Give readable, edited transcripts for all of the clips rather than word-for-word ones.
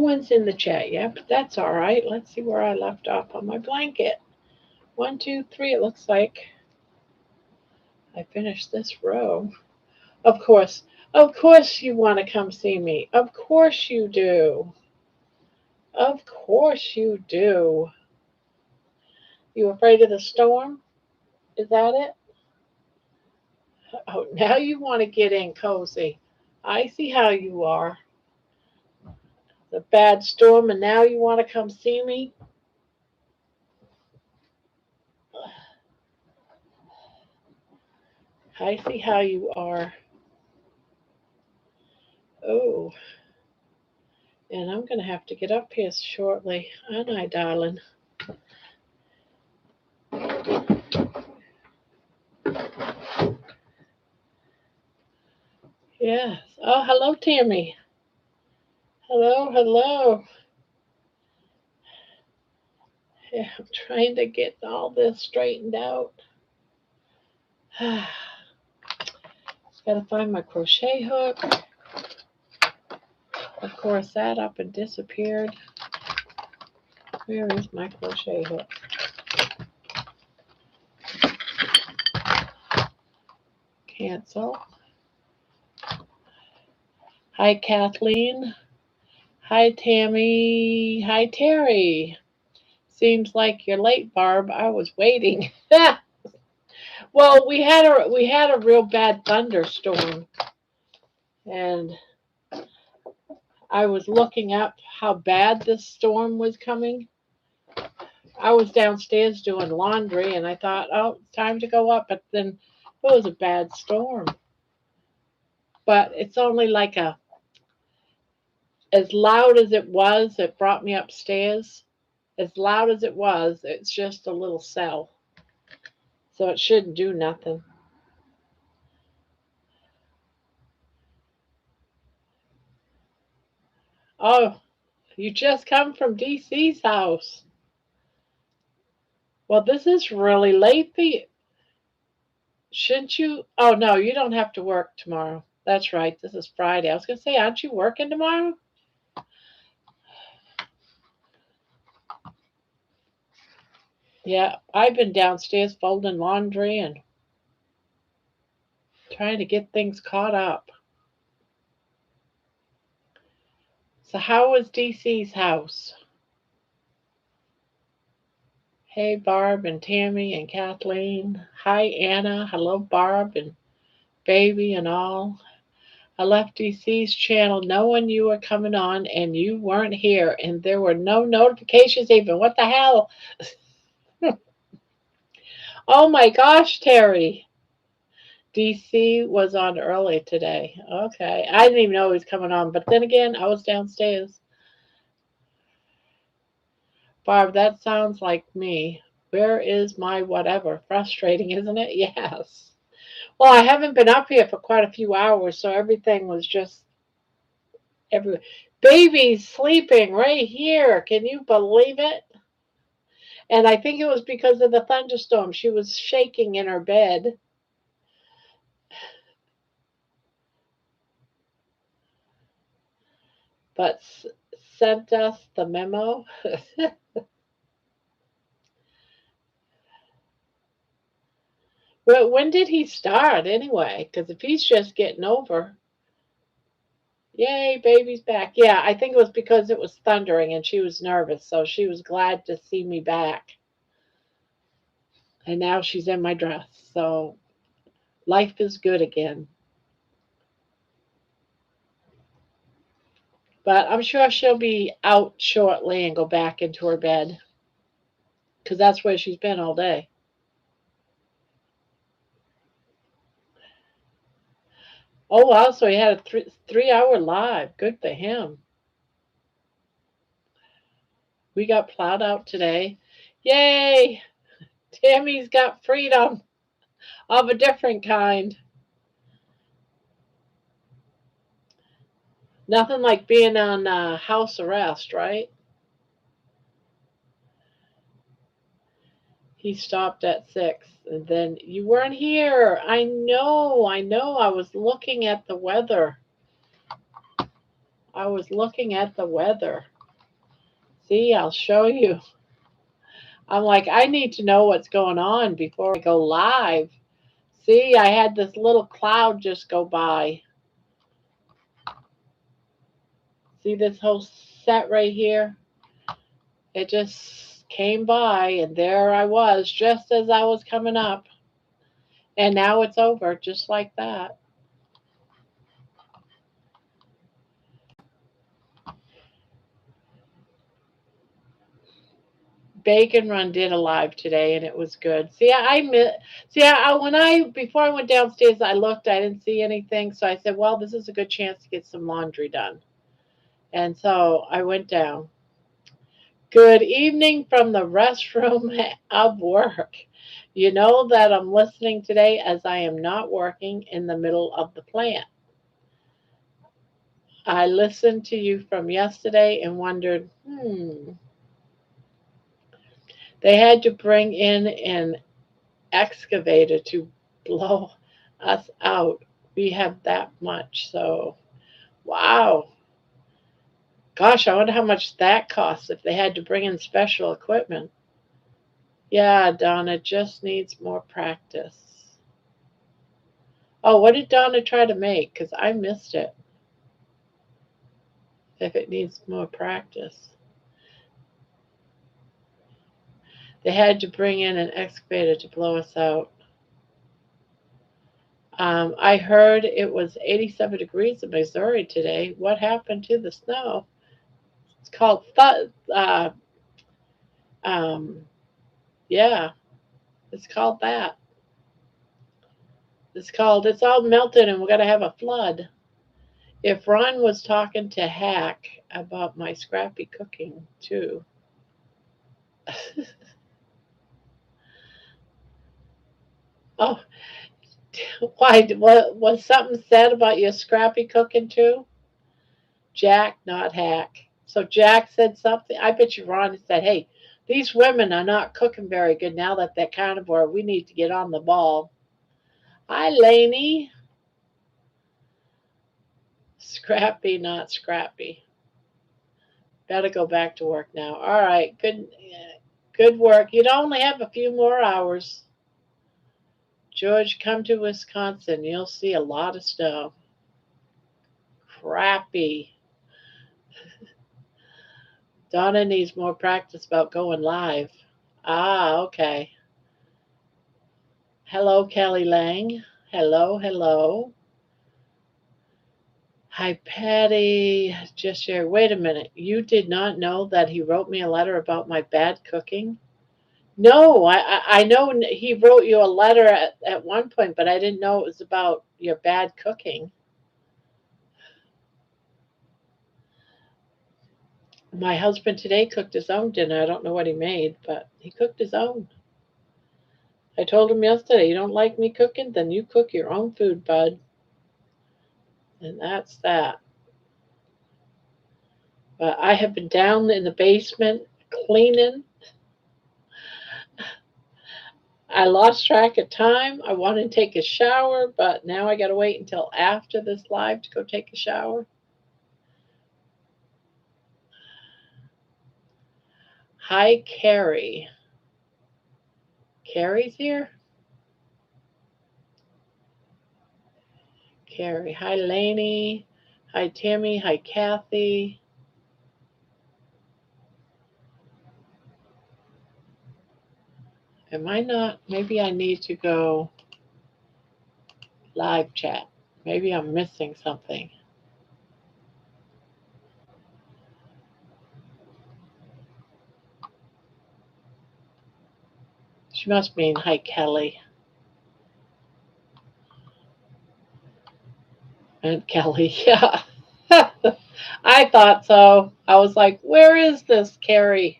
one's in the chat yet, but that's all right. Let's see where I left off on my blanket. 1, 2, 3. It looks like I finished this row. Of course you want to come see me. Of course you do. Of course you do. You afraid of the storm? Is that it? Oh, now you want to get in cozy. I see how you are. The bad storm, and now you want to come see me? I see how you are. Oh, and I'm going to have to get up here shortly, aren't I, darling? Yes. Oh, hello, Tammy. Hello, hello. Yeah, I'm trying to get all this straightened out. Just got to find my crochet hook. Of course, that up and disappeared. Where is my crochet hook? Cancel. Hi, Kathleen. Hi, Tammy. Hi, Terry. Seems like you're late, Barb. I was waiting. Well, we had a real bad thunderstorm, and I was looking up how bad this storm was coming. I was downstairs doing laundry, and I thought, oh, it's time to go up, but then it was a bad storm. But it's only like as loud as it was, it brought me upstairs. As loud as it was, it's just a little cell. So it shouldn't do nothing. Oh, you just come from DC's house. Well, this is really late for you. Shouldn't you? Oh, no, you don't have to work tomorrow. That's right. This is Friday. I was going to say, aren't you working tomorrow? Yeah, I've been downstairs folding laundry and trying to get things caught up. So how was DC's house? Hey, Barb and Tammy and Kathleen. Hi, Anna. Hello, Barb and baby and all. I left DC's channel knowing you were coming on and you weren't here and there were no notifications even. What the hell? Oh my gosh, Terry. DC was on early today. Okay. I didn't even know he was coming on, but then again, I was downstairs. Barb, that sounds like me. Where is my whatever? Frustrating, isn't it? Yes. Well, I haven't been up here for quite a few hours, so everything was just everywhere. Baby's sleeping right here. Can you believe it? And I think it was because of the thunderstorm. She was shaking in her bed. But sent us the memo. Well, when did he start anyway? Because if he's just getting over. Yay, baby's back. Yeah, I think it was because it was thundering and she was nervous, so she was glad to see me back. And now she's in my dress, so life is good again. But I'm sure she'll be out shortly and go back into her bed because that's where she's been all day. Oh, wow, so he had a 3-hour live. Good for him. We got plowed out today. Yay! Tammy's got freedom of a different kind. Nothing like being on house arrest, right? He stopped at 6, and then you weren't here. I know. I was looking at the weather. I was looking at the weather. See, I'll show you. I'm like, I need to know what's going on before I go live. See, I had this little cloud just go by. See this whole set right here? It just came by, and there I was, just as I was coming up. And now it's over, just like that. Bacon Run did a live today, and it was good. See, when I before I went downstairs, I looked, I didn't see anything, so I said, "Well, this is a good chance to get some laundry done." And so I went down. Good evening from the restroom of work. You know that I'm listening today as I am not working in the middle of the plant. I listened to you from yesterday and wondered, they had to bring in an excavator to blow us out. We have that much. So, wow. Gosh, I wonder how much that costs if they had to bring in special equipment. Yeah, Donna just needs more practice. Oh, what did Donna try to make? Because I missed it. If it needs more practice. They had to bring in an excavator to blow us out. I heard it was 87 degrees in Missouri today. What happened to the snow? It's called um, yeah, it's called that. It's all melted and we're going to have a flood. If Ron was talking to Hack about my scrappy cooking too. Oh, why? What was something said about your scrappy cooking too? Jack, not Hack. So Jack said something. I bet you Ron said, "Hey, these women are not cooking very good now that they're carnivore. We need to get on the ball." Hi, Laney. Scrappy, not scrappy. Better go back to work now. All right, good work. You'd only have a few more hours. George, come to Wisconsin. You'll see a lot of snow. Crappy. Donna needs more practice about going live. Ah, okay. Hello, Kelly Lang. Hello, hello. Hi, Patty. Just share. Wait a minute. You did not know that he wrote me a letter about my bad cooking? No, I know he wrote you a letter at one point, but I didn't know it was about your bad cooking. My husband today cooked his own dinner. I don't know what he made, but he cooked his own. I told him yesterday, you don't like me cooking? Then you cook your own food, bud. And that's that. But I have been down in the basement cleaning. I lost track of time. I wanted to take a shower, but now I got to wait until after this live to go take a shower. Hi, Carrie. Carrie's here? Carrie. Hi, Lainey. Hi, Tammy. Hi, Kathy. Am I not? Maybe I need to go live chat. Maybe I'm missing something. She must mean hi, Kelly. And Kelly, yeah. I thought so. I was like, where is this Carrie?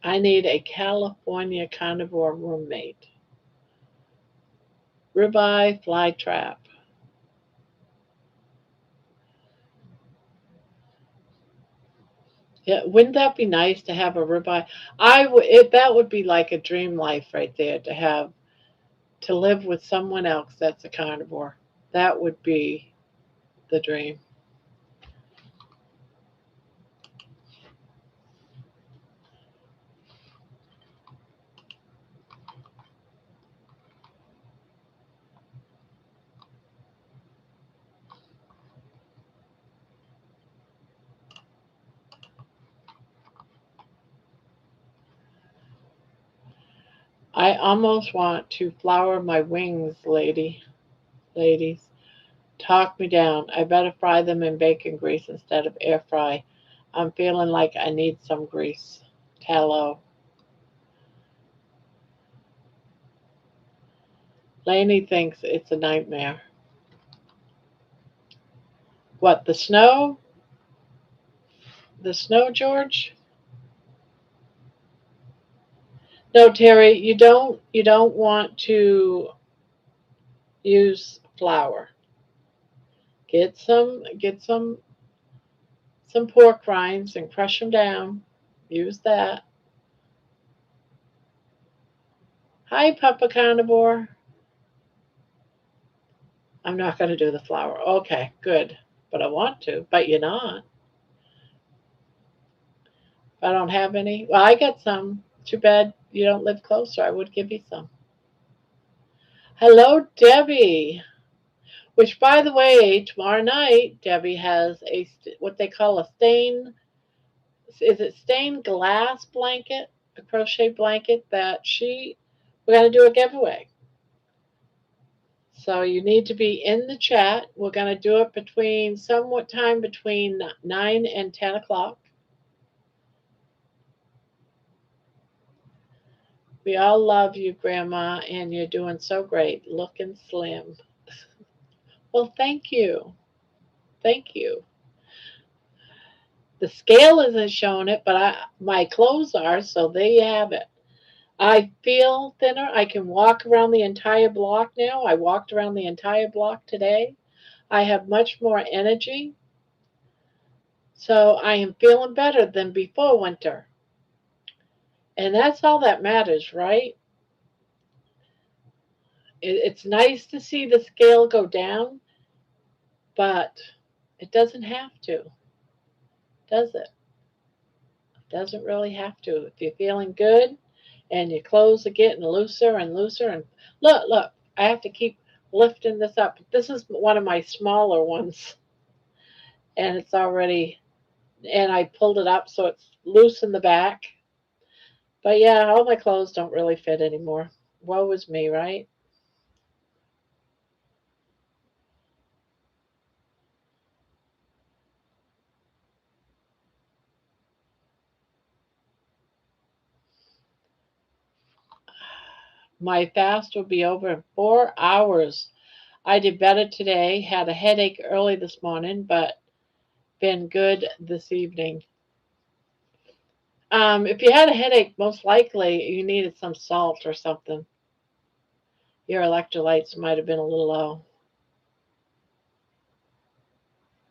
I need a California carnivore roommate. Ribeye fly trap. Yeah, wouldn't that be nice to have a ribeye? That would be like a dream life right there to live with someone else that's a carnivore. That would be the dream. I almost want to flower my wings, ladies. Talk me down. I better fry them in bacon grease instead of air fry. I'm feeling like I need some grease. Tallow. Lainey thinks it's a nightmare. What, the snow? The snow, George? No, Terry, you don't want to use flour. Get some pork rinds and crush them down. Use that. Hi, Papa Carnivore. I'm not going to do the flour. Okay, good. But I want to, but you're not. If I don't have any, well, I got some. Too bad you don't live closer. I would give you some. Hello, Debbie. Which, by the way, tomorrow night, Debbie has what they call a is it stained glass blanket, a crochet blanket that we're going to do a giveaway. So you need to be in the chat. We're going to do it between 9 and 10 o'clock. We all love you, Grandma, and you're doing so great, looking slim. Well, thank you. Thank you. The scale isn't showing it, but my clothes are, so there you have it. I feel thinner. I can walk around the entire block now. I walked around the entire block today. I have much more energy. So I am feeling better than before winter. And that's all that matters, right? It's nice to see the scale go down, but it doesn't have to, does it? It doesn't really have to. If you're feeling good and your clothes are getting looser and looser, and look, I have to keep lifting this up. This is one of my smaller ones, and and I pulled it up so it's loose in the back. But yeah, all my clothes don't really fit anymore. Woe is me, right? My fast will be over in 4 hours. I did better today. Had a headache early this morning, but been good this evening. If you had a headache, most likely you needed some salt or something. Your electrolytes might have been a little low.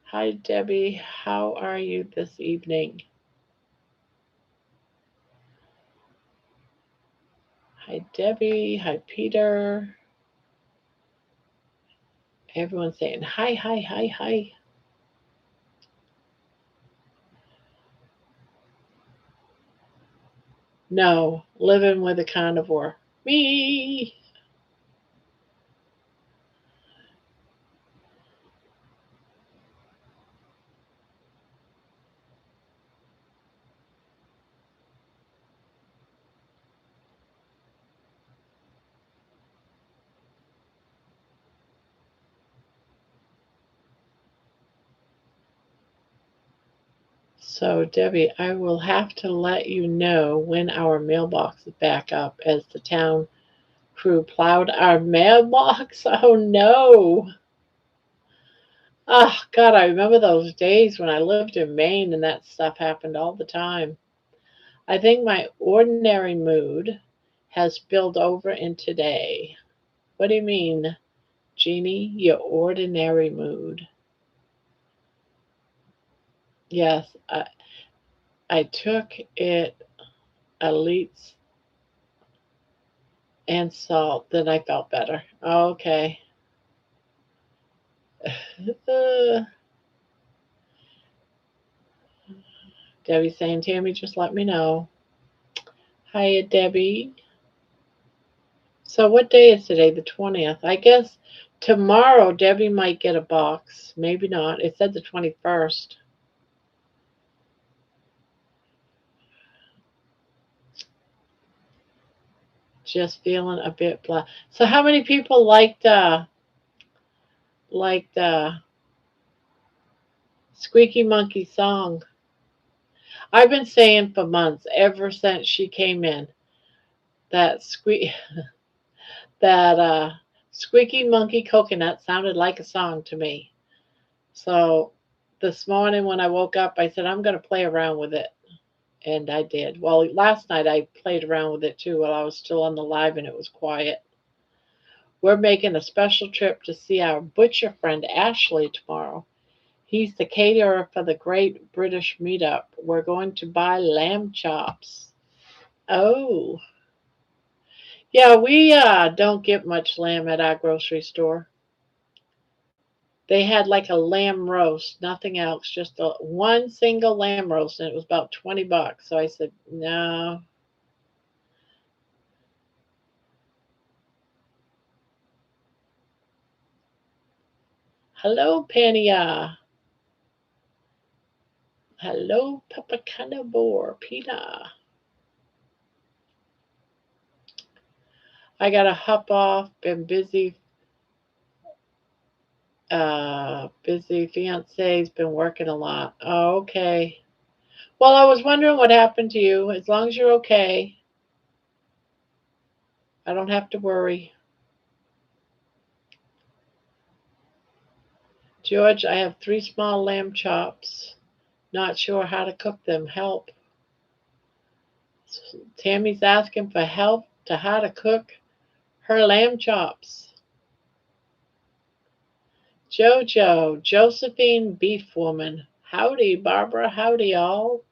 Hi, Debbie. How are you this evening? Hi, Debbie. Hi, Peter. Everyone's saying hi, hi, hi, hi. No, living with a carnivore. Me. So, Debbie, I will have to let you know when our mailbox is back up as the town crew plowed our mailbox. Oh, no. Oh, God, I remember those days when I lived in Maine and that stuff happened all the time. I think my ordinary mood has spilled over in today. What do you mean, Jeannie? Your ordinary mood. Yes, I took it elites and salt. Then I felt better. Okay. Uh, Debbie saying, Tammy, just let me know. Hiya, Debbie. So what day is today? The 20th. I guess tomorrow Debbie might get a box. Maybe not. It said the 21st. Just feeling a bit blah. So how many people liked Squeaky Monkey song? I've been saying for months, ever since she came in, that that Squeaky Monkey Coconut sounded like a song to me. So this morning when I woke up, I said I'm going to play around with it, and I did. Well, last night I played around with it too while I was still on the live and it was quiet. We're making a special trip to see our butcher friend Ashley tomorrow. He's the caterer for the Great British Meetup. We're going to buy lamb chops. Oh, yeah, we don't get much lamb at our grocery store. They had like a lamb roast, nothing else, just one single lamb roast, and it was about $20. So I said, no. Hello, Pania. Hello, Papa Carnivore, Peter. I gotta hop off. Been busy. Busy. Fiance's been working a lot. Oh, okay. Well, I was wondering what happened to you. As long as you're okay, I don't have to worry. George, I have 3 small lamb chops. Not sure how to cook them. Help. Tammy's asking for help to how to cook her lamb chops. Jojo, Josephine Beef Woman. Howdy, Barbara. Howdy, all.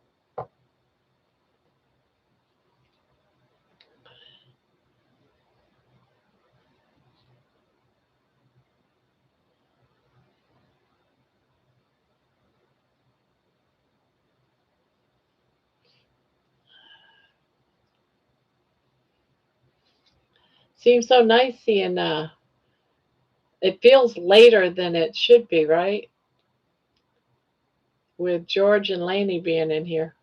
Seems so nice seeing it feels later than it should be, right? With George and Laney being in here.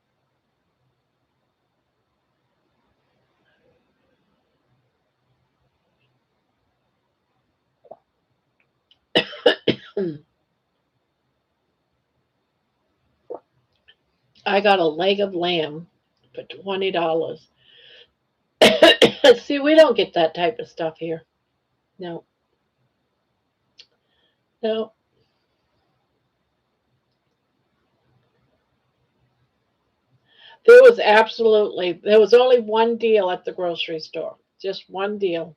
I got a leg of lamb for $20. See, we don't get that type of stuff here. No, no. There was only one deal at the grocery store, just one deal.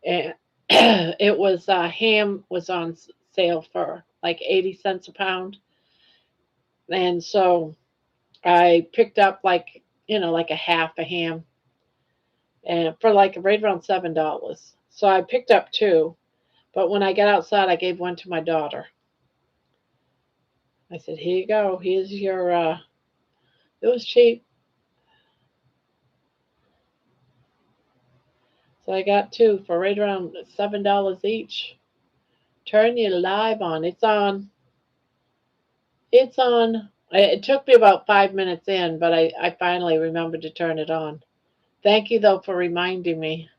And it was ham was on sale for like 80 cents a pound. And so I picked up like a half a ham and for like right around $7. So I picked up two, but when I got outside, I gave one to my daughter. I said, "Here you go. Here's your." It was cheap, so I got two for right around $7 each. Turn your live on. It's on. It's on. It took me about 5 minutes in, but I finally remembered to turn it on. Thank you though for reminding me.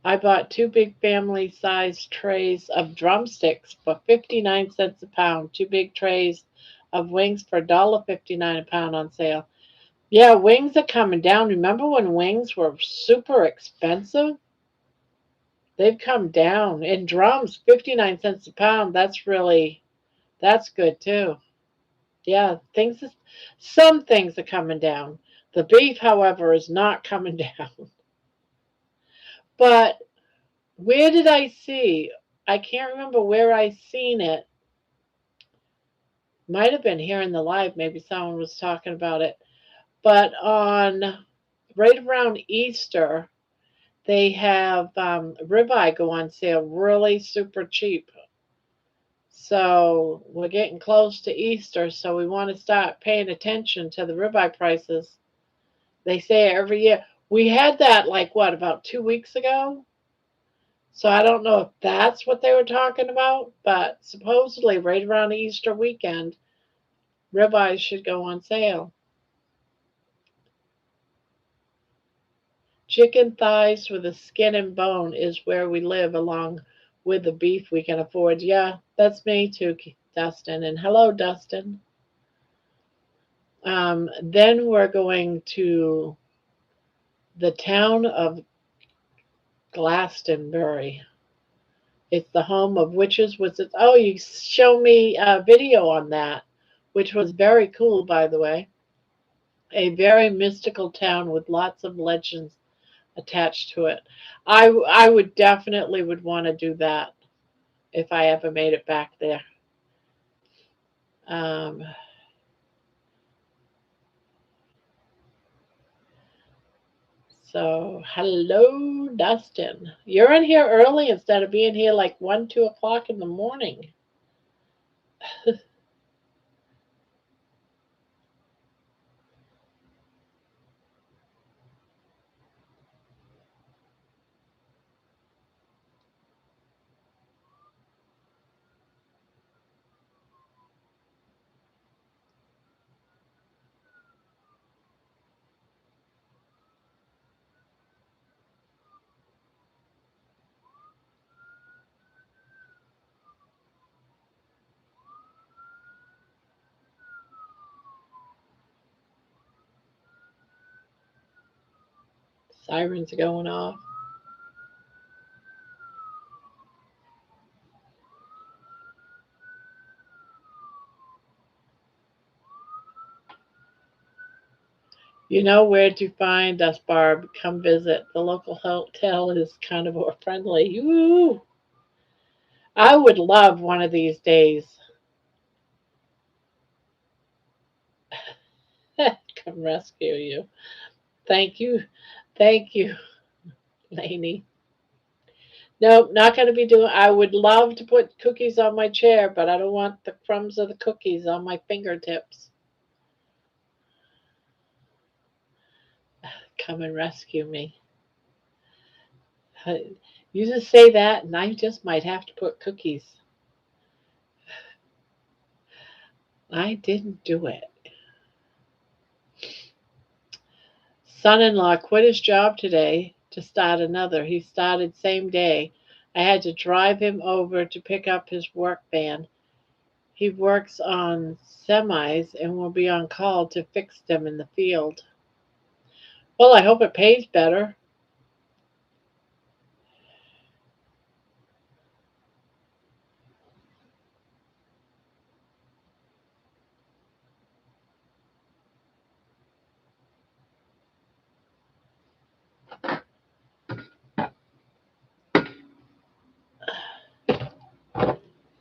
I bought two big family size trays of drumsticks for 59 cents a pound. Two big trays of wings for $1.59 a pound on sale. Yeah, wings are coming down. Remember when wings were super expensive? They've come down. And drums, 59 cents a pound. That's good too. Yeah, some things are coming down. The beef, however, is not coming down. But where did I see? I can't remember where I seen it. Might have been here in the live. Maybe someone was talking about it. But on right around Easter, they have ribeye go on sale really super cheap. So we're getting close to Easter, so we want to start paying attention to the ribeye prices. They say it every year. We had that like what, about 2 weeks ago? So I don't know if that's what they were talking about, but supposedly right around Easter weekend, ribeyes should go on sale. Chicken thighs with the skin and bone is where we live, along with the beef we can afford. Yeah, that's me too, Dustin. And hello, Dustin. Then we're going to the town of Glastonbury. It's the home of witches. Was it? Oh, you show me a video on that, which was very cool, by the way. A very mystical town with lots of legends attached to it. I would definitely would want to do that if I ever made it back there. Um, so hello, Dustin. You're in here early instead of being here like 1, 2 o'clock in the morning. Sirens going off. You know where to find us, Barb. Come visit. The local hotel is carnivore friendly. Ooh, I would love one of these days. Come rescue you. Thank you. Thank you, Lainey. Nope, not going to be doing. I would love to put cookies on my chair, but I don't want the crumbs of the cookies on my fingertips. Come and rescue me. You just say that, and I just might have to put cookies. I didn't do it. Son-in-law quit his job today to start another. He started same day. I had to drive him over to pick up his work van. He works on semis and will be on call to fix them in the field. Well, I hope it pays better.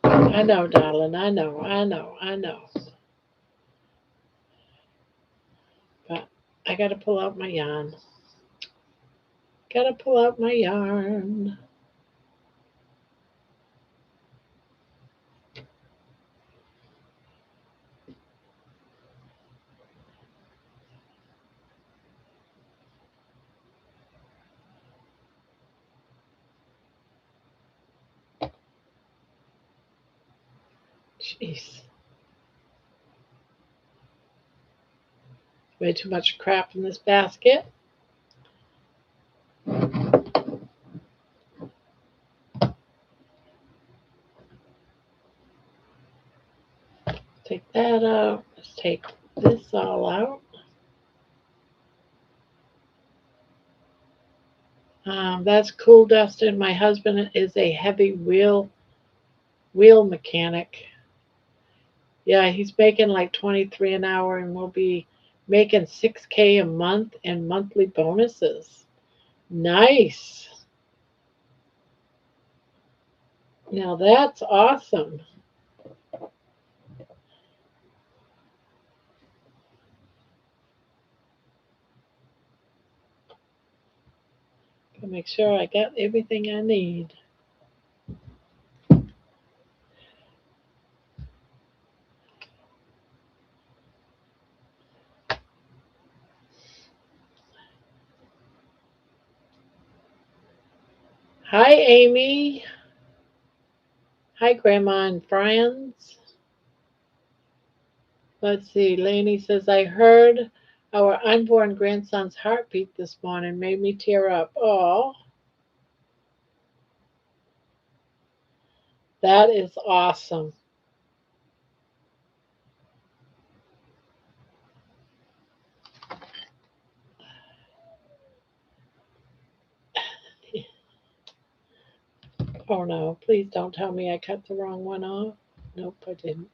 I know, darling. I know. But I gotta pull out my yarn. Gotta pull out my yarn. Jeez. Way too much crap in this basket. Take that out. Let's take this all out. That's cool, Dustin. My husband is a heavy wheel mechanic. Yeah, he's making like 23 an hour and we'll be making 6K a month and monthly bonuses. Nice. Now that's awesome. I'll make sure I got everything I need. Hi, Amy. Hi, Grandma and friends. Let's see. Lainey says, I heard our unborn grandson's heartbeat this morning. Made me tear up. Oh, that is awesome. Oh, no. Please don't tell me I cut the wrong one off. Nope, I didn't.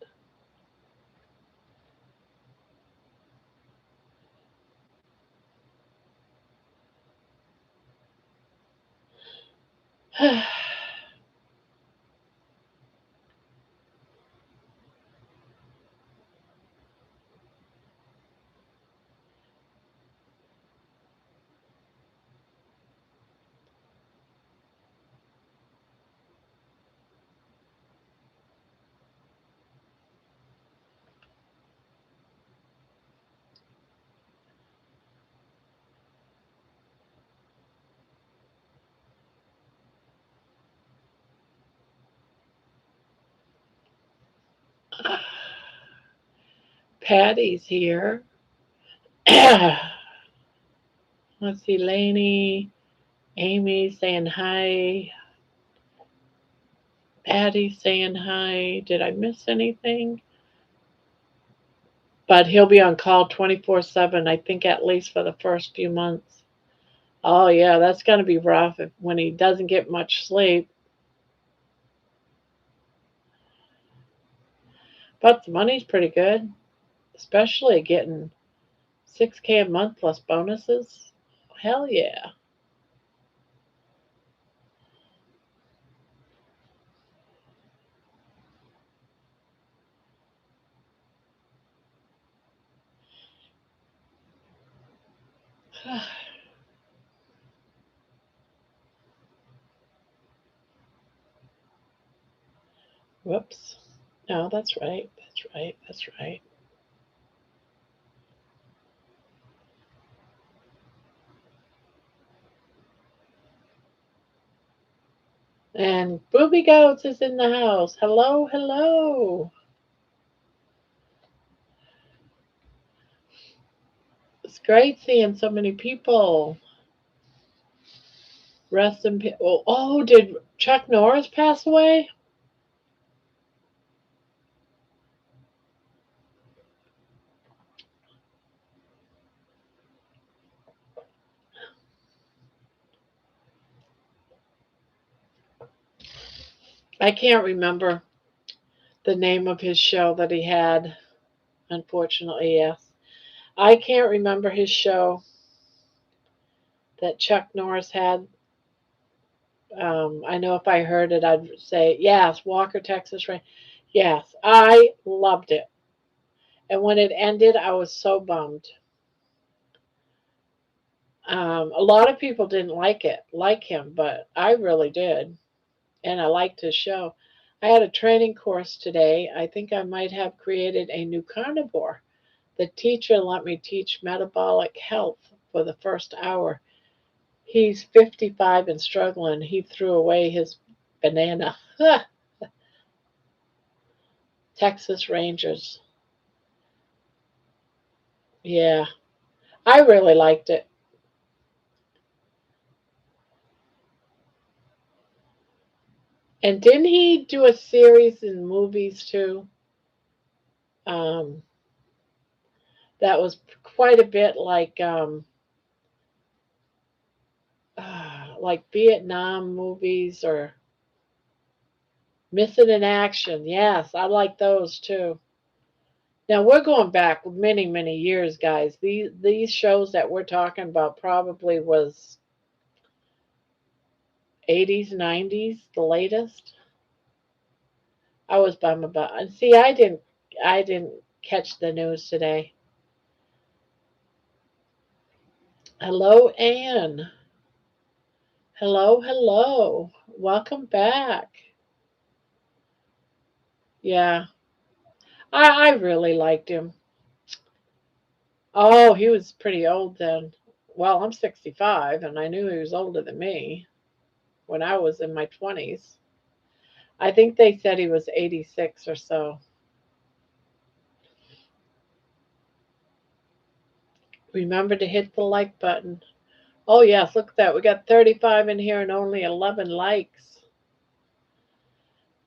Patty's here. Let's see. Lainey, Amy saying hi. Patty saying hi. Did I miss anything? But he'll be on call 24/7, I think, at least for the first few months. Oh, yeah, that's going to be rough when he doesn't get much sleep. But the money's pretty good, especially getting 6K a month plus bonuses. Hell yeah. Whoops. No, that's right. That's right. That's right. And Booby Goats is in the house. Hello, hello. It's great seeing so many people. Rest in peace. Oh, did Chuck Norris pass away? I can't remember the name of his show that he had. Unfortunately, yes. I can't remember his show that Chuck Norris had. I know if I heard it, I'd say, yes, Walker, Texas Rain. Yes, I loved it. And when it ended, I was so bummed. A lot of people didn't like him, but I really did. And I liked his show. I had a training course today. I think I might have created a new carnivore. The teacher let me teach metabolic health for the first hour. He's 55 and struggling. He threw away his banana. Texas Rangers. Yeah, I really liked it. And didn't he do a series in movies too? Um, that was quite a bit like Vietnam movies or Missing in Action. Yes, I like those too. Now we're going back many, many years, guys. These shows that we're talking about probably was 80s, 90s, the latest. I was bummed about. And see, I didn't catch the news today. Hello, Anne. Hello, hello. Welcome back. Yeah, I really liked him. Oh, he was pretty old then. Well, I'm 65, and I knew he was older than me when I was in my 20s. I think they said he was 86 or so. Remember to hit the like button. Oh, yes, look at that. We got 35 in here and only 11 likes.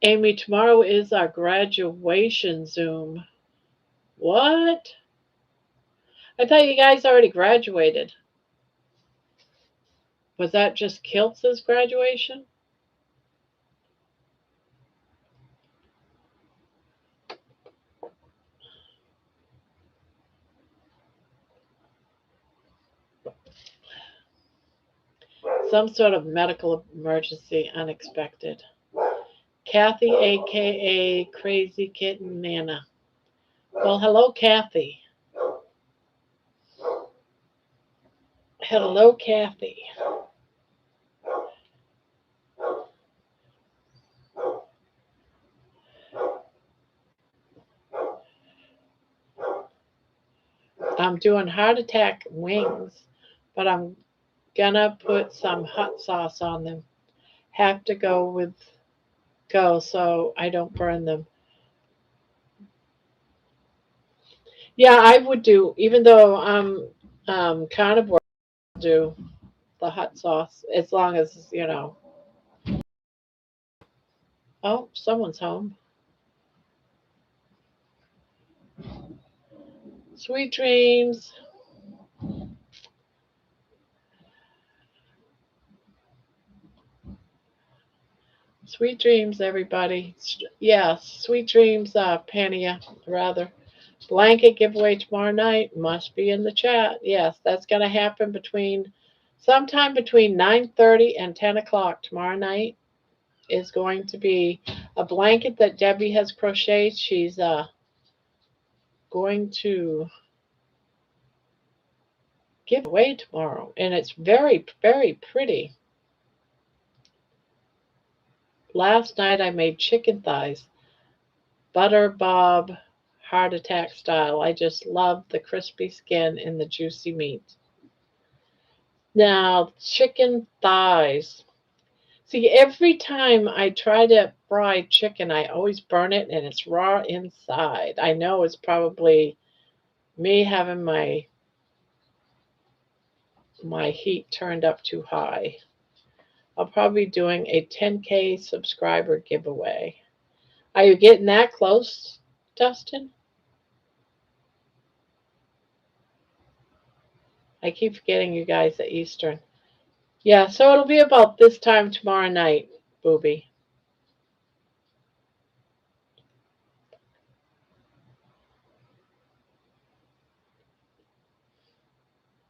Amy, tomorrow is our graduation Zoom. What? I thought you guys already graduated. Was that just Kiltz's graduation? Some sort of medical emergency, unexpected. Kathy, aka Crazy Kitten Nana. Well, hello, Kathy. Hello, Kathy. I'm doing heart attack wings, but I'm gonna put some hot sauce on them. Have to go so I don't burn them. Yeah, I would do, even though I'm carnivore, I'll do the hot sauce as long as, Oh, someone's home. Sweet dreams. Sweet dreams, everybody. Yes, sweet dreams, Pania, rather. Blanket giveaway tomorrow night. Must be in the chat. Yes, that's going to happen sometime between 9:30 and 10 o'clock tomorrow night. Is going to be a blanket that Debbie has crocheted. She's going to give away tomorrow, and it's very, very pretty. Last night I made chicken thighs, butter bob, heart attack style. I just love the crispy skin and the juicy meat. Now, chicken thighs. See, every time I try to fry chicken, I always burn it and it's raw inside. I know it's probably me having my heat turned up too high. I'll probably be doing a 10K subscriber giveaway. Are you getting that close, Dustin? I keep forgetting you guys at Eastern. Yeah, so it'll be about this time tomorrow night, Booby.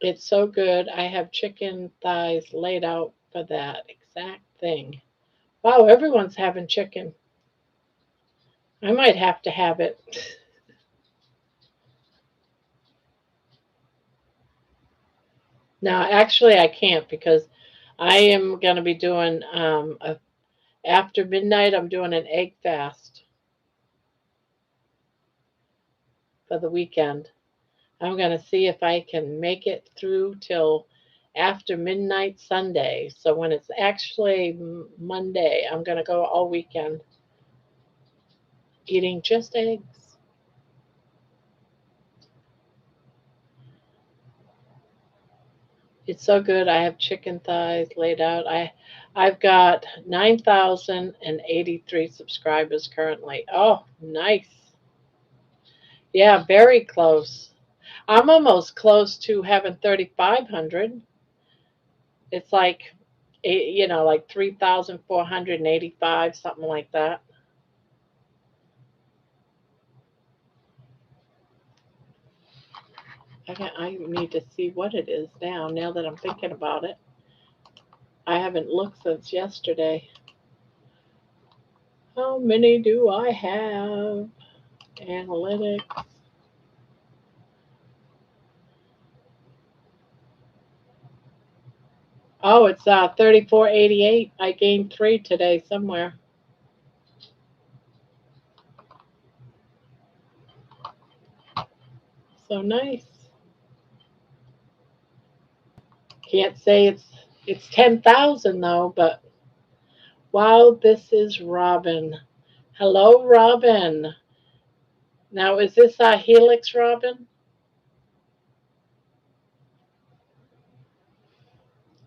It's so good. I have chicken thighs laid out for that exact thing. Wow, everyone's having chicken. I might have to have it. Now, actually, I can't because I am going to be doing after midnight. I'm doing an egg fast for the weekend. I'm going to see if I can make it through till after midnight Sunday. So when it's actually Monday, I'm going to go all weekend eating just eggs. It's so good. I have chicken thighs laid out. I've got 9,083 subscribers currently. Oh, nice. Yeah, very close. I'm almost close to having 3,500. It's like, like 3,485, something like that. I need to see what it is now that I'm thinking about it. I haven't looked since yesterday. How many do I have? Analytics. Oh, it's 34.88. I gained 3 today somewhere. So nice. Can't say it's 10,000 though, but wow, this is Robin. Hello, Robin. Now, is this Helix Robin?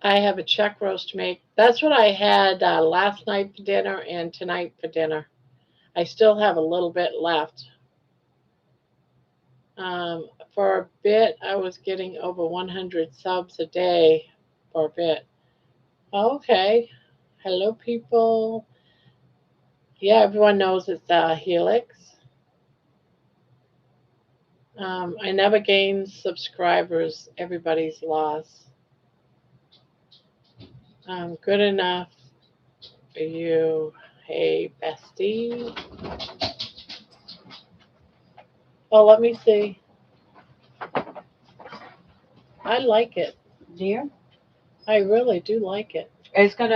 I have a chuck roast to make. That's what I had last night for dinner and tonight for dinner. I still have a little bit left. For a bit, I was getting over 100 subs a day for a bit. Okay. Hello, people. Yeah, everyone knows it's Helix. I never gained subscribers. Everybody's loss. Good enough for you. Hey, bestie. Oh, let me see. I like it. Do you? I really do like it. It's gonna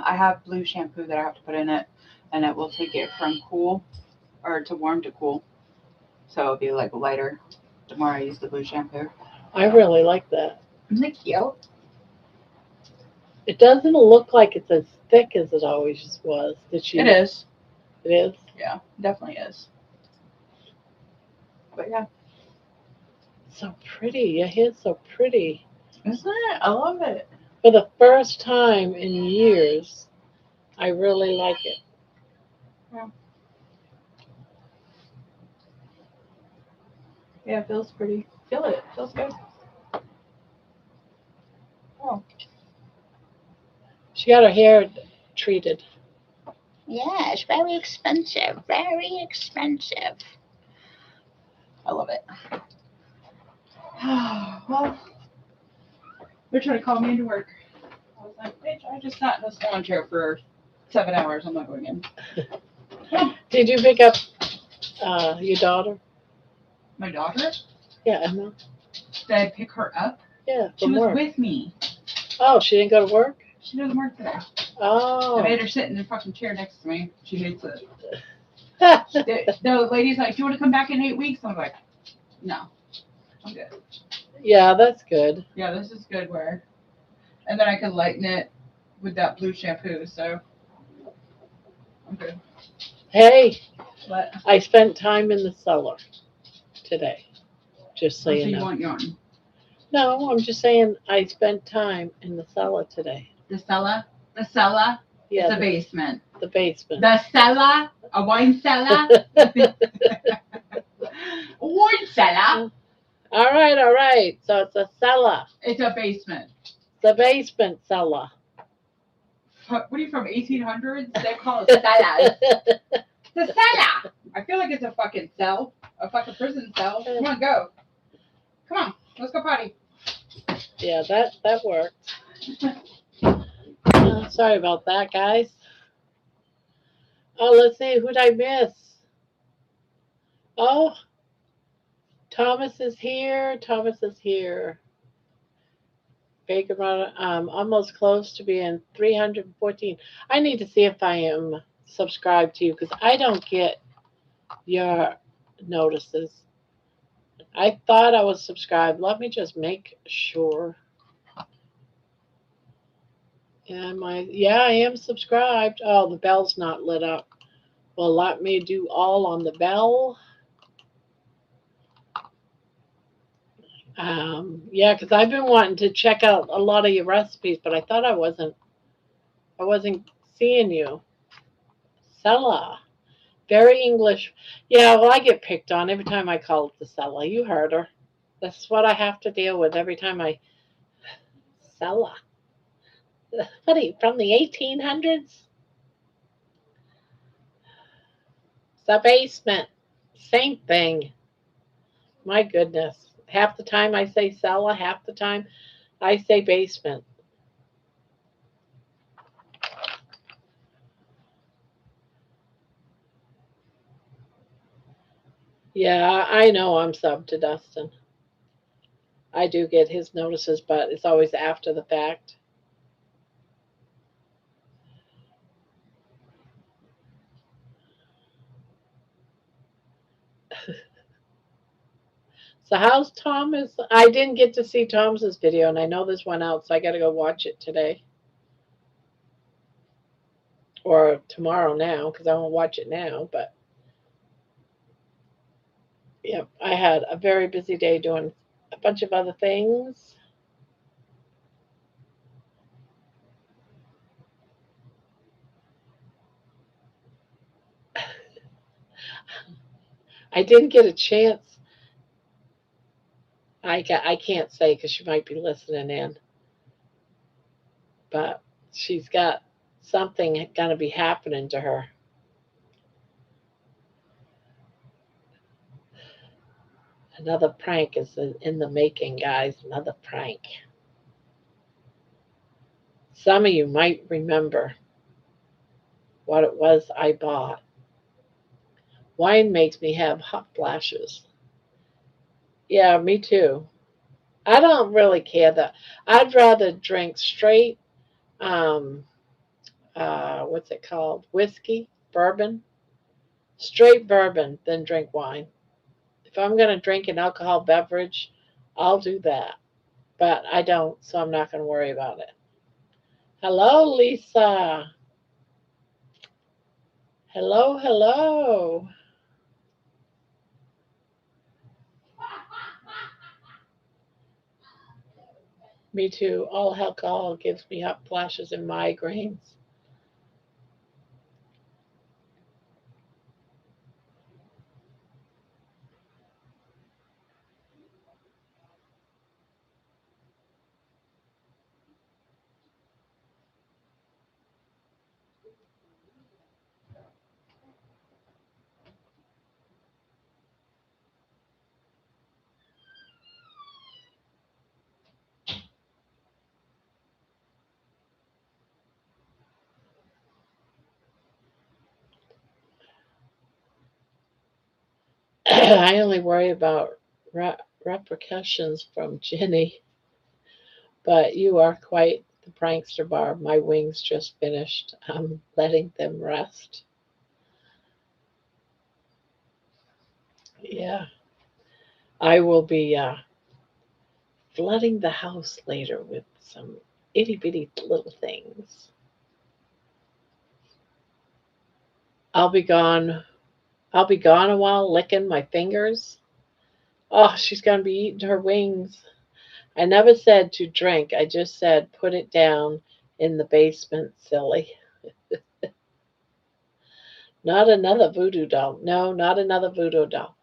I have blue shampoo that I have to put in it, and it will take it from cool or to warm to cool. So it'll be like lighter the more I use the blue shampoo. I really like that. Isn't it cute? It doesn't look like it's as thick as it always was. Did you? It is. It is. Yeah, definitely is. But yeah. So pretty. Your hair's so pretty. Isn't it? I love it. For the first time in years, I really like it. Yeah. Yeah, it feels pretty. Feel it. Feels good. Oh. She got her hair treated. Yeah, it's very expensive. Very expensive. I love it. Well, they're trying to call me into work. I was like, bitch, I just sat in this lawn chair for 7 hours. I'm not going in. Did you pick up your daughter? My daughter? Yeah, Emma. Did I pick her up? Yeah, She from was work. with me. Oh, she didn't go to work? She doesn't work there. Oh. I made her sit in the fucking chair next to me. She hates it. The lady's like, do you want to come back in 8 weeks? I'm like, no. I'm good. Yeah, that's good. Yeah, this is good wear. And then I can lighten it with that blue shampoo, so I'm good. Hey, What? I spent time in the cellar today. Just so Oh, you so you know. want yarn? No, I'm just saying I spent time in the cellar today. The cellar? The cellar? Yeah, It's a basement. the basement. The cellar? A wine cellar? Wine cellar? All right. So it's a cellar. It's a basement. The basement cellar. What are you from, 1800s? They call it cellars. The cellar! I feel like it's a fucking cell. A fucking prison cell. Come on, go. Come on, let's go potty. Yeah, that worked. Sorry about that, guys. Oh, let's see. Who'd I miss? Oh, Thomas is here. Baker Run, almost close to being 314. I need to see if I am subscribed to you because I don't get your notices. I thought I was subscribed. Let me just make sure. Yeah, I am subscribed. Oh, the bell's not lit up. Well, let me do all on the bell. Yeah, because I've been wanting to check out a lot of your recipes, but I thought I wasn't seeing you. Sella. Very English. Yeah, well, I get picked on every time I call it the Sella. You heard her. That's what I have to deal with every time I. Sella. What are you, from the 1800s? The basement. Same thing. My goodness. Half the time I say cellar, half the time I say basement. Yeah, I know I'm sub to Dustin. I do get his notices, but it's always after the fact. So how's Thomas? I didn't get to see Thomas's video, and I know this went out, so I got to go watch it today or tomorrow now because I won't watch it now. But yeah, I had a very busy day doing a bunch of other things. I didn't get a chance. I can't say because she might be listening in, but she's got something going to be happening to her. Another prank is in the making, guys. Another prank. Some of you might remember what it was I bought. Wine makes me have hot flashes. Yeah, me too. I don't really care that. I'd rather drink straight, um, what's it called? Whiskey, bourbon, straight bourbon than drink wine. If I'm going to drink an alcohol beverage, I'll do that. But I don't, so I'm not going to worry about it. Hello, Lisa. Hello, hello. Me too. All alcohol gives me hot flashes and migraines. I only worry about repercussions from Jenny, but you are quite the prankster, Barb. My wings just finished. I'm letting them rest. Yeah, I will be flooding the house later with some itty bitty little things. I'll be gone. I'll be gone a while, licking my fingers. Oh, she's gonna be eating her wings. I never said to drink. I just said put it down in the basement, silly. Not another voodoo doll. No, not another voodoo doll.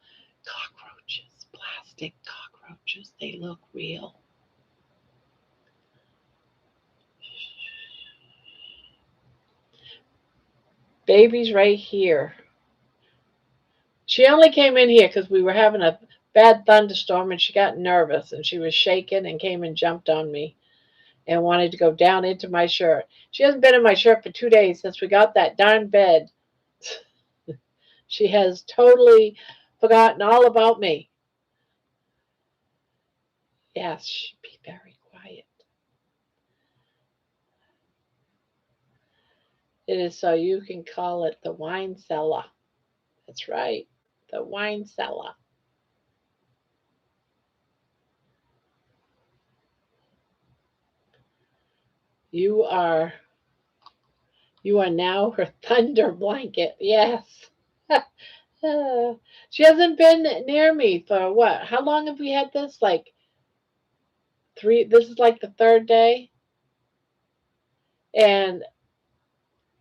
Cockroaches, plastic cockroaches. They look real. Baby's right here. She only came in here because we were having a bad thunderstorm and she got nervous and she was shaking and came and jumped on me and wanted to go down into my shirt. She hasn't been in my shirt for 2 days since we got that darn bed. She has totally forgotten all about me. Yes, be very quiet. It is so you can call it the wine cellar. That's right, the wine cellar. You are you are now her thunder blanket. Yes. She hasn't been near me for what? How long have we had this? Like three. This is like the third day, and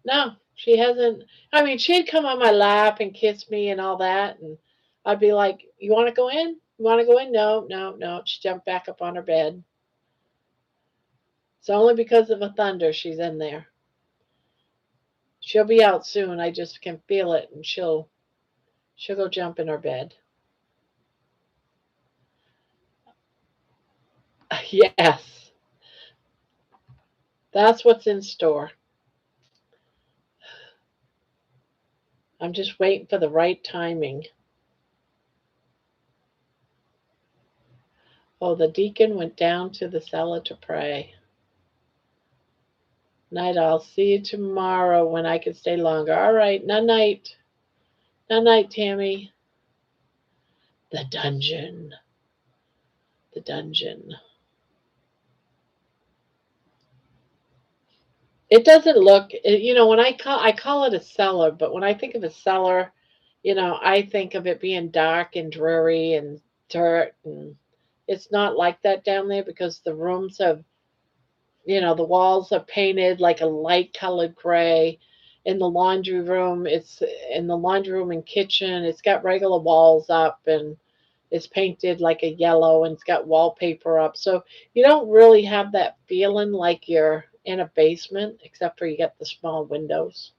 no, she hasn't. I mean, she'd come on my lap and kiss me and all that, and I'd be like, "You want to go in? You want to go in?" No, no, no. She jumped back up on her bed. It's only because of a thunder she's in there. She'll be out soon. I just can feel it, and she'll go jump in her bed. Yes, that's what's in store. I'm just waiting for the right timing. Oh, the deacon went down to the cellar to pray. Night, I'll see you tomorrow when I can stay longer. All right, night night. Night night, Tammy. The dungeon. The dungeon. It doesn't look, when I call it a cellar, but when I think of a cellar, I think of it being dark and dreary and dirt, and it's not like that down there because the rooms have, the walls are painted like a light colored gray. In the laundry room, it's in the laundry room and kitchen, it's got regular walls up and it's painted like a yellow and it's got wallpaper up. So you don't really have that feeling like you're in a basement, except for you get the small windows.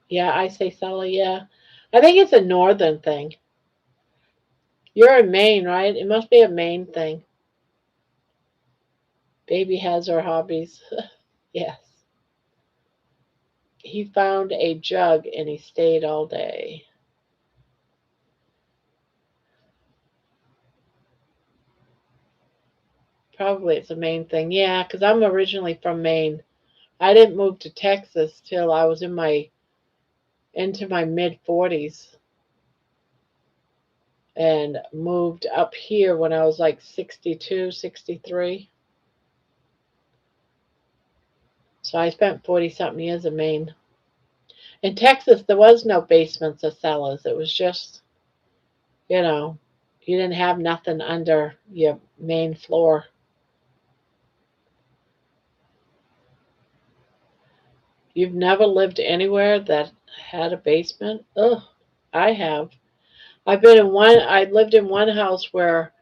Yeah, I say cellar, yeah. I think it's a northern thing. You're in Maine, right? It must be a Maine thing. Baby has her hobbies. Yes. He found a jug and he stayed all day. Probably it's a Maine thing. Yeah, because I'm originally from Maine. I didn't move to Texas till I was into my mid 40s and moved up here when I was like 62, 63. So I spent 40 something years in Maine. In Texas, there was no basements or cellars. It was just, you know, you didn't have nothing under your main floor. You've never lived anywhere that had a basement? Ugh, I have. I lived in one house where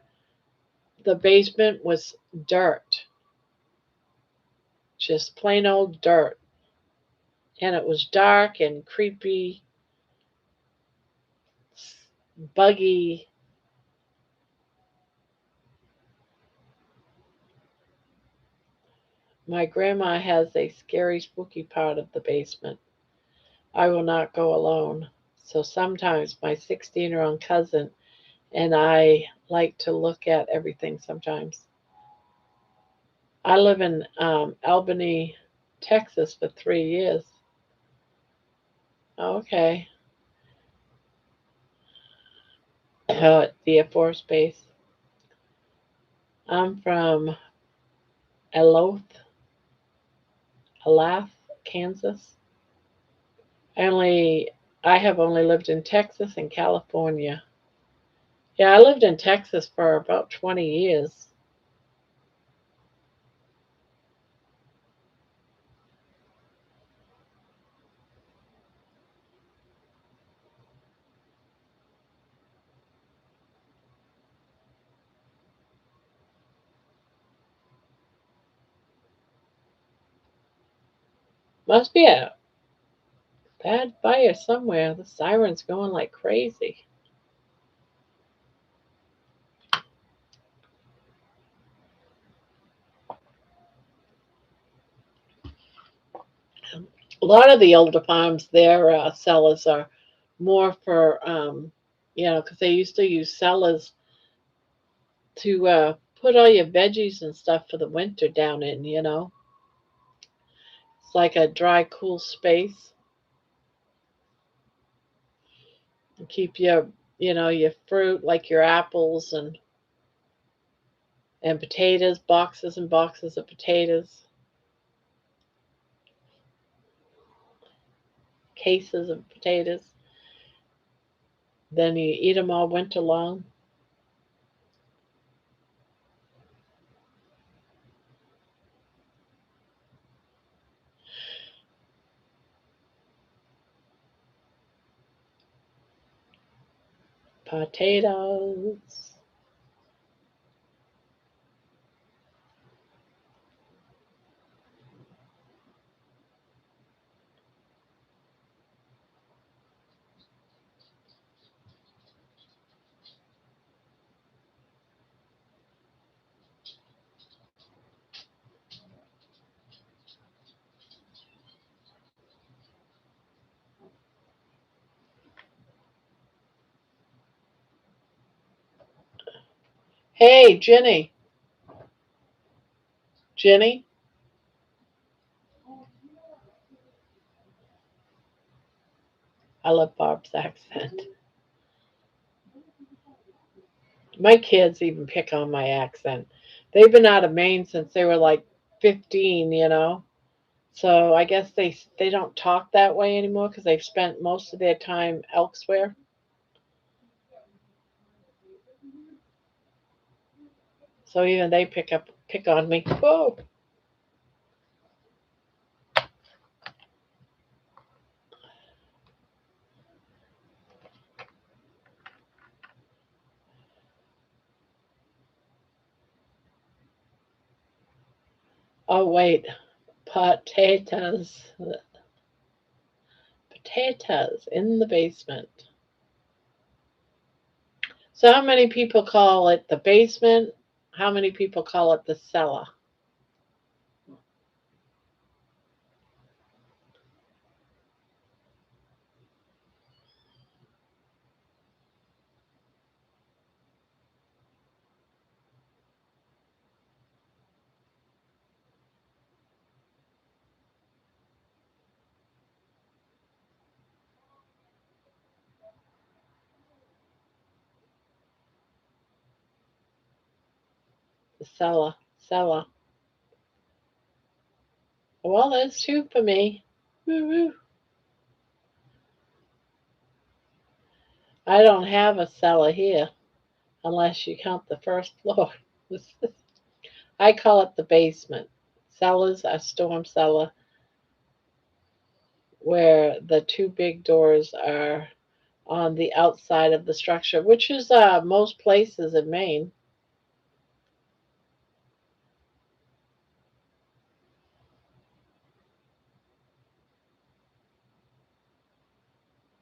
the basement was dirt, just plain old dirt. And it was dark and creepy, buggy. My grandma has a scary, spooky part of the basement. I will not go alone. So sometimes my 16-year-old cousin and I like to look at everything sometimes. I live in Albany, Texas for 3 years. Okay. At the Air Force Base. I'm from Elath, Kansas. I only I have only lived in Texas and California. Yeah, I lived in Texas for about 20 years. Must be a bad fire somewhere. The siren's going like crazy. A lot of the older farms, their cellars are more for, because they used to use cellars to put all your veggies and stuff for the winter down in. It's like a dry, cool space. And keep your fruit, like your apples and potatoes, boxes and boxes of potatoes, cases of potatoes. Then you eat them all winter long. Potatoes. Hey, Jenny. Jenny? I love Barb's accent. My kids even pick on my accent. They've been out of Maine since they were like 15, you know. So I guess they don't talk that way anymore because they've spent most of their time elsewhere. So even they pick on me. Whoa. Oh wait, potatoes. Potatoes in the basement. So how many people call it the basement? How many people call it the cellar? The cellar. Cellar. Well, there's two for me. Woo-woo. I don't have a cellar here unless you count the first floor. I call it the basement. Cellar's a storm cellar where the two big doors are on the outside of the structure, which is most places in Maine.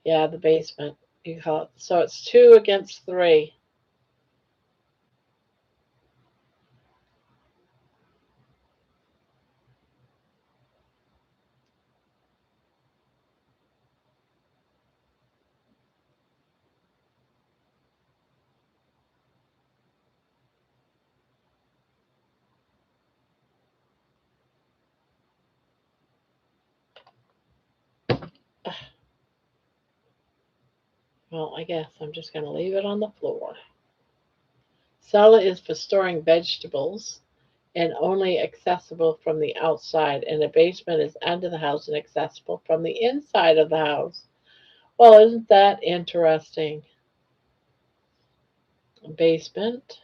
Yeah, the basement. You call it. So it's two against three. Well, I guess I'm just going to leave it on the floor. Cellar is for storing vegetables and only accessible from the outside, and the basement is under the house and accessible from the inside of the house. Well, isn't that interesting? Basement.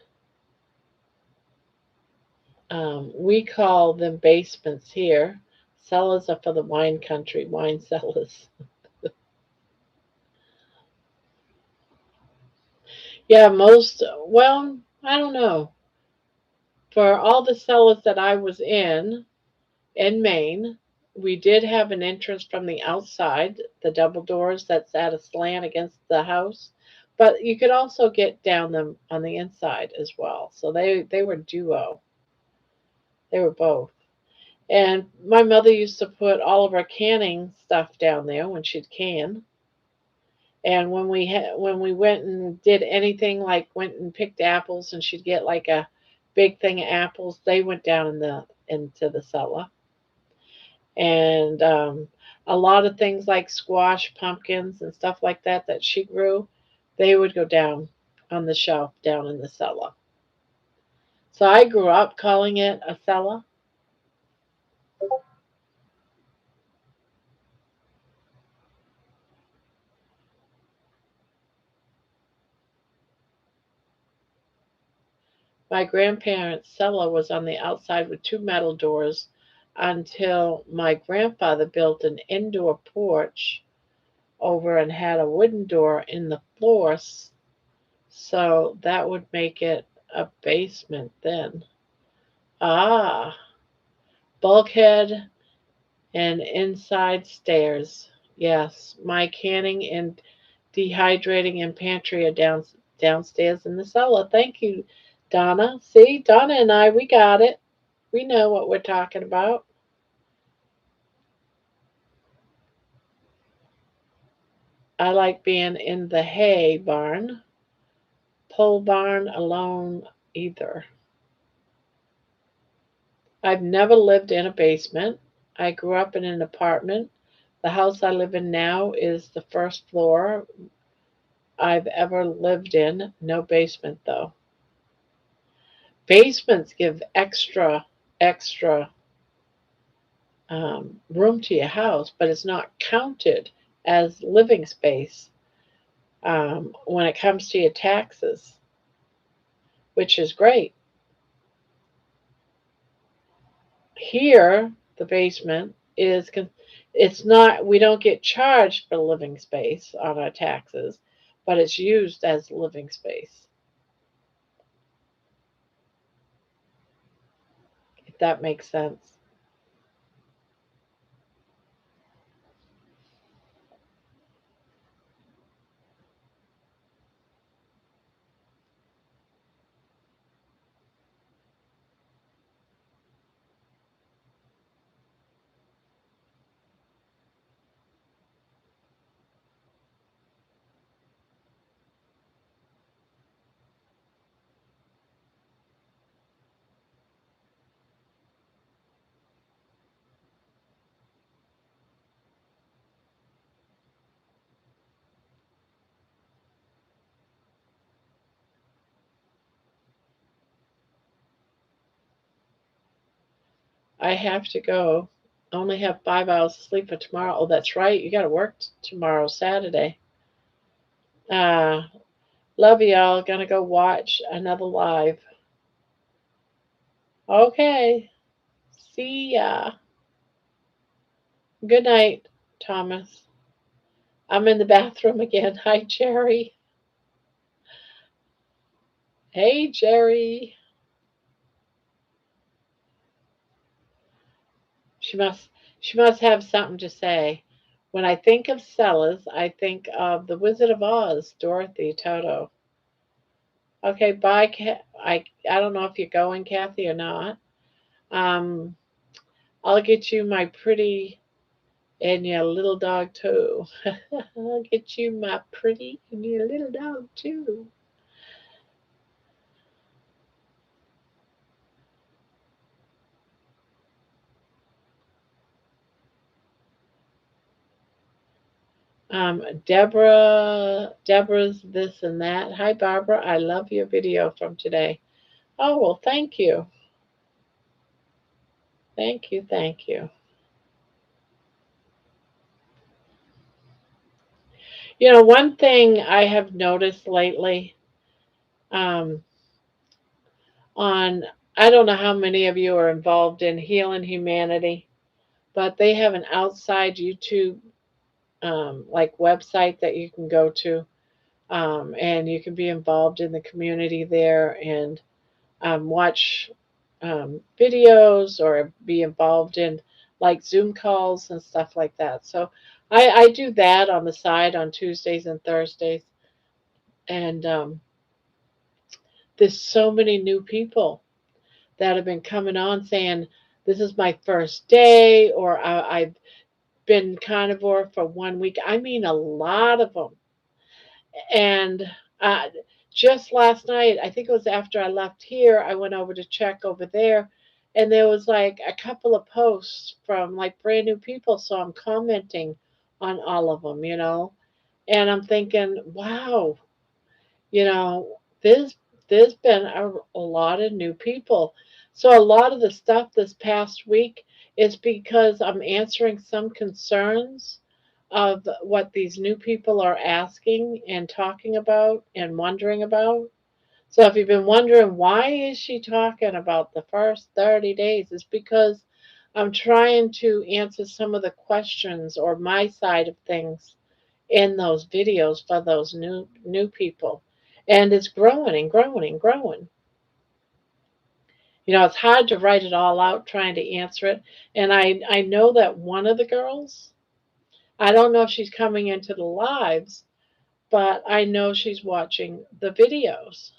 We call them basements here. Cellars are for the wine country, wine cellars. Yeah, well, I don't know. For all the cellars that I was in Maine, we did have an entrance from the outside, the double doors that's at a slant against the house. But you could also get down them on the inside as well. So they were duo. They were both. And my mother used to put all of our canning stuff down there when she'd can. And when we went and did anything like went and picked apples and she'd get like a big thing of apples, they went down into the cellar. And a lot of things like squash, pumpkins, and stuff like that she grew, they would go down on the shelf down in the cellar. So I grew up calling it a cellar. My grandparents' cellar was on the outside with two metal doors until my grandfather built an indoor porch over and had a wooden door in the floor, so that would make it a basement then. Ah, bulkhead and inside stairs. Yes, my canning and dehydrating and pantry are downstairs in the cellar. Thank you, Donna. See, Donna and I, we got it. We know what we're talking about. I like being in the hay barn. Pole barn alone either. I've never lived in a basement. I grew up in an apartment. The house I live in now is the first floor I've ever lived in. No basement, though. Basements give extra room to your house, but it's not counted as living space when it comes to your taxes, which is great. Here, the basement is, it's not, we don't get charged for living space on our taxes, but it's used as living space, if that makes sense. I have to go. I only have 5 hours of sleep for tomorrow. Oh, that's right. You got to work tomorrow, Saturday. Uh, love y'all. Gonna go watch another live. Okay. See ya. Good night, Thomas. I'm in the bathroom again. Hi, Jerry. Hey, Jerry. She must she must have something to say. When I think of Celis, I think of the Wizard of Oz, Dorothy, Toto. Okay, bye. I don't know if you're going, Kathy, or not. Um, I'll get you my pretty and your little dog too. I'll get you my pretty and your little dog too. Deborah's this and that. Hi, Barbara. I love your video from today. Oh, well, thank you. Thank you. Thank you. You know, one thing I have noticed lately um, on, I don't know how many of you are involved in Healing Humanity, but they have an outside YouTube like website that you can go to, and you can be involved in the community there and watch videos or be involved in like Zoom calls and stuff like that. So I do that on the side on Tuesdays and Thursdays. And there's so many new people that have been coming on saying, this is my first day, or I've been carnivore for 1 week. I mean, a lot of them. And uh, just last night, I think it was after I left here, I went over to check over there, and there was like a couple of posts from like brand new people. So I'm commenting on all of them, and I'm thinking, wow, you know, there's been a lot of new people. So a lot of the stuff this past week is because I'm answering some concerns of what these new people are asking and talking about and wondering about. So if you've been wondering why is she talking about the first 30 days, it's because I'm trying to answer some of the questions or my side of things in those videos for those new people. And it's growing and growing and growing. It's hard to write it all out trying to answer it. And I know that one of the girls, I don't know if she's coming into the lives, but I know she's watching the videos.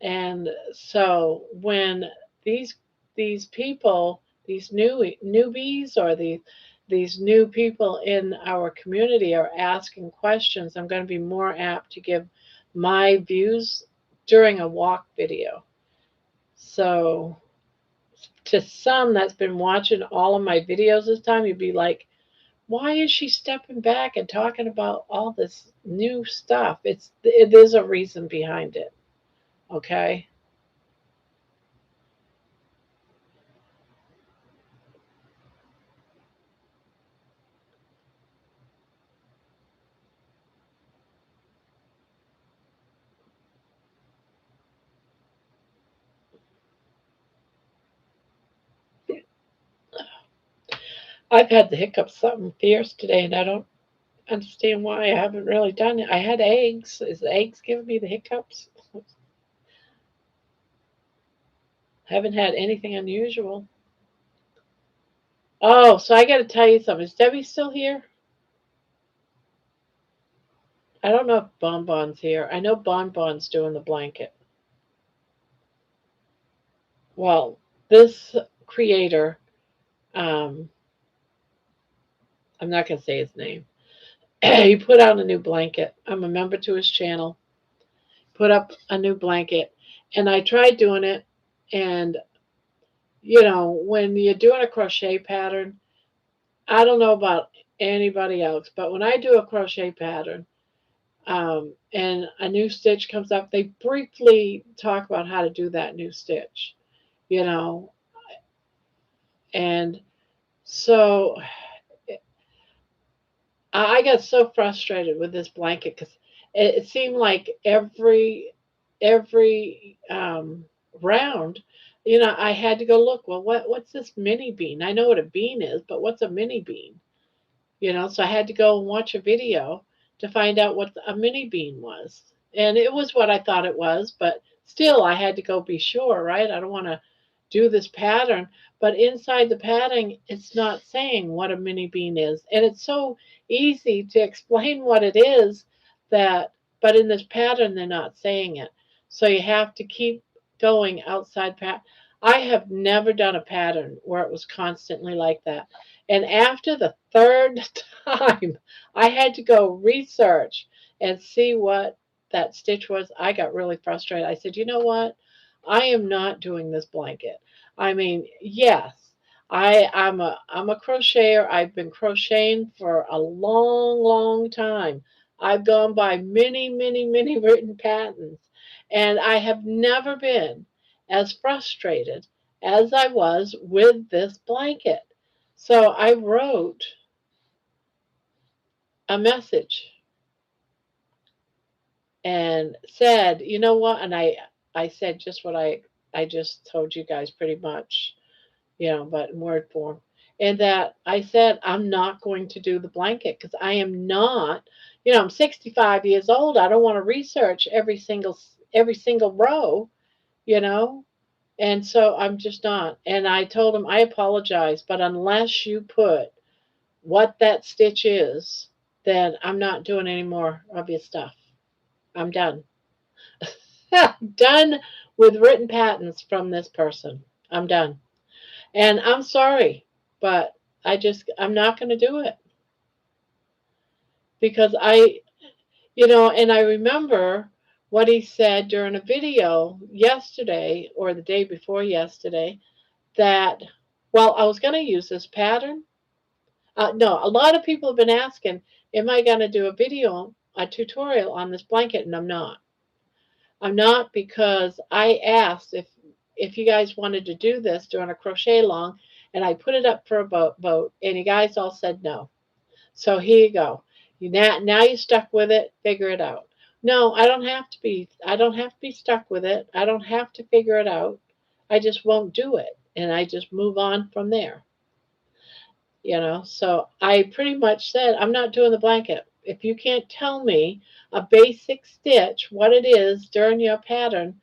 And so when these these people, these newbies or these new people in our community are asking questions, I'm going to be more apt to give my views during a walk video. So to some that's been watching all of my videos this time, you'd be like, why is she stepping back and talking about all this new stuff? There's a reason behind it. Okay. I've had the hiccups something fierce today, and I don't understand why. I haven't really done it. I had eggs. Is the eggs giving me the hiccups? Haven't had anything unusual. Oh, so I got to tell you something. Is Debbie still here? I don't know if Bonbon's here. I know Bonbon's doing the blanket. Well, this creator, um, I'm not going to say his name. He put out a new blanket. I'm a member to his channel. Put up a new blanket, and I tried doing it. And when you're doing a crochet pattern, I don't know about anybody else, but when I do a crochet pattern, and a new stitch comes up, they briefly talk about how to do that new stitch, you know, and so I got so frustrated with this blanket because it seemed like every round, I had to go look. Well, what's this mini bean? I know what a bean is, but what's a mini bean? So I had to go and watch a video to find out what a mini bean was, and it was what I thought it was, but still, I had to go be sure, right? I don't want to do this pattern, but inside the pattern, it's not saying what a mini bean is. And it's so easy to explain what it is but in this pattern, they're not saying it. So you have to keep going outside pattern. I have never done a pattern where it was constantly like that. And after the third time, I had to go research and see what that stitch was. I got really frustrated. I said, you know what? I am not doing this blanket. I mean, yes, I'm a crocheter. I've been crocheting for a long, long time. I've gone by many, many, many written patterns, and I have never been as frustrated as I was with this blanket. So I wrote a message and said, you know what? And I said just what I just told you guys pretty much, but in word form. And that I said, I'm not going to do the blanket because I am not, I'm 65 years old. I don't want to research every single row, you know. And so I'm just not. And I told him, I apologize, but unless you put what that stitch is, then I'm not doing any more of your stuff. I'm done. Done with written patents from this person. I'm done. And I'm sorry, but I'm not going to do it because and I remember what he said during a video yesterday or the day before yesterday that, well, I was going to use this pattern. No, a lot of people have been asking, am I going to do a tutorial on this blanket? And I'm not. I'm not because I asked if you guys wanted to do this during a crochet along, and I put it up for a vote, and you guys all said no. So here you go. Now you're stuck with it. Figure it out. No, I don't have to be. I don't have to be stuck with it. I don't have to figure it out. I just won't do it, and I just move on from there. So I pretty much said, I'm not doing the blanket. If you can't tell me a basic stitch, what it is during your pattern,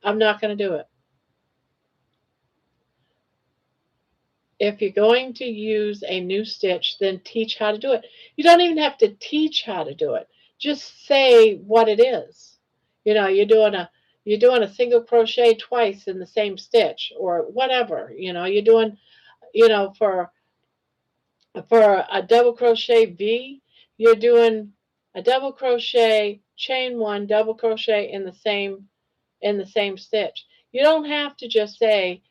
I'm not going to do it. If you're going to use a new stitch, then teach how to do it. You don't even have to teach how to do it. Just say what it is. You're doing a single crochet twice in the same stitch or whatever. You're doing, for a double crochet V, you're doing a double crochet, chain one, double crochet in the same in the same stitch. You don't have to just say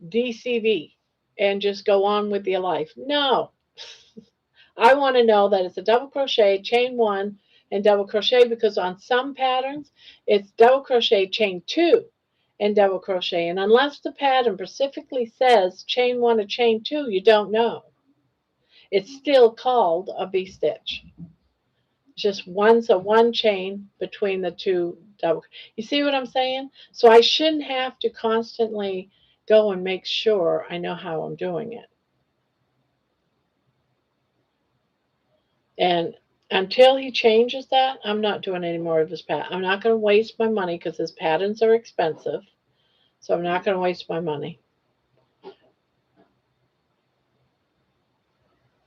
DCV and just go on with your life. No, I want to know that it's a double crochet, chain one, and double crochet, because on some patterns it's double crochet, chain two, and double crochet. And unless the pattern specifically says chain one or chain two, you don't know. It's still called a V-stitch. Just one chain between the two double. You see what I'm saying? So I shouldn't have to constantly go and make sure I know how I'm doing it. And until he changes that, I'm not doing any more of his pattern. I'm not going to waste my money because his patterns are expensive. So I'm not going to waste my money.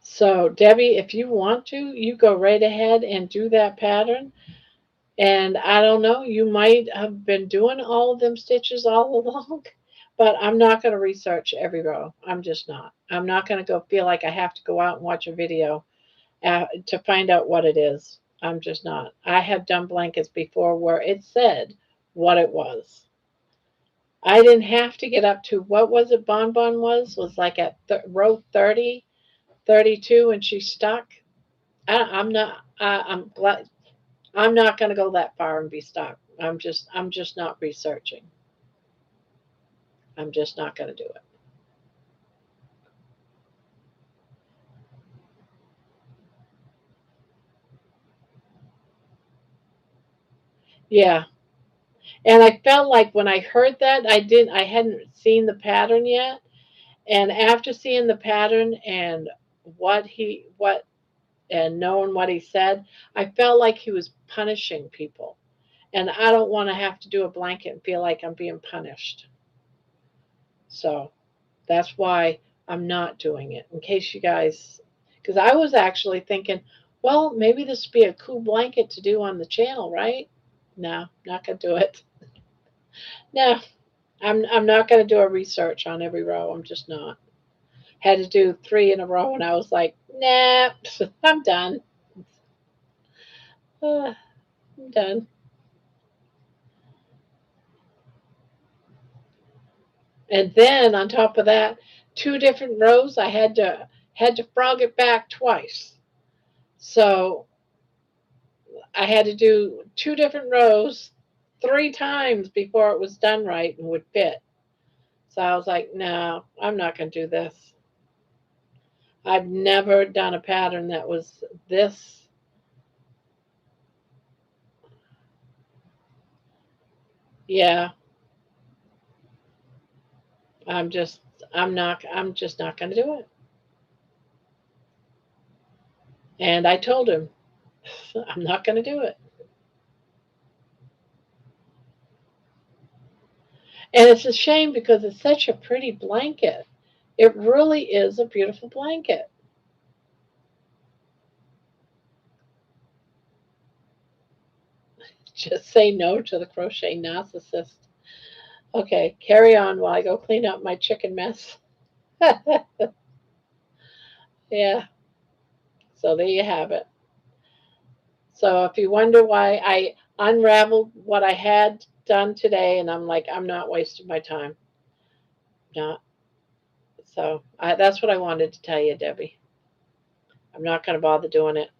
So Debbie, if you want to, you go right ahead and do that pattern. And I don't know, you might have been doing all of them stitches all along, but I'm not going to research every row. I'm just not. I'm not going to go feel like I have to go out and watch a video to find out what it is. I'm just not. I have done blankets before where it said what it was. I didn't have to get up to, what was it Bonbon was like at row 30, 32, and she stuck. I'm not, I'm glad. I'm not going to go that far and be stuck. I'm just not researching. I'm just not going to do it. Yeah. And I felt like when I heard that, I hadn't seen the pattern yet. And after seeing the pattern and what and knowing what he said, I felt like he was punishing people. And I don't want to have to do a blanket and feel like I'm being punished. So that's why I'm not doing it. In case you guys, because I was actually thinking, well, maybe this would be a cool blanket to do on the channel, right? No, not gonna do it. No, I'm not gonna do a research on every row. I'm just not. Had to do 3 in a row, and I was like, nah, I'm done. I'm done. And then on top of that, 2 different rows, I had to frog it back twice. So I had to do 2 different rows 3 times before it was done right and would fit. So I was like, no, I'm not going to do this. I've never done a pattern that was this. Yeah, I'm just, I'm just not going to do it. And I told him, I'm not going to do it. And it's a shame because it's such a pretty blanket. It really is a beautiful blanket. Just say no to the crochet narcissist. Okay, carry on while I go clean up my chicken mess. Yeah, so there you have it. So if you wonder why I unraveled what I had done today, and I'm like, I'm not wasting my time. Not. So that's what I wanted to tell you, Debbie. I'm not going to bother doing it.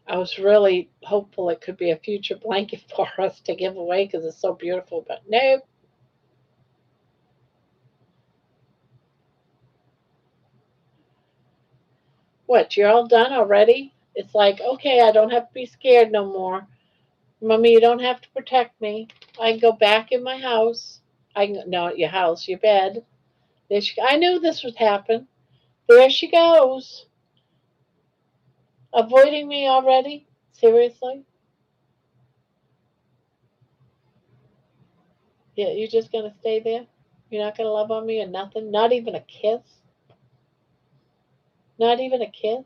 I was really hopeful it could be a future blanket for us to give away because it's so beautiful, but nope. What, you're all done already? It's like, okay, I don't have to be scared no more. Mommy, you don't have to protect me. I can go back in my house. I can, no, your house, your bed. There she, I knew this would happen. There she goes. Avoiding me already? Seriously? Yeah, you're just gonna stay there? You're not gonna love on me or nothing? Not even a kiss? Not even a kiss?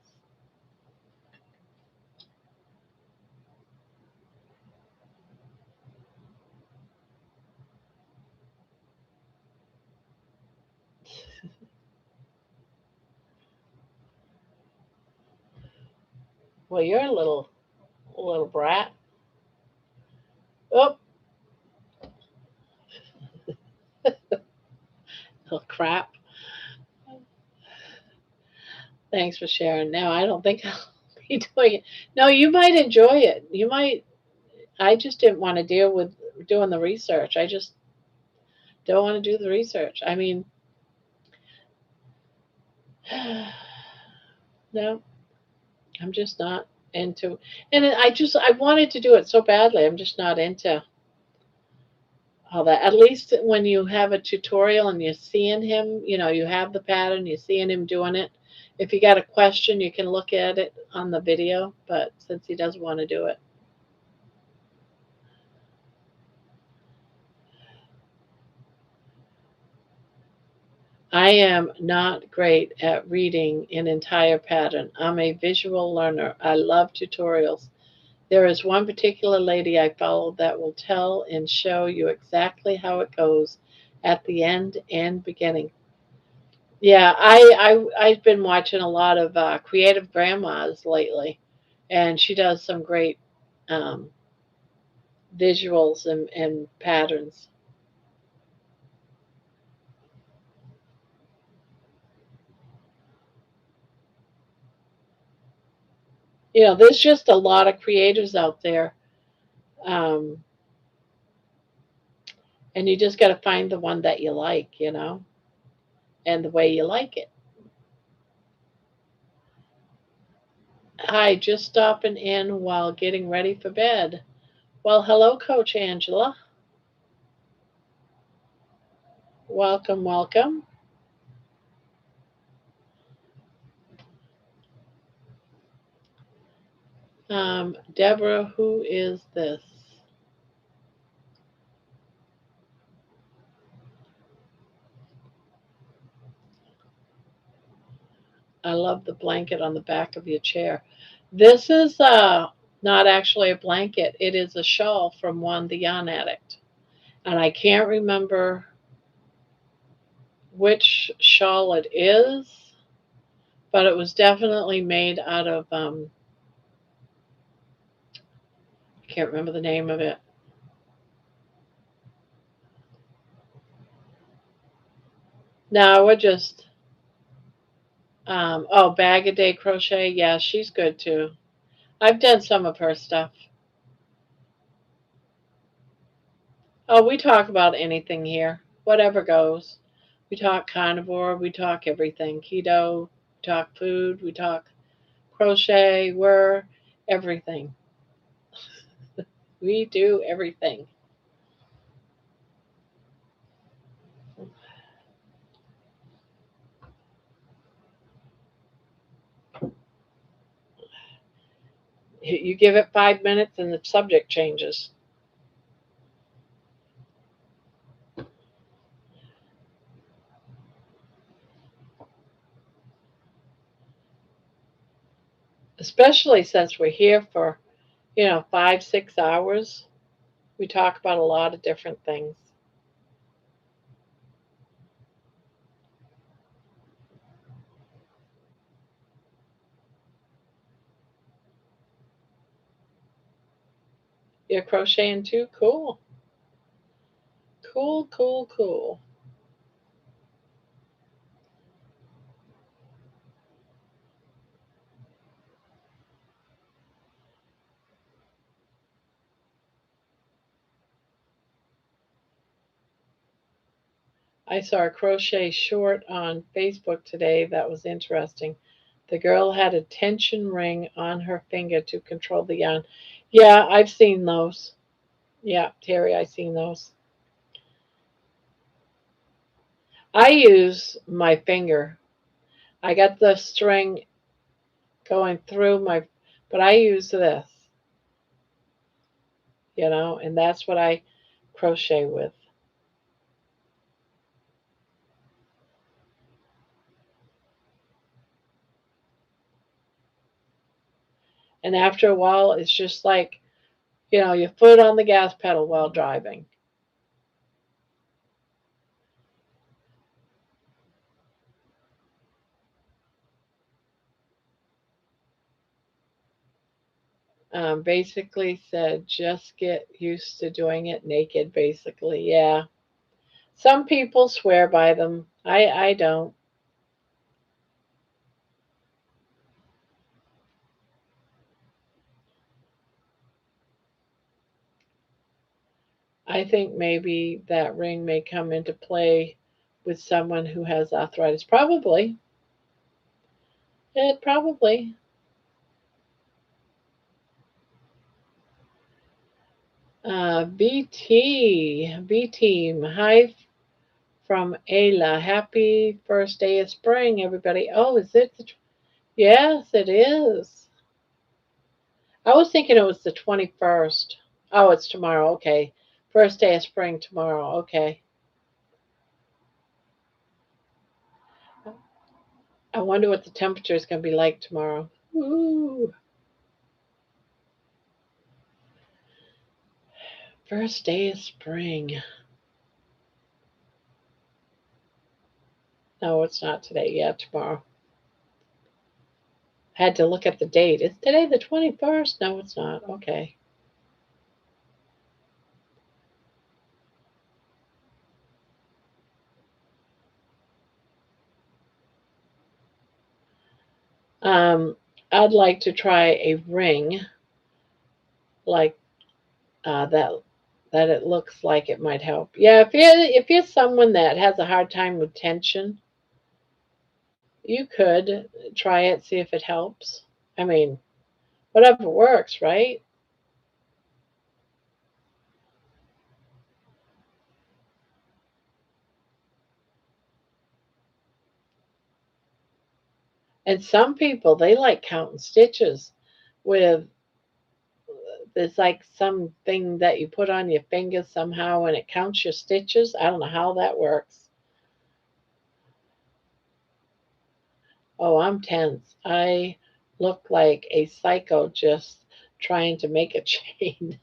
Well, you're a little brat. Oh, crap. Thanks for sharing. Now I don't think I'll be doing it. No, you might enjoy it. You might. I just didn't want to deal with doing the research. I just don't want to do the research. I mean, no, I'm just not into. And I wanted to do it so badly. I'm just not into all that. At least when you have a tutorial and you're seeing him, you have the pattern, you're seeing him doing it. If you got a question, you can look at it on the video. But since he doesn't want to do it. I am not great at reading an entire pattern. I'm a visual learner. I love tutorials. There is one particular lady I follow that will tell and show you exactly how it goes at the end and beginning. Yeah, I've been watching a lot of creative grandmas lately, and she does some great um, visuals and patterns. There's just a lot of creators out there. Um, and you just got to find the one that you like, and the way you like it. Hi, just stopping in while getting ready for bed. Well, hello, Coach Angela. Welcome, welcome. Deborah, who is this? I love the blanket on the back of your chair. This is not actually a blanket, it is a shawl from One the Yarn Addict. And I can't remember which shawl it is, but it was definitely made out of, I can't remember the name of it. No, we're just, oh, Bag a Day Crochet. Yeah, she's good too. I've done some of her stuff. Oh, we talk about anything here, whatever goes. We talk carnivore, we talk everything. Keto, we talk food, we talk crochet, we're everything. We do everything. You give it 5 minutes and the subject changes. Especially since we're here for, 5, 6 hours. We talk about a lot of different things. You're crocheting too? Cool. Cool, cool, cool. I saw a crochet short on Facebook today that was interesting. The girl had a tension ring on her finger to control the yarn. Yeah, I've seen those. Yeah, Terry, I've seen those. I use my finger. I got the string going through but I use this, and that's what I crochet with. And after a while, it's just like, your foot on the gas pedal while driving. Basically said just get used to doing it naked, basically. Yeah. Some people swear by them. I don't. I think maybe that ring may come into play with someone who has arthritis. Probably. It probably. B team. Hi from Ayla. Happy first day of spring, everybody. Oh, is it? Yes, it is. I was thinking it was the 21st. Oh, it's tomorrow. Okay. First day of spring tomorrow. Okay. I wonder what the temperature is going to be like tomorrow. Ooh. First day of spring. No, it's not today. Yeah, tomorrow. Had to look at the date. Is today the 21st? No, it's not. Okay. Um, I'd like to try a ring like that it looks like it might help. Yeah, if you're someone that has a hard time with tension, you could try it, see if it helps. I mean, whatever works, right? And some people they like counting stitches with there's like something that you put on your fingers somehow and it counts your stitches. I don't know how that works. Oh, I'm tense. I look like a psycho just trying to make a chain.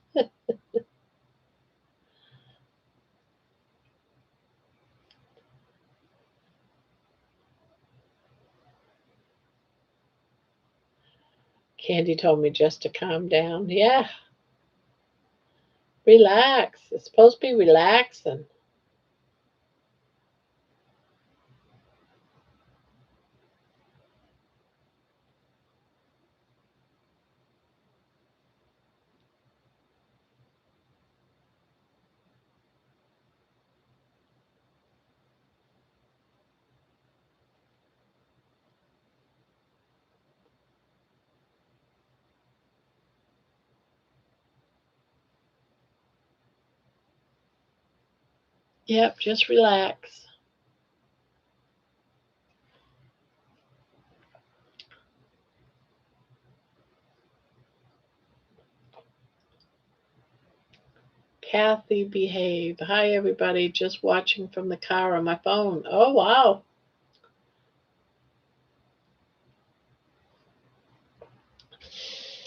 Candy told me just to calm down. Yeah, relax. It's supposed to be relaxing. Yep, just relax. Kathy, behave. Hi, everybody. Just watching from the car on my phone. Oh, wow.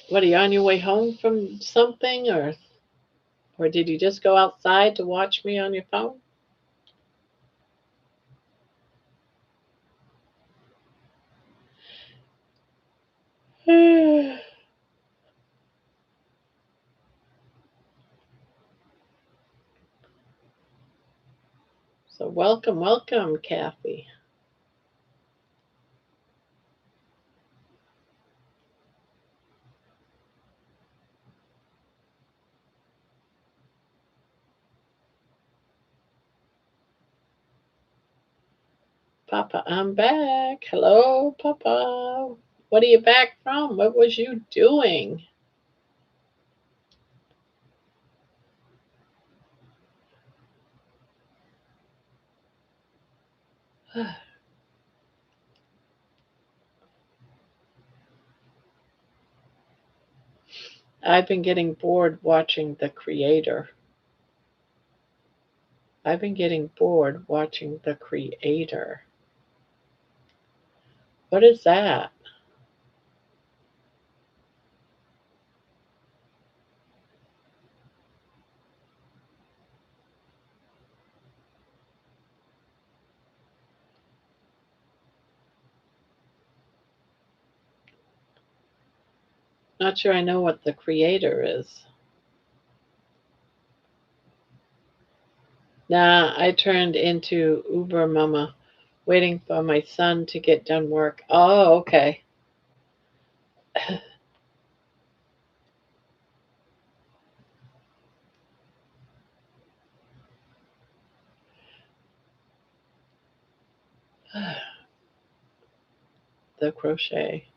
What, are you on your way home from something, or did you just go outside to watch me on your phone? So, welcome, welcome, Kathy. Papa, I'm back. Hello, Papa. What are you back from? What was you doing? I've been getting bored watching The Creator. I've been getting bored watching The Creator. What is that? Not sure I know what The Creator is. Nah, I turned into Uber Mama Waiting for my son to get done work. Oh, okay. The crochet.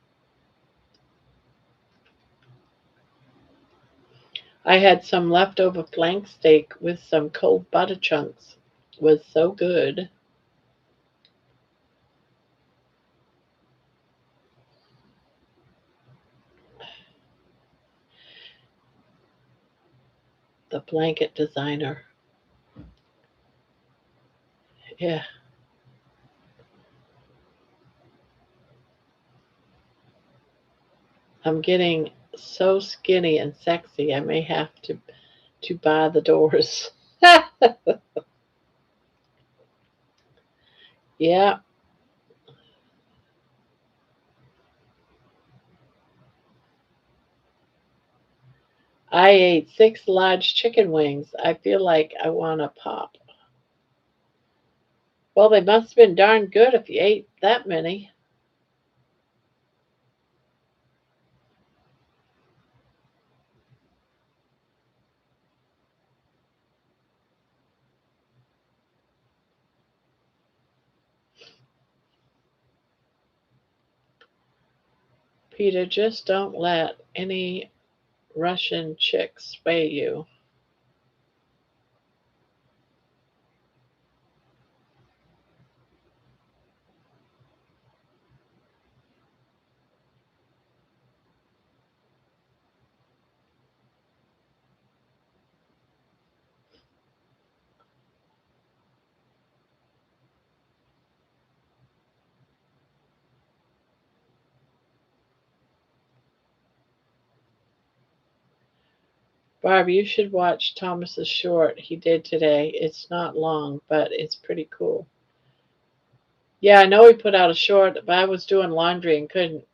I had some leftover flank steak with some cold butter chunks. Was so good. The blanket designer. Yeah, I'm getting so skinny and sexy. I may have to bar the doors. Yeah, I ate 6 large chicken wings. I feel like I want to pop. Well, they must have been darn good if you ate that many. Peter, just don't let any Russian chick sway you. Barb, you should watch Thomas's short he did today. It's not long, but it's pretty cool. Yeah, I know he put out a short, but I was doing laundry and couldn't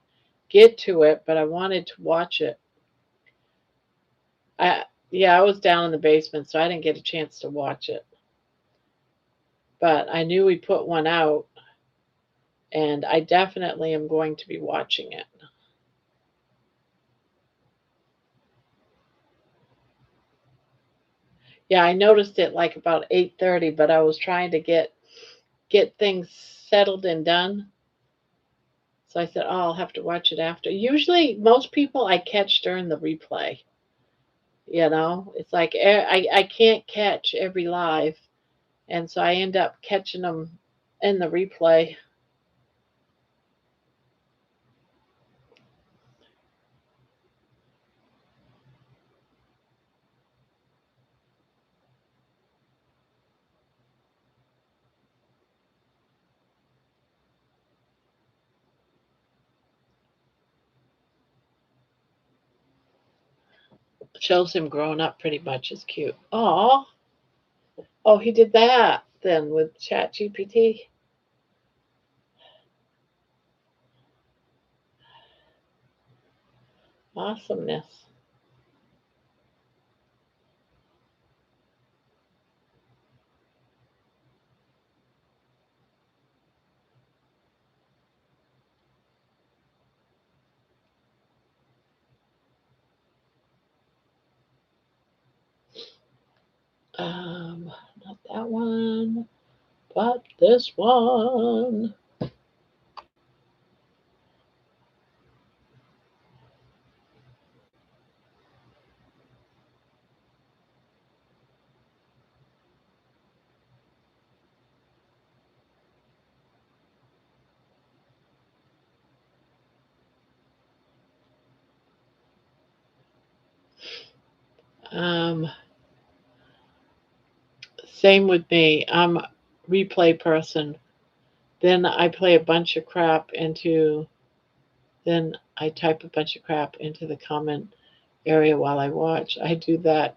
get to it, but I wanted to watch it. Yeah, I was down in the basement, so I didn't get a chance to watch it. But I knew he put one out, and I definitely am going to be watching it. Yeah, I noticed it like about 8:30, but I was trying to get things settled and done. So I said, "Oh, I'll have to watch it after." Usually, most people I catch during the replay. It's like I can't catch every live, and so I end up catching them in the replay. Shows him growing up pretty much is cute. Oh, he did that then with Chat GPT. Awesomeness. Not that one, but this one. Um, Same with me. I'm a replay person. Then I play a bunch of crap into. Then I type a bunch of crap into the comment area while I watch. I do that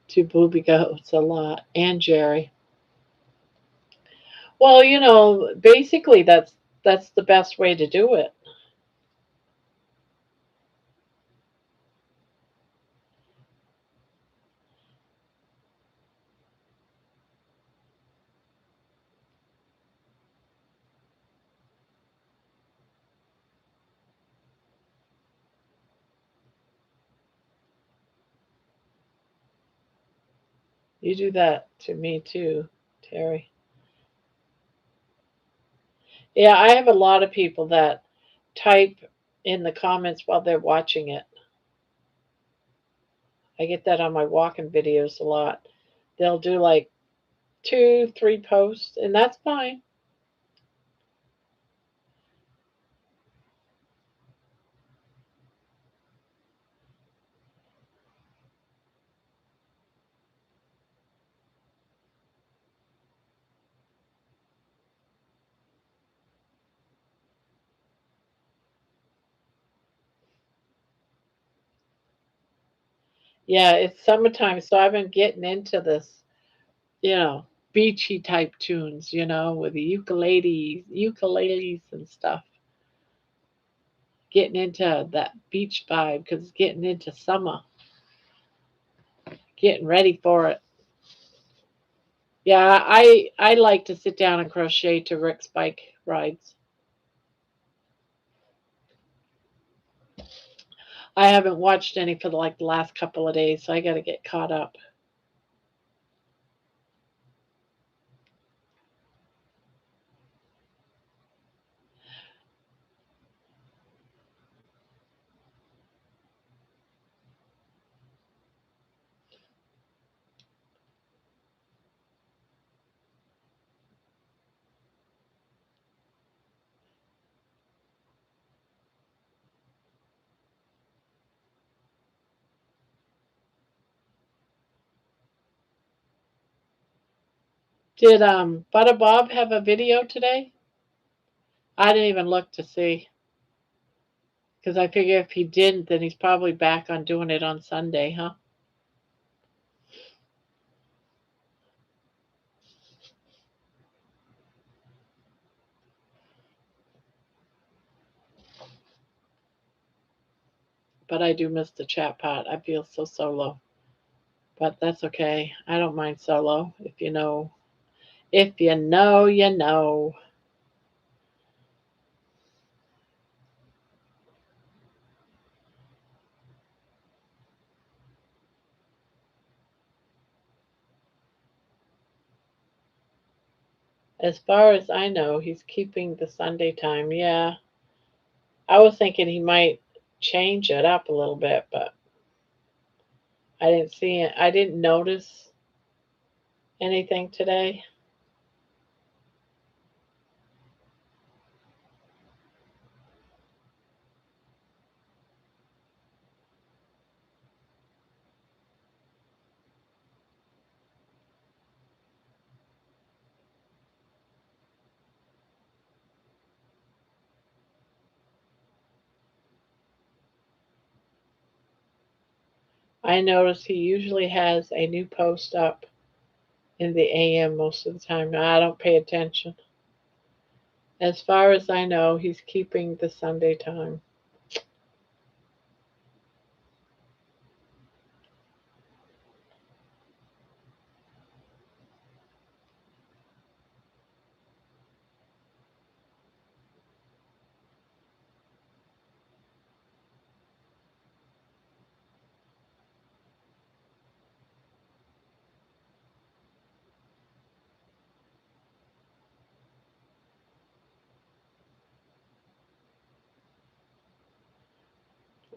to Booby Goats a lot and Jerry. Well, basically that's the best way to do it. You do that to me too, Terry. Yeah, I have a lot of people that type in the comments while they're watching it. I get that on my walking videos a lot. They'll do like two, three posts, and that's fine. Yeah, it's summertime, so I've been getting into this, you know, beachy type tunes, with the ukuleles and stuff. Getting into that beach vibe because it's getting into summer, getting ready for it. Yeah, I like to sit down and crochet to Rick's bike rides. I haven't watched any for the last couple of days, so I got to get caught up. Did Butter Bob have a video today? I didn't even look to see because I figure if he didn't, then he's probably back on doing it on Sunday, huh? But I do miss the chat part. I feel so solo, but that's okay. I don't mind solo if you know. If you know, you know. As far as I know, he's keeping the Sunday time. Yeah, I was thinking he might change it up a little bit, but I didn't see it. I didn't notice anything today. I notice he usually has a new post up in the AM most of the time. I don't pay attention. As far as I know, he's keeping the Sunday time.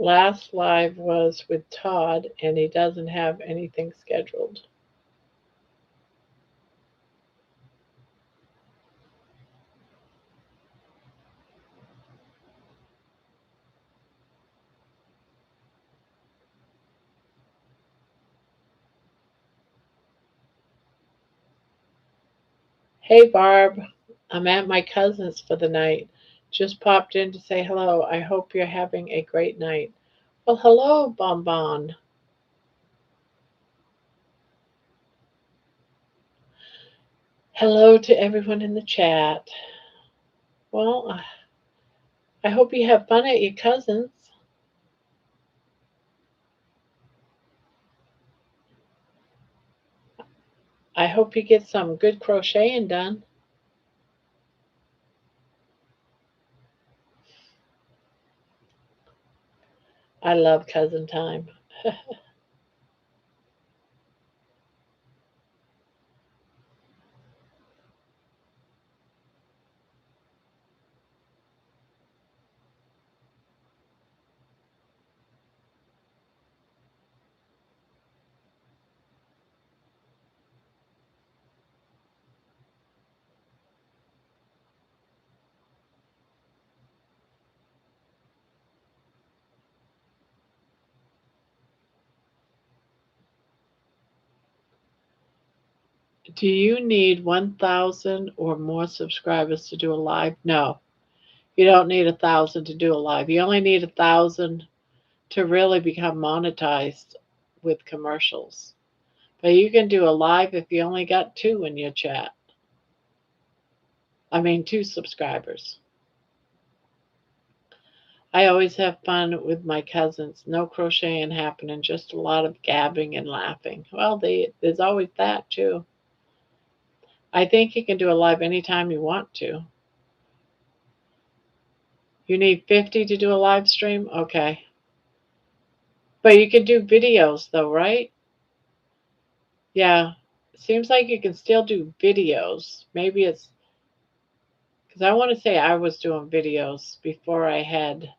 Last live was with Todd, and he doesn't have anything scheduled. Hey, Barb. I'm at my cousin's for the night. Just popped in to say hello. I hope you're having a great night. Well, hello, Bonbon. Hello to everyone in the chat. Well, I hope you have fun at your cousin's. I hope you get some good crocheting done. I love cousin time. Do you need 1,000 or more subscribers to do a live? No, you don't need 1,000 to do a live. You only need 1,000 to really become monetized with commercials. But you can do a live if you only got two in your chat. I mean, two subscribers. I always have fun with my cousins. No crocheting happening, just a lot of gabbing and laughing. Well, there's always that too. I think you can do a live anytime you want to. You need 50 to do a live stream? Okay. But you can do videos though, right? Yeah. Seems like you can still do videos. Maybe it's because I want to say I was doing videos before I had.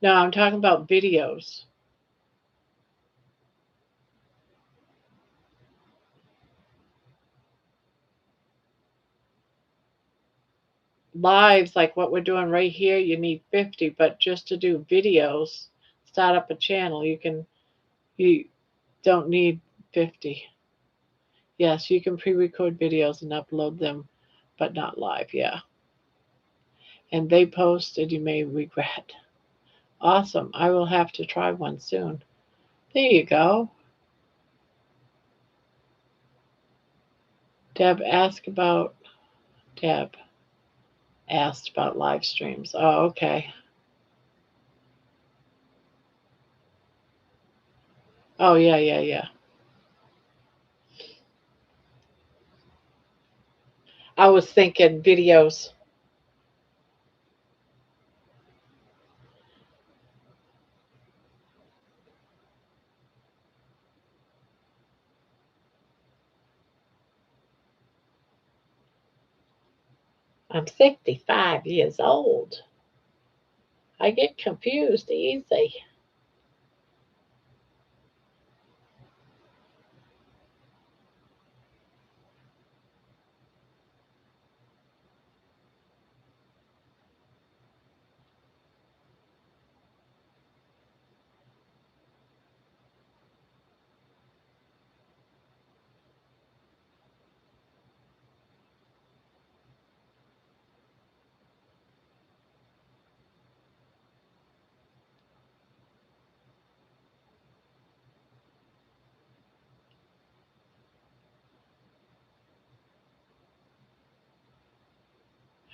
No, I'm talking about videos. Lives like what we're doing right here, you need 50, but just to do videos, start up a channel, you don't need 50. Yes, you can pre-record videos and upload them, but not live, yeah. And they post and you may regret. Awesome. I will have to try one soon. There you go. Deb asked about live streams. Oh, okay. Oh, yeah, yeah, yeah. I was thinking videos. I'm 65 years old. I get confused easy.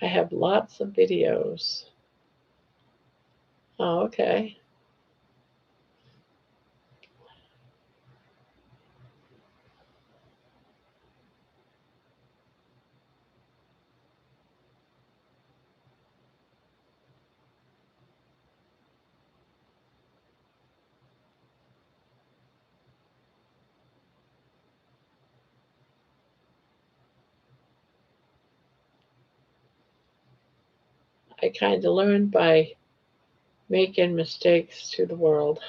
I have lots of videos. Oh, okay. I kind of learned by making mistakes to the world.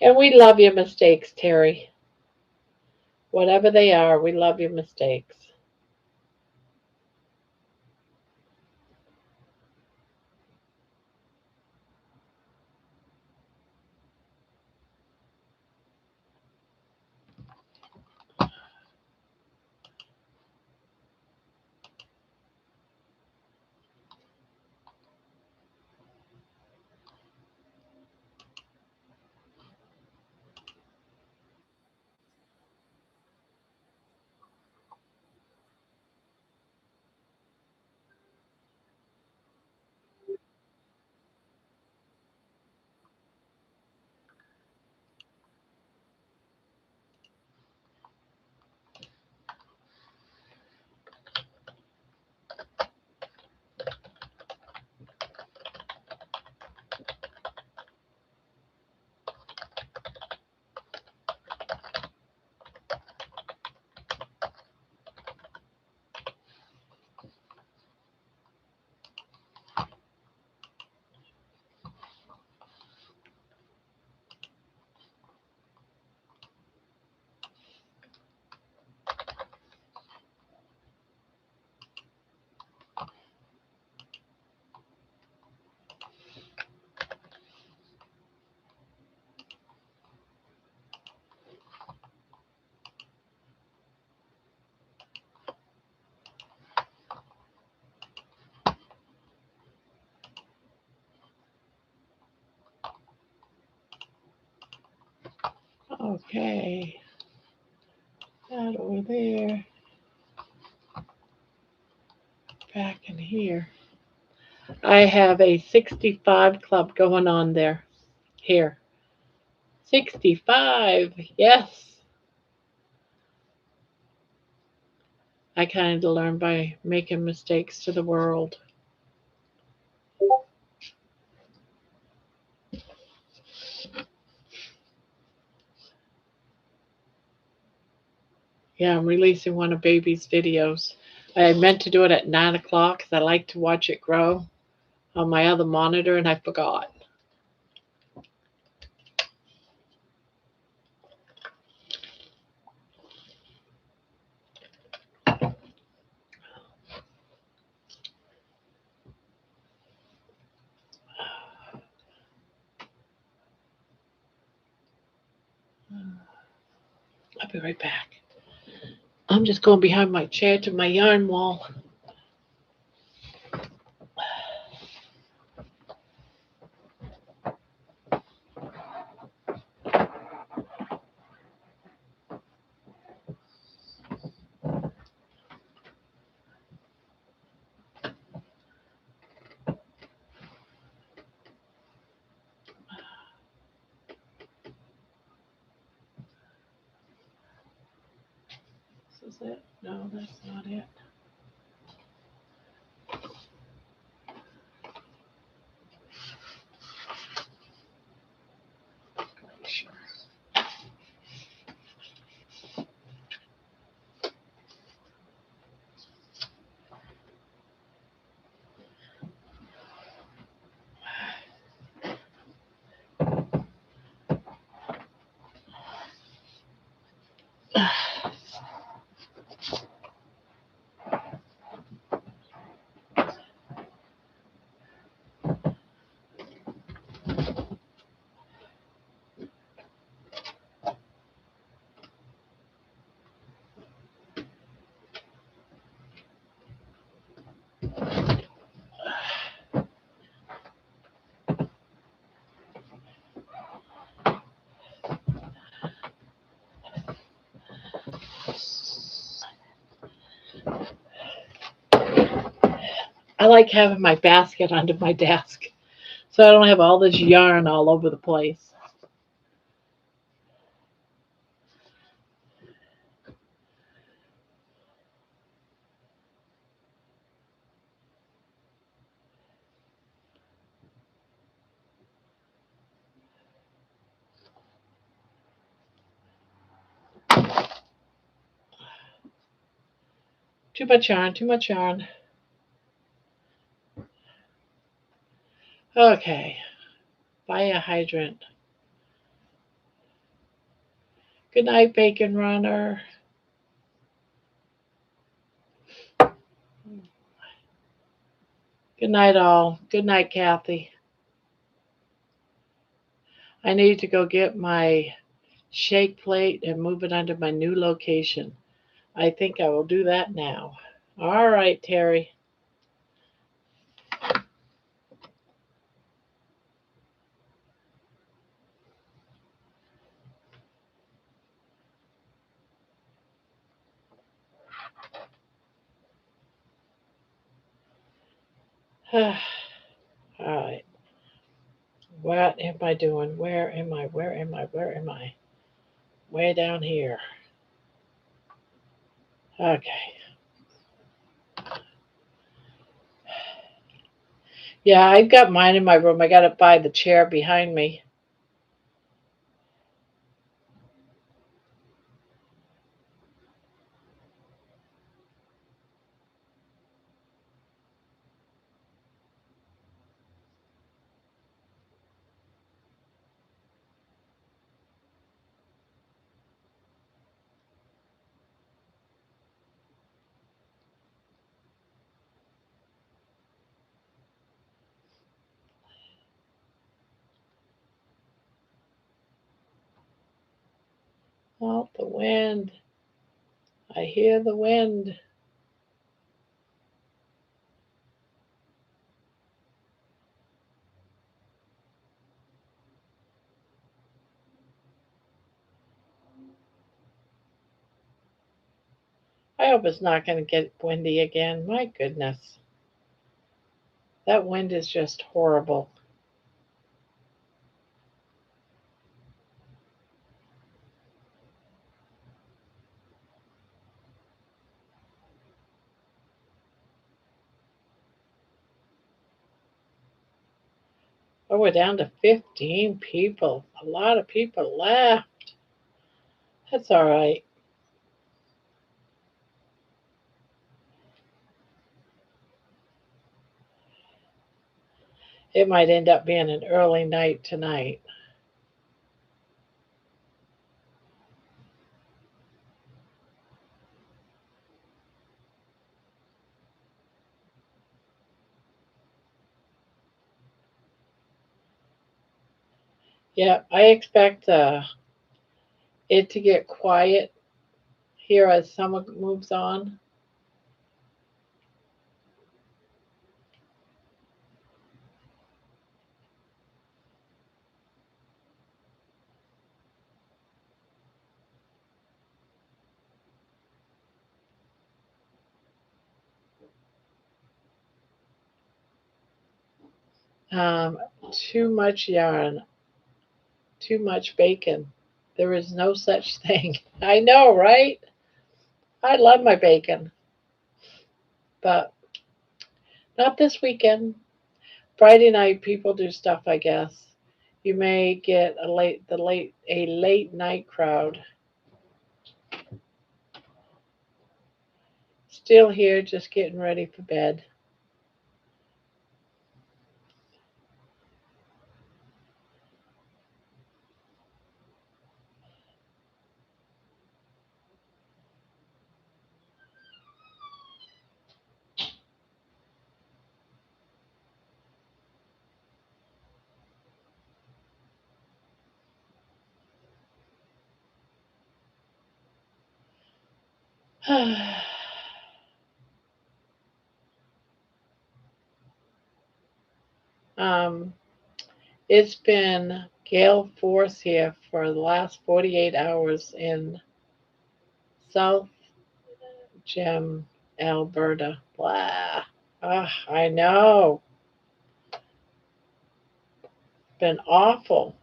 And we love your mistakes, Terry. Whatever they are, we love your mistakes. Okay. That over there. Back in here. I have a 65 club going on there. Here. 65. Yes. I kind of learned by making mistakes to the world. Yeah, I'm releasing one of Baby's videos. I meant to do it at 9 o'clock because I like to watch it grow on my other monitor, and I forgot. I'll be right back. I'm just going behind my chair to my yarn wall. This is it? No, that's not it. Sure. I like having my basket under my desk so I don't have all this yarn all over the place. Too much yarn, too much yarn. Okay, fire hydrant. Good night, Bacon Runner. Good night, all. Good night, Kathy. I need to go get my shake plate and move it under my new location. I think I will do that now. All right, Terry. All right. What am I doing? Where am I? Where am I? Where am I? Way down here. Okay. Yeah, I've got mine in my room. I got it by the chair behind me. Oh, the wind. I hear the wind. I hope it's not going to get windy again. My goodness. That wind is just horrible. Oh, we're down to 15 people. A lot of people left. That's all right. It might end up being an early night tonight. Yeah, I expect it to get quiet here as summer moves on. Um, Too much yarn, too much bacon. There is no such thing. I know, right? I love my bacon, but not this weekend. Friday night, people do stuff. I guess you may get a late night crowd. Still here, just getting ready for bed. um, it's been gale force here for the last 48 hours in South Gem, Alberta. Blah. I know. Been awful.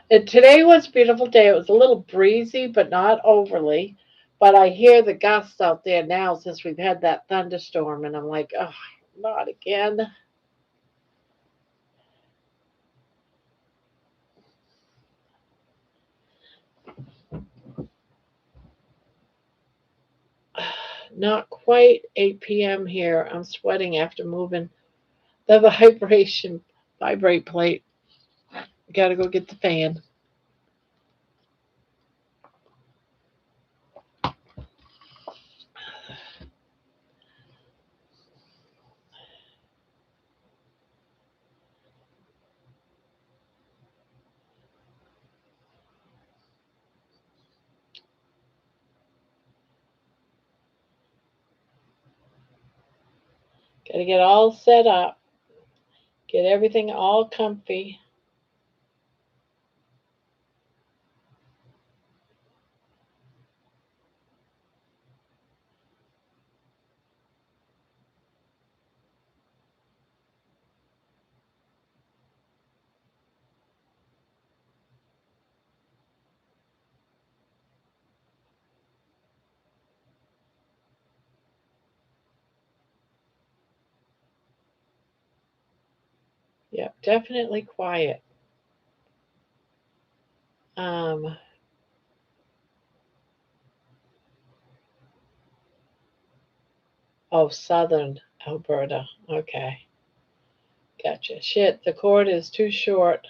Today was a beautiful day. It was a little breezy, but not overly. But I hear the gusts out there now since we've had that thunderstorm, and I'm like, oh, not again. Not quite 8 p.m. here. I'm sweating after moving the vibrate plate. Gotta go get the fan. Gotta get all set up. Get everything all comfy. Yep, definitely quiet. Um, oh, southern Alberta. Okay, gotcha. Shit, the cord is too short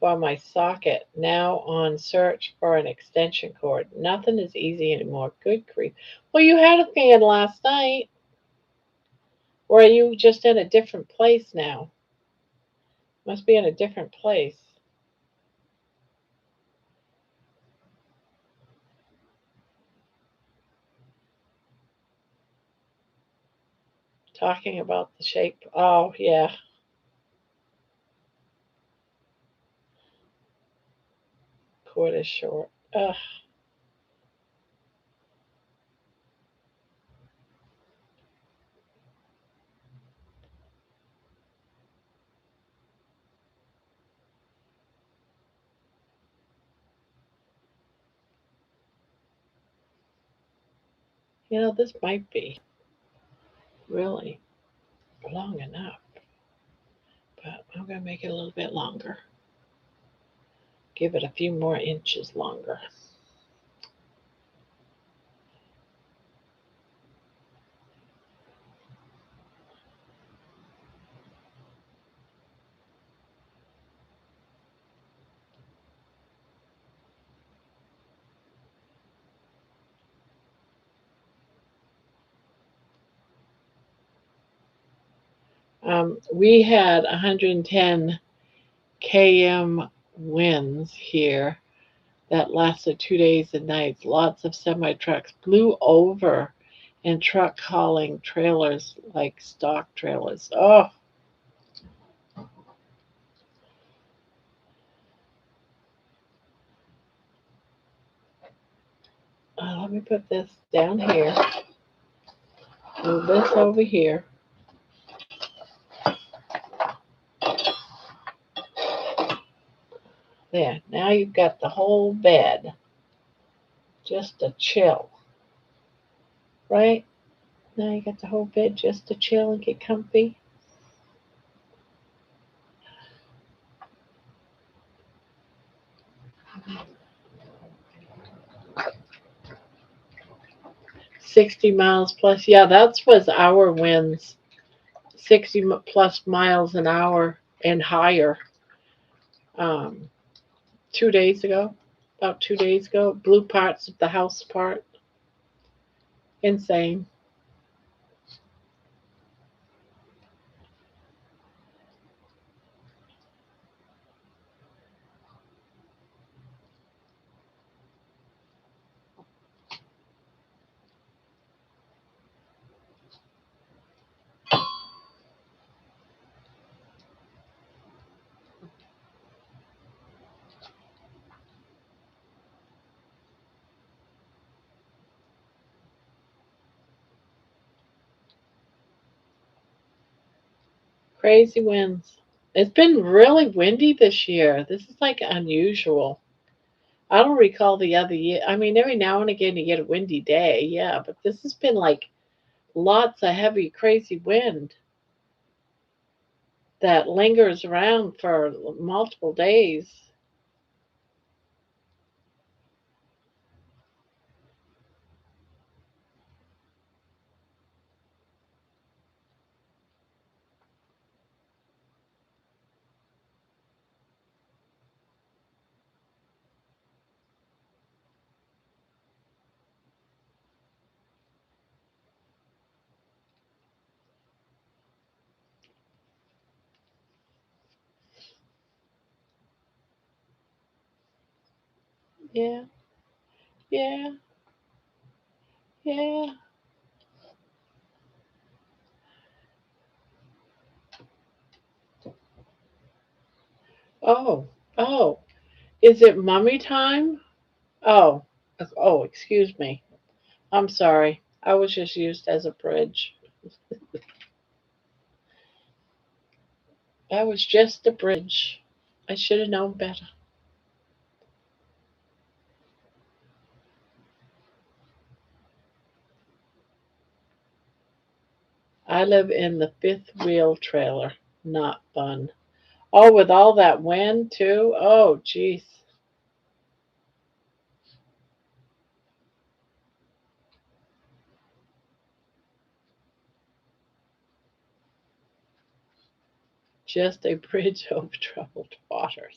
for my socket. Now on search for an extension cord. Nothing is easy anymore. Good grief. Well, you had a fan last night. Or are you just in a different place now? Must be in a different place. Talking about the shape. Oh, yeah. Cord is short. Ugh. This might be really long enough, but I'm going to make it a little bit longer. Give it a few more inches longer. We had 110 km winds here that lasted 2 days and nights. Lots of semi trucks blew over and truck hauling trailers like stock trailers. Oh, let me put this down here. Move this over here. There. Now you've got the whole bed just to chill. Right? Now you got the whole bed just to chill and get comfy. $60 plus. Yeah, that was our winds. 60 plus miles an hour and higher. Um, 2 days ago, about 2 days ago, blew parts of the house apart. Insane. Crazy winds. It's been really windy this year. This is like unusual. I don't recall the other year. I mean, every now and again you get a windy day, yeah, but this has been like lots of heavy, crazy wind that lingers around for multiple days. Yeah, yeah, yeah. Oh, oh. Is it mummy time? Oh, oh, excuse me. I'm sorry. I was just used as a bridge. I was just a bridge. I should have known better. I live in the fifth wheel trailer, not fun. Oh, with all that wind too? Oh, jeez. Just a bridge over troubled waters.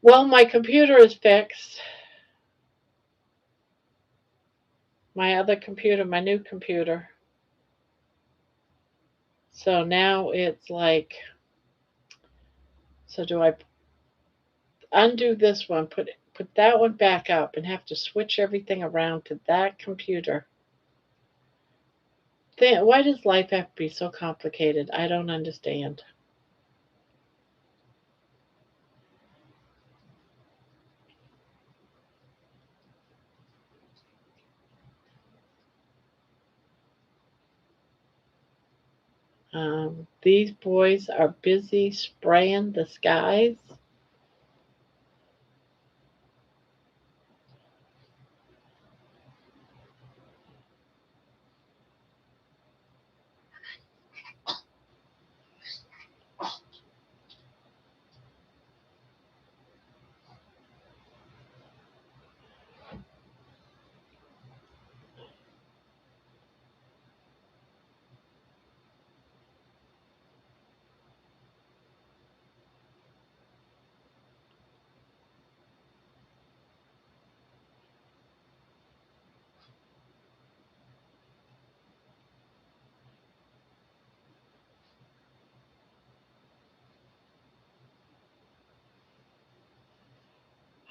Well, my computer is fixed. My other computer, my new computer. So now it's like, so do I undo this one, put that one back up, and have to switch everything around to that computer? Then why does life have to be so complicated? I don't understand. These boys are busy spraying the skies.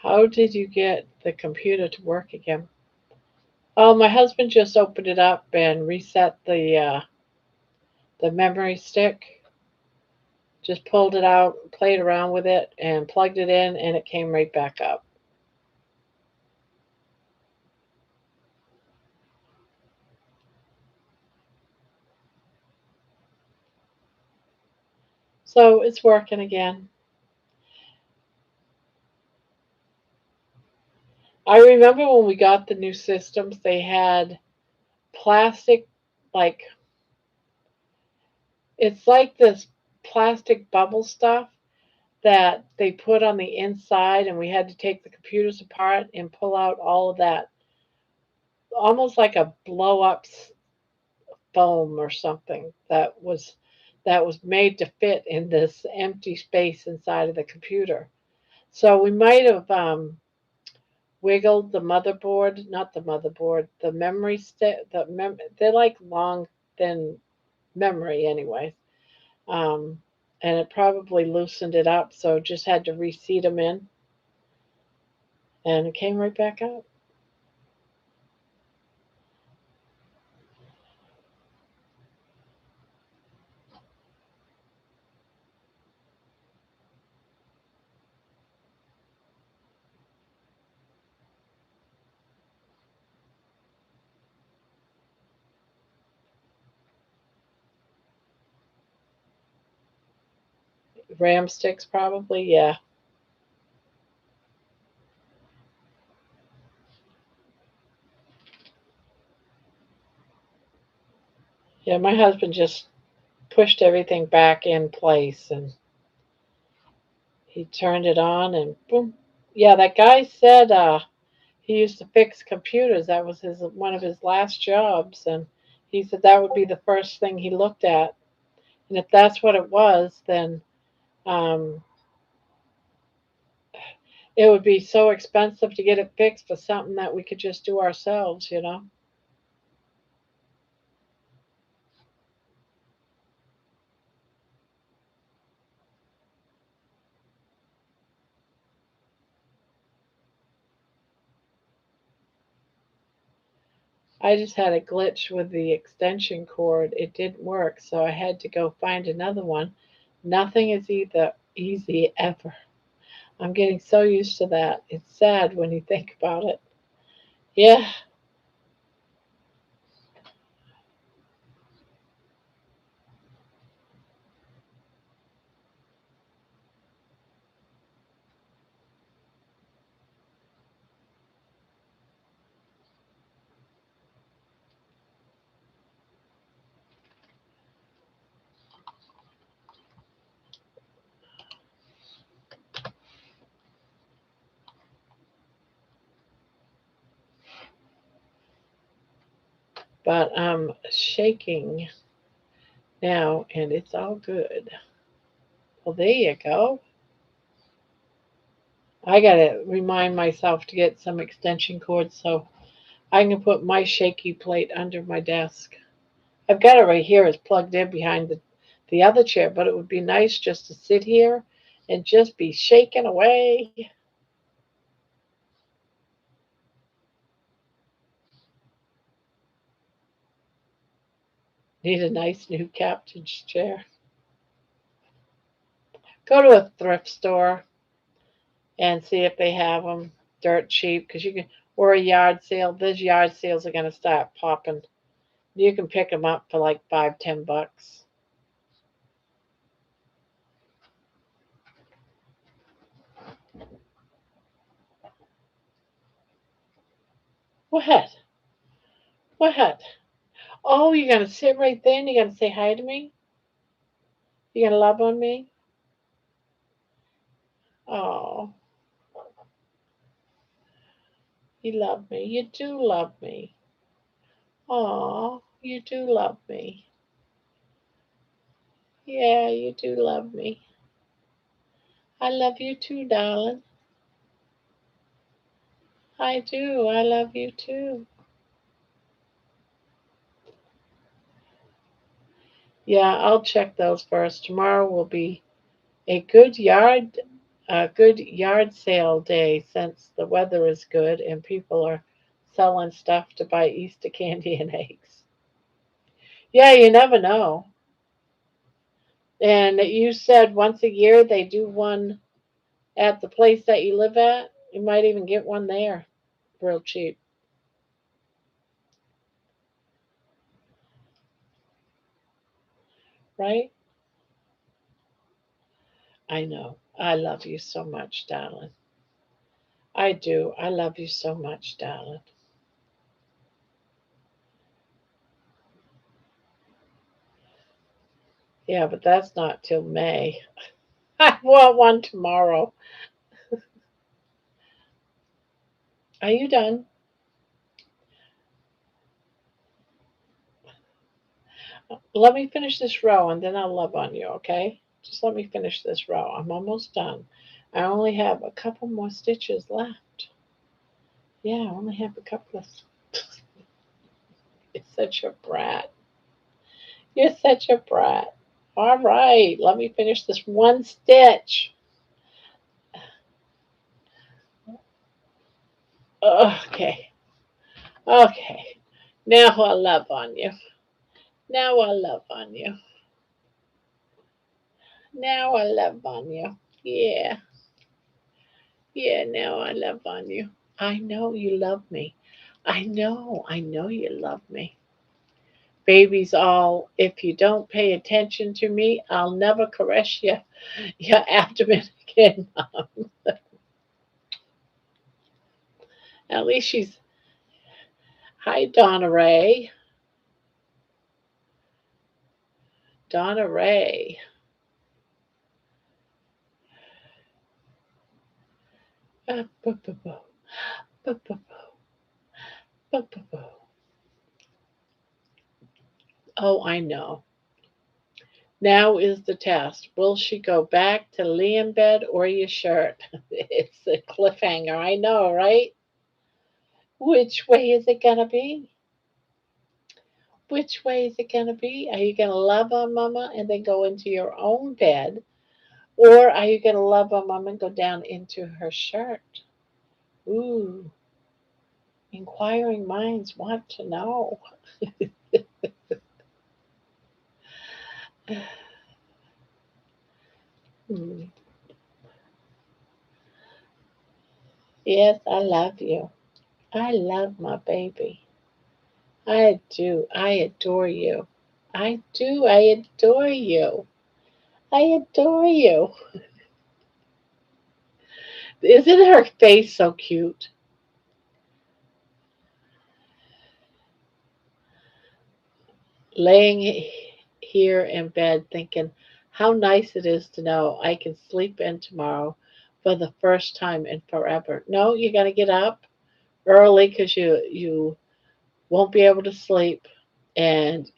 How did you get the computer to work again? Oh, my husband just opened it up and reset the memory stick. Just pulled it out, played around with it, and plugged it in, and it came right back up. So it's working again. I remember when we got the new systems, they had plastic, like, it's like this plastic bubble stuff that they put on the inside, and we had to take the computers apart and pull out all of that, almost like a blow up foam or something that was made to fit in this empty space inside of the computer. So we might have wiggled the motherboard, not the motherboard, the memory stick. They're like long, thin memory, anyway. Um, and it probably loosened it up, so just had to reseat them in, and it came right back up. RAM sticks, probably, yeah. Yeah, my husband just pushed everything back in place, and he turned it on, and boom. Yeah, that guy said he used to fix computers. That was his one of his last jobs, and he said that would be the first thing he looked at. And if that's what it was, then um, it would be so expensive to get it fixed for something that we could just do ourselves. I just had a glitch with the extension cord. It didn't work, so I had to go find another one. Nothing is either easy ever. I'm getting so used to that. It's sad when you think about it. Yeah, but I'm shaking now, and it's all good. Well, there you go. I gotta remind myself to get some extension cords so I can put my shaky plate under my desk. I've got it right here. It's plugged in behind the other chair, but it would be nice just to sit here and just be shaking away. Need a nice new captain's chair. Go to a thrift store and see if they have them dirt cheap, because you can, or a yard sale. Those yard sales are going to start popping. You can pick them up for like $5, $10. What? What? Oh, you're gonna sit right there and you're gonna say hi to me? You're gonna love on me? Oh, you love me. You do love me. Oh, you do love me. Yeah, you do love me. I love you too, darling. I do. I love you too. Yeah, I'll check those first. Tomorrow will be a good yard sale day since the weather is good and people are selling stuff to buy Easter candy and eggs. Yeah, you never know. And you said once a year they do one at the place that you live at. You might even get one there, real cheap, right? I know. I love you so much, darling. I do. I love you so much, darling. Yeah, but that's not till May. I want one tomorrow. Are you done? Let me finish this row and then I'll love on you, okay? Just let me finish this row. I'm almost done. I only have a couple more stitches left. Yeah, I only have a couple of. You're such a brat. You're such a brat. All right, let me finish this one stitch. Okay, okay. Now I love on you. Now I love on you. Now I love on you. Yeah, yeah, now I love on you. I know you love me. I know you love me. Baby's all, if you don't pay attention to me, I'll never caress your abdomen again. At least she's, hi, Donna Ray. Donna Ray. Ah, boo, boo, boo. Boo, boo, boo, boo, boo. Oh, I know. Now is the test. Will she go back to lay in bed or your shirt? It's a cliffhanger. I know, right? Which way is it gonna be? Which way is it gonna be? Are you gonna love on mama and then go into your own bed? Or are you gonna love on mama and go down into her shirt? Ooh, inquiring minds want to know. Hmm. Yes, I love you. I love my baby. I do. I adore you. I do. I adore you. I adore you. Isn't her face so cute? Laying here in bed thinking how nice it is to know I can sleep in tomorrow for the first time in forever. No, you're going to get up early because you won't be able to sleep. And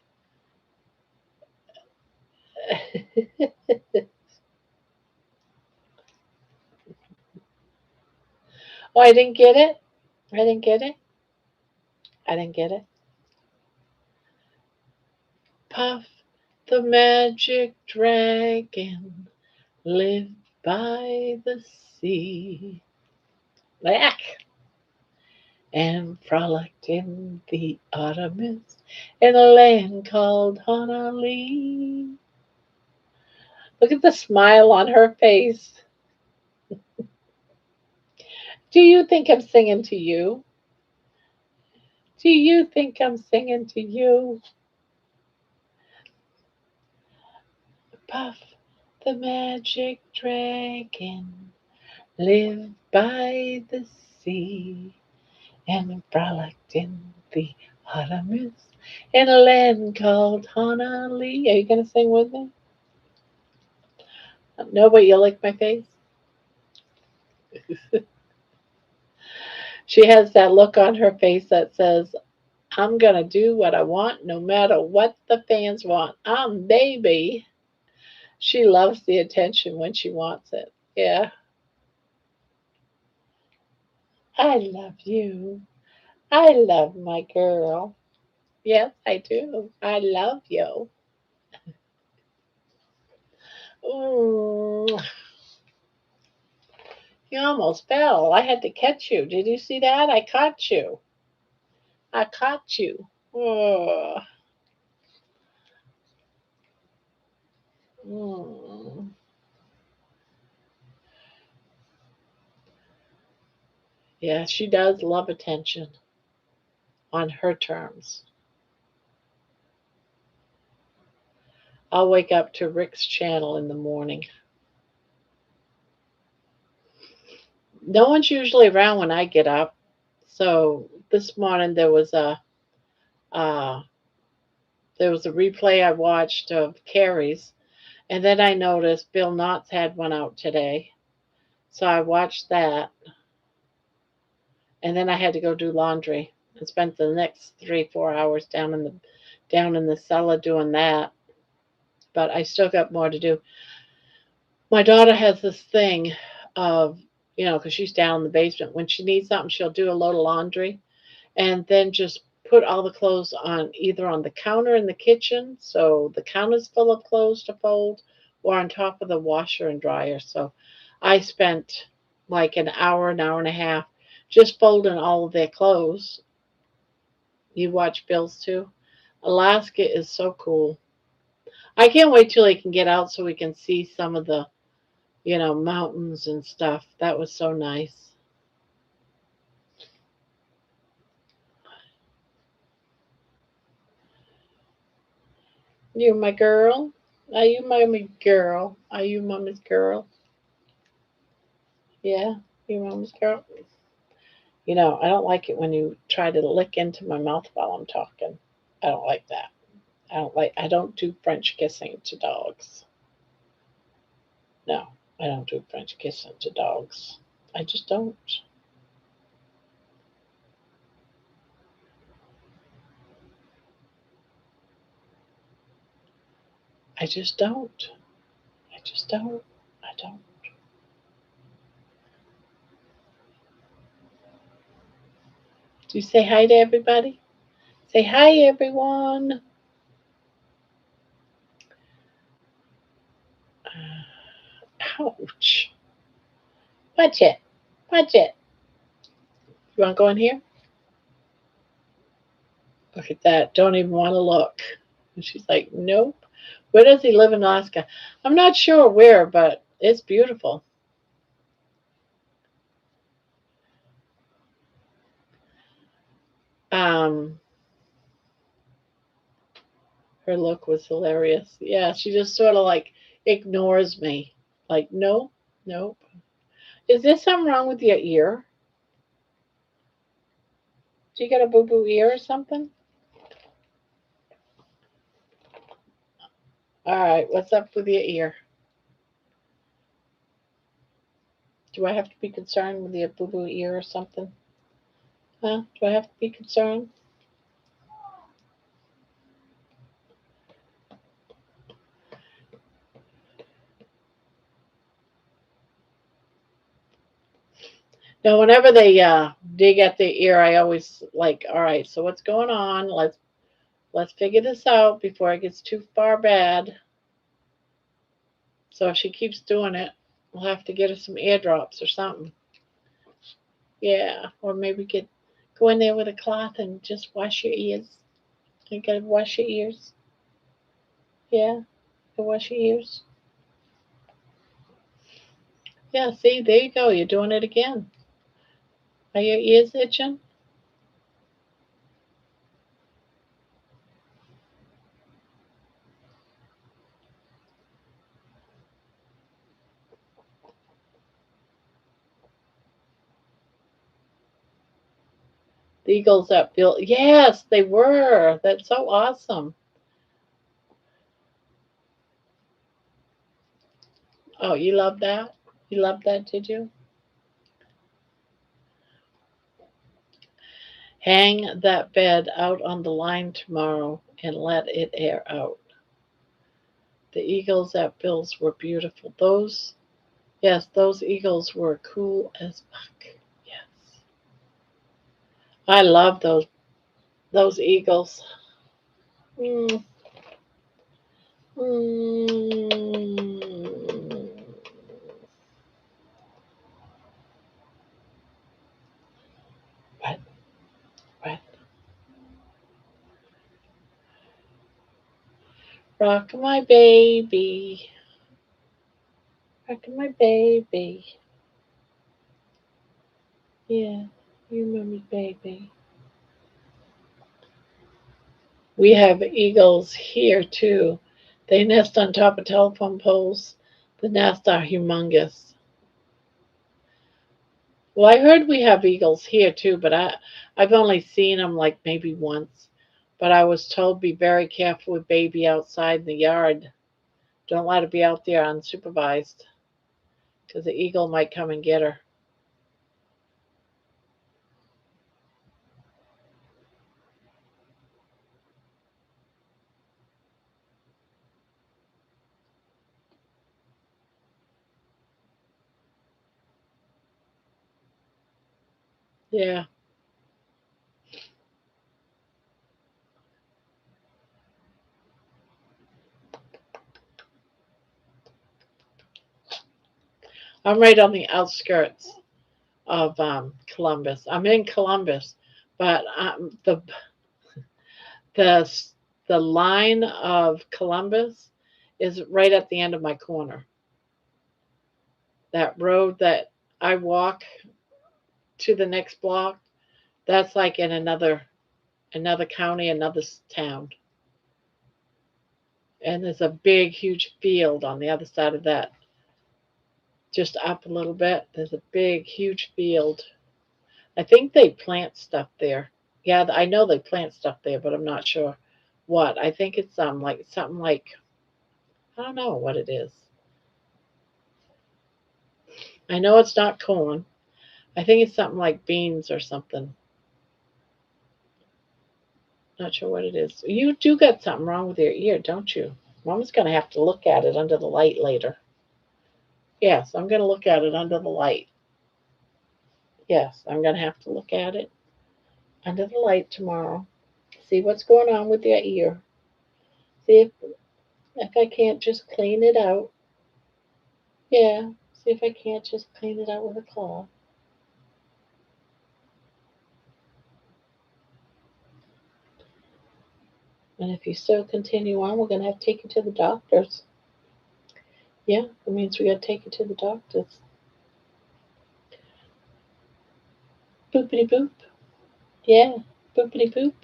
oh, I didn't get it. I didn't get it. I didn't get it. Puff the magic dragon lived by the sea. Back and frolicked in the autumn mist in a land called Honolulu. Look at the smile on her face. Do you think I'm singing to you? Do you think I'm singing to you? Puff the magic dragon lived by the sea and frolicked in the autumn mist in a land called Honolulu. Are you gonna sing with me? No, but you like my face. She has that look on her face that says, I'm gonna do what I want no matter what the fans want. I'm baby. She loves the attention when she wants it. Yeah. I love you. I love my girl. Yes, I do. I love you. Mm, you almost fell. I had to catch you. Did you see that? I caught you. I caught you. Oh, mm. Yeah, she does love attention on her terms. I'll wake up to Rick's channel in the morning. No one's usually around when I get up. So this morning uh, there was a replay I watched of Carrie's, and then I noticed Bill Knotts had one out today. So I watched that, and then I had to go do laundry and spent the next 3-4 hours down in the cellar doing that. But I still got more to do. My daughter has this thing of, because she's down in the basement. When she needs something, she'll do a load of laundry and then just put all the clothes on either on the counter in the kitchen, so the counter's full of clothes to fold, or on top of the washer and dryer. So I spent like an hour and a half just folding all of their clothes. You watch Bill's too. Alaska is so cool. I can't wait till he can get out so we can see some of the, mountains and stuff. That was so nice. You my girl? Are you mommy girl? Are you mommy's girl? Yeah, you mommy's girl. I don't like it when you try to lick into my mouth while I'm talking. I don't like that. I don't do French kissing to dogs. No, I don't do French kissing to dogs. I just don't. I just don't. I just don't. I don't. Do you say hi to everybody? Say hi, everyone. Ouch. Watch it. Watch it. You want to go in here? Look at that. Don't even want to look. And she's like, nope. Where does he live in Alaska? I'm not sure where, but it's beautiful. Um, her look was hilarious. Yeah, she just sort of like ignores me. Like, nope, nope. Is there something wrong with your ear? Do you got a boo boo ear or something? All right, what's up with your ear? Do I have to be concerned with your boo boo ear or something? Huh? Do I have to be concerned? No, whenever they dig at the ear, I always like, all right, so what's going on? Let's figure this out before it gets too far bad. So if she keeps doing it, we'll have to get her some eardrops or something. Yeah, or maybe go in there with a cloth and just wash your ears. You gotta wash your ears. Yeah, you wash your ears. Yeah, see, there you go. You're doing it again. Are your ears itching? The eagles that built. Yes, they were. That's so awesome. Oh, you love that? You love that, did you? Hang that bed out on the line tomorrow and let it air out. The eagles at Bill's were beautiful. Yes, those eagles were cool as fuck. Yes. I love those eagles. Mm. Mm. What? What? Rock my baby. Rock my baby. Yeah, you remember baby. We have eagles here too. They nest on top of telephone poles. The nests are humongous. Well, I heard we have eagles here too, but I've only seen them like maybe once. But I was told be very careful with baby outside in the yard. Don't let her be out there unsupervised because the eagle might come and get her. Yeah. I'm right on the outskirts of Columbus. I'm in Columbus, but the the line of Columbus is right at the end of my corner. That road that I walk to the next block, that's like in another county, another town. And there's a big, huge field on the other side of that. Just up a little bit, there's a big, huge field. I think they plant stuff there. Yeah, I know they plant stuff there, but I'm not sure what. I think it's like something like I don't know what it is. I know it's not corn. I think it's something like beans or something. Not sure what it is. You do got something wrong with your ear, don't you? Mom's gonna have to look at it under the light later. Yes, I'm gonna look at it under the light. Yes, I'm gonna have to look at it under the light tomorrow. See what's going on with your ear. See if I can't just clean it out. Yeah. See if I can't just clean it out with a cloth. And if you still continue on, we're gonna have to take you to the doctors. Yeah, that means we gotta take you to the doctors. Boopity boop. Yeah. Boopity boop.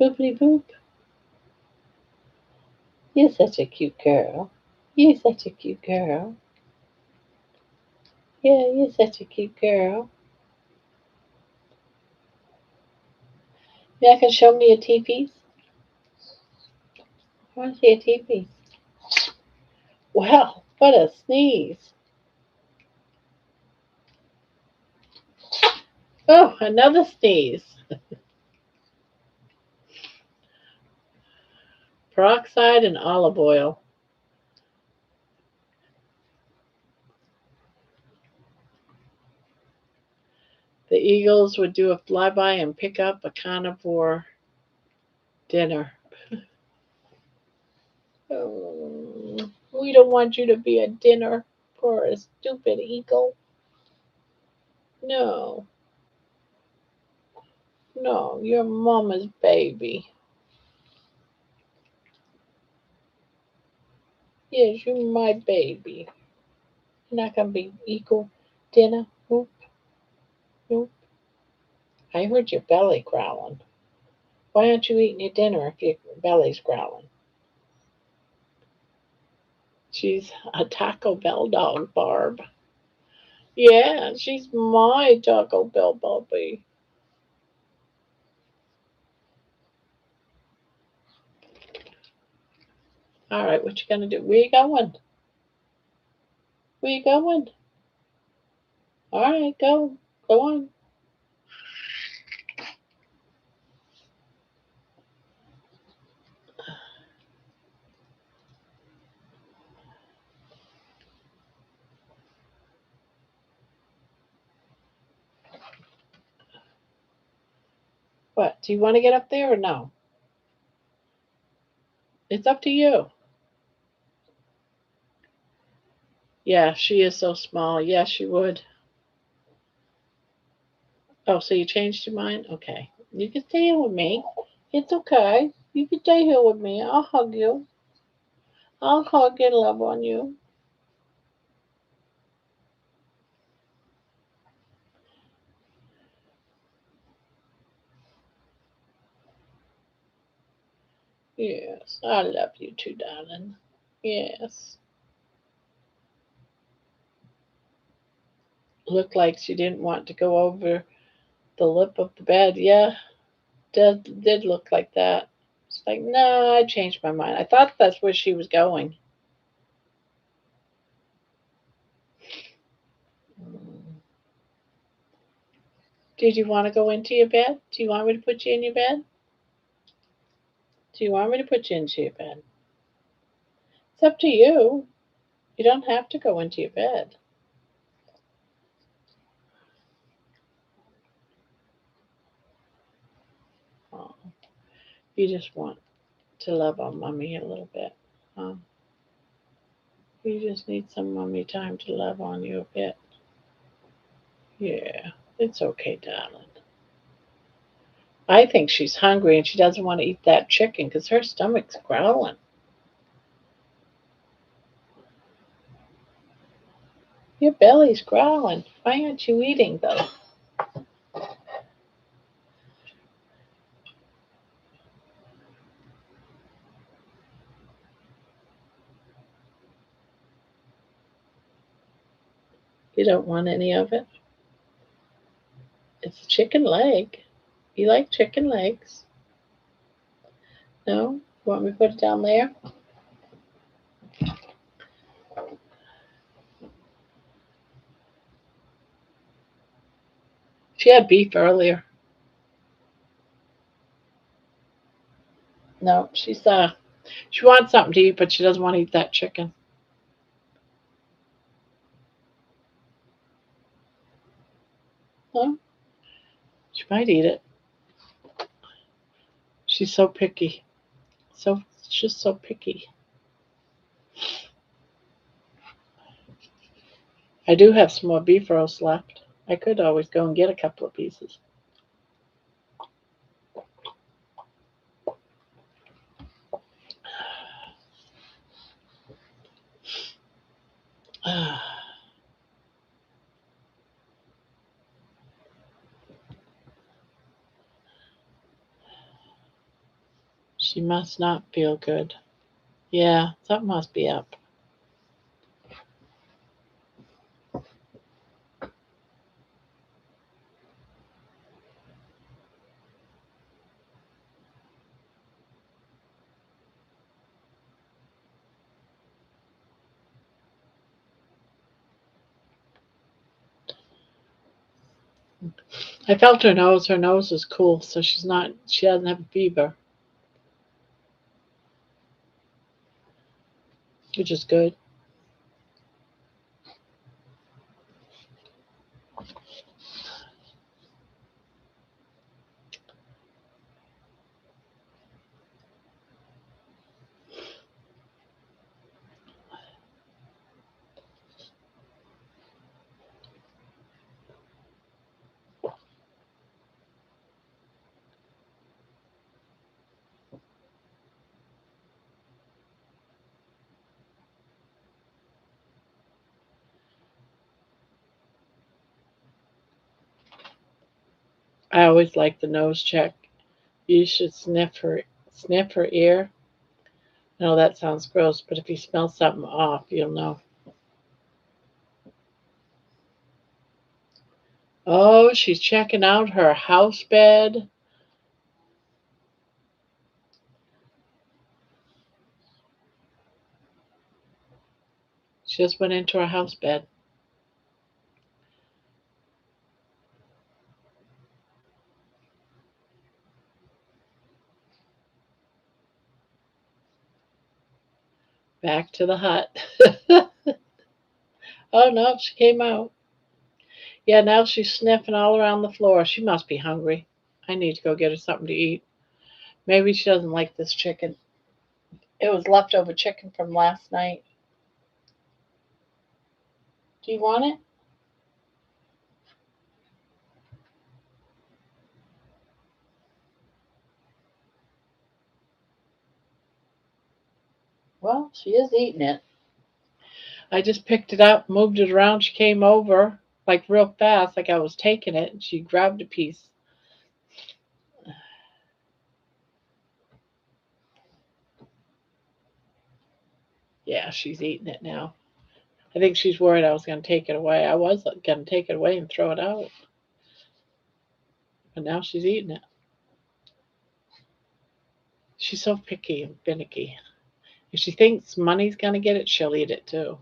Boopity boop. You're such a cute girl. You're such a cute girl. Yeah, you're such a cute girl. You can show me your teepees? I want to see your teepees. Wow, what a sneeze. Oh, another sneeze. Peroxide and olive oil. The Eagles would do a flyby and pick up a carnivore dinner. Oh, we don't want you to be a dinner for a stupid eagle. No, no, you're mama's baby. Yes, you're my baby. You're not gonna be equal dinner. Nope, nope. I heard your belly growling. Why aren't you eating your dinner if your belly's growling? She's a Taco Bell dog, Barb. Yeah, she's my Taco Bell puppy. All right, what you gonna do? Where you going? Where you going? All right, go. Go on. What? Do you want to get up there or no? It's up to you. Yeah, she is so small. Yes, she would. Oh, so you changed your mind? Okay. You can stay here with me. It's okay. You can stay here with me. I'll hug you. I'll hug and love on you. Yes, I love you too, darling. Yes. Looked like she didn't want to go over the lip of the bed. Yeah, did look like that. It's like, no, I changed my mind. I thought that's where she was going. Mm. Did you want to go into your bed? Do you want me to put you in your bed? Do you want me to put you into your bed? It's up to you. You don't have to go into your bed. Oh, you just want to love on mommy a little bit. You just need some mommy time to love on you a bit. Yeah, it's okay, darling. I think she's hungry and she doesn't want to eat that chicken because her stomach's growling. Your belly's growling. Why aren't you eating though? You don't want any of it? It's chicken leg. You like chicken legs? No? You want me to put it down there? She had beef earlier. No, she wants something to eat, but she doesn't want to eat that chicken. No, she might eat it. She's so picky. So she's so picky. I do have some more beef roast left. I could always go and get a couple of pieces. She must not feel good. Yeah, something must be up. I felt her nose. Her nose is cool, so she doesn't have a fever, which is good. I always like the nose check. You should sniff her ear. No, that sounds gross, but if you smell something off, you'll know. Oh, she's checking out her house bed. She just went into her house bed. Back to the hut. Oh no, she came out. Yeah, now she's sniffing all around the floor. She must be hungry. I need to go get her something to eat. Maybe she doesn't like this chicken. It was leftover chicken from last night. Do you want it? Well, she is eating it. I just picked it up, moved it around. She came over like real fast, like I was taking it, and she grabbed a piece. Yeah, she's eating it now. I think she's worried I was going to take it away. I was going to take it away and throw it out, but now she's eating it. She's so picky and finicky. If she thinks money's going to get it, she'll eat it too.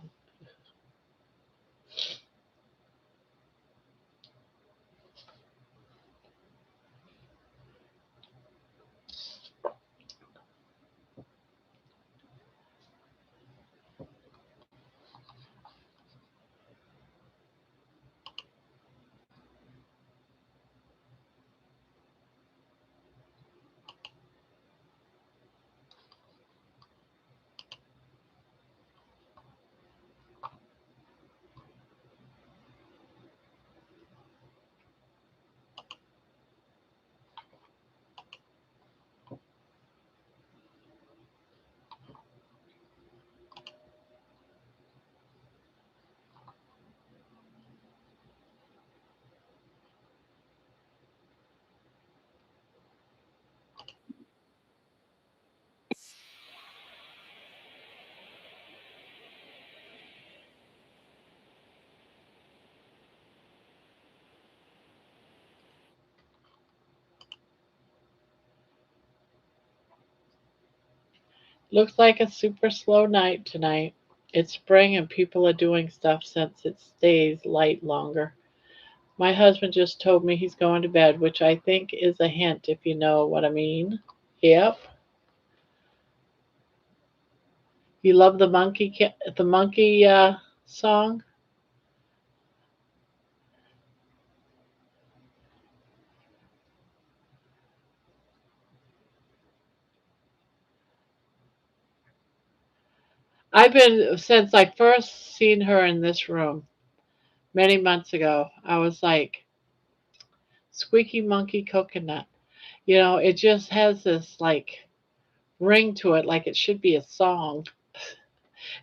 Looks like a super slow night tonight. It's spring and people are doing stuff since it stays light longer. My husband just told me he's going to bed, which I think is a hint, if you know what I mean. Yep. You love the monkey song? I've been since I first seen her in this room many months ago. I was like, Squeaky Monkey Coconut. It just has this like ring to it, like it should be a song.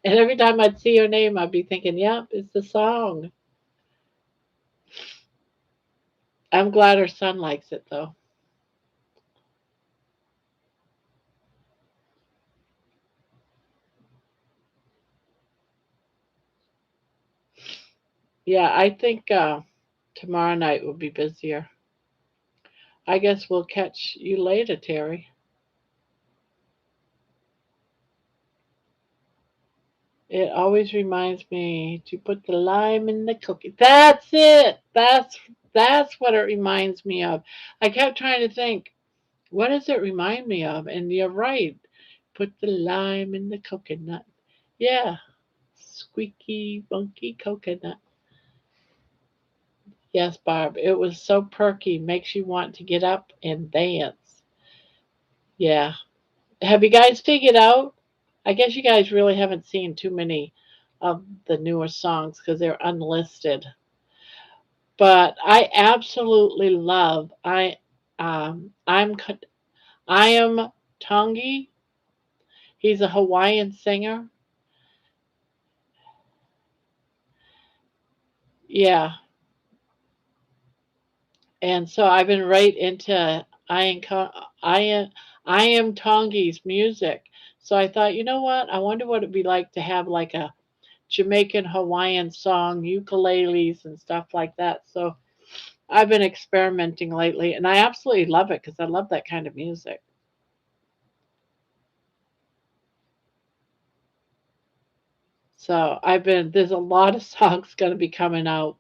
And every time I'd see her name, I'd be thinking, yep, it's the song. I'm glad her son likes it though. Yeah, I think tomorrow night will be busier. I guess we'll catch you later, Terry. It always reminds me to put the lime in the cookie. That's it. That's what it reminds me of. I kept trying to think, what does it remind me of? And you're right. Put the lime in the coconut. Yeah, squeaky monkey coconut. Yes, Barb. It was so perky, makes you want to get up and dance. Yeah. Have you guys figured out? I guess you guys really haven't seen too many of the newer songs because they're unlisted. But I absolutely love I am Tongi. He's a Hawaiian singer. Yeah, and so I've been right into I am I am Tongi's music. So I thought, you know what? I wonder what it'd be like to have like a Jamaican Hawaiian song, ukuleles and stuff like that. So I've been experimenting lately, and I absolutely love it because I love that kind of music. So there's a lot of songs going to be coming out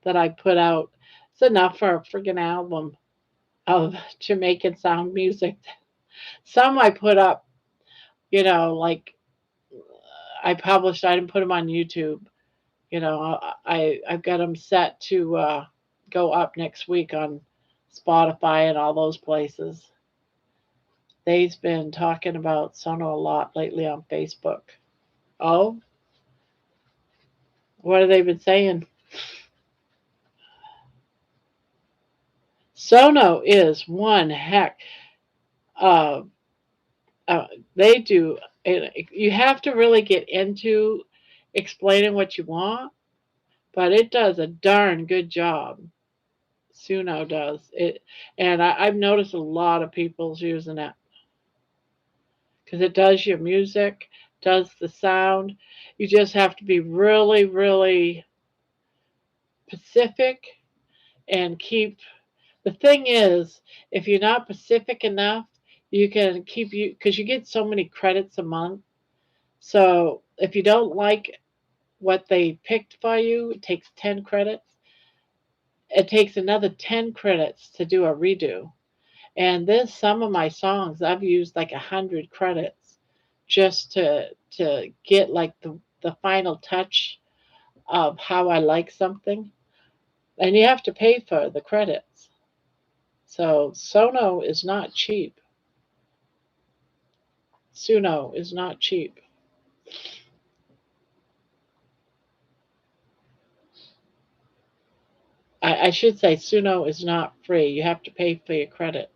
that I put out. It's enough for a friggin' album of Jamaican sound music. Some I put up, like I published, I didn't put them on YouTube. I've got them set to go up next week on Spotify and all those places. They've been talking about Sono a lot lately on Facebook. Oh, what have they been saying? Sono is one heck. Uh, uh, they do. You have to really get into explaining what you want, but it does a darn good job. Suno does it, and I've noticed a lot of people's using it because it does your music, does the sound. You just have to be really, really specific and keep. The thing is, if you're not specific enough, you can keep you because you get so many credits a month. So if you don't like what they picked for you, it takes 10 credits. It takes another 10 credits to do a redo. And there's some of my songs I've used like 100 credits just to get like the final touch of how I like something. And you have to pay for the credits. So Sono is not cheap. Suno is not cheap. I should say Suno is not free. You have to pay for your credits.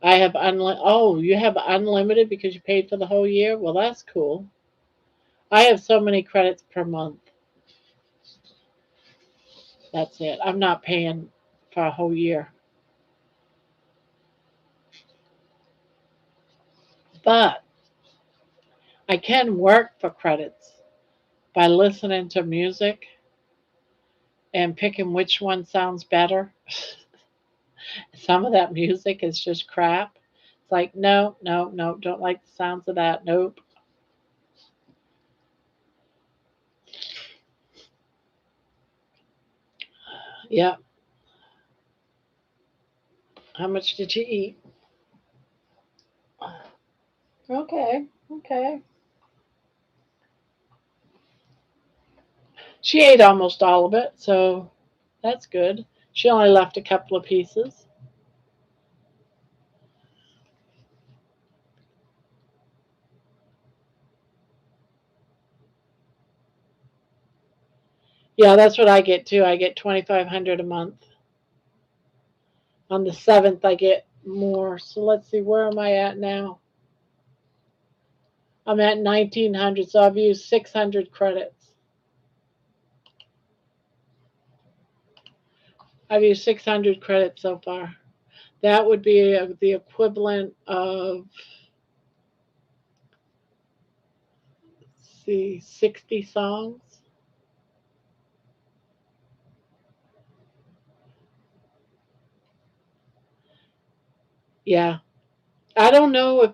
Oh, you have unlimited because you paid for the whole year? Well, that's cool. I have so many credits per month. That's it. I'm not paying for a whole year. But I can work for credits by listening to music and picking which one sounds better. Some of that music is just crap. It's like, no, no, no, don't like the sounds of that. Nope. Yeah. How much did you eat? Okay. Okay. She ate almost all of it, so that's good. She only left a couple of pieces. Yeah, that's what I get too. I get 2,500 a month. On the 7th, I get more. So let's see, where am I at now? I'm at 1,900, so I've used 600 credits. I've used 600 credits so far. That would be the equivalent of, let's see, 60 songs. Yeah. I don't know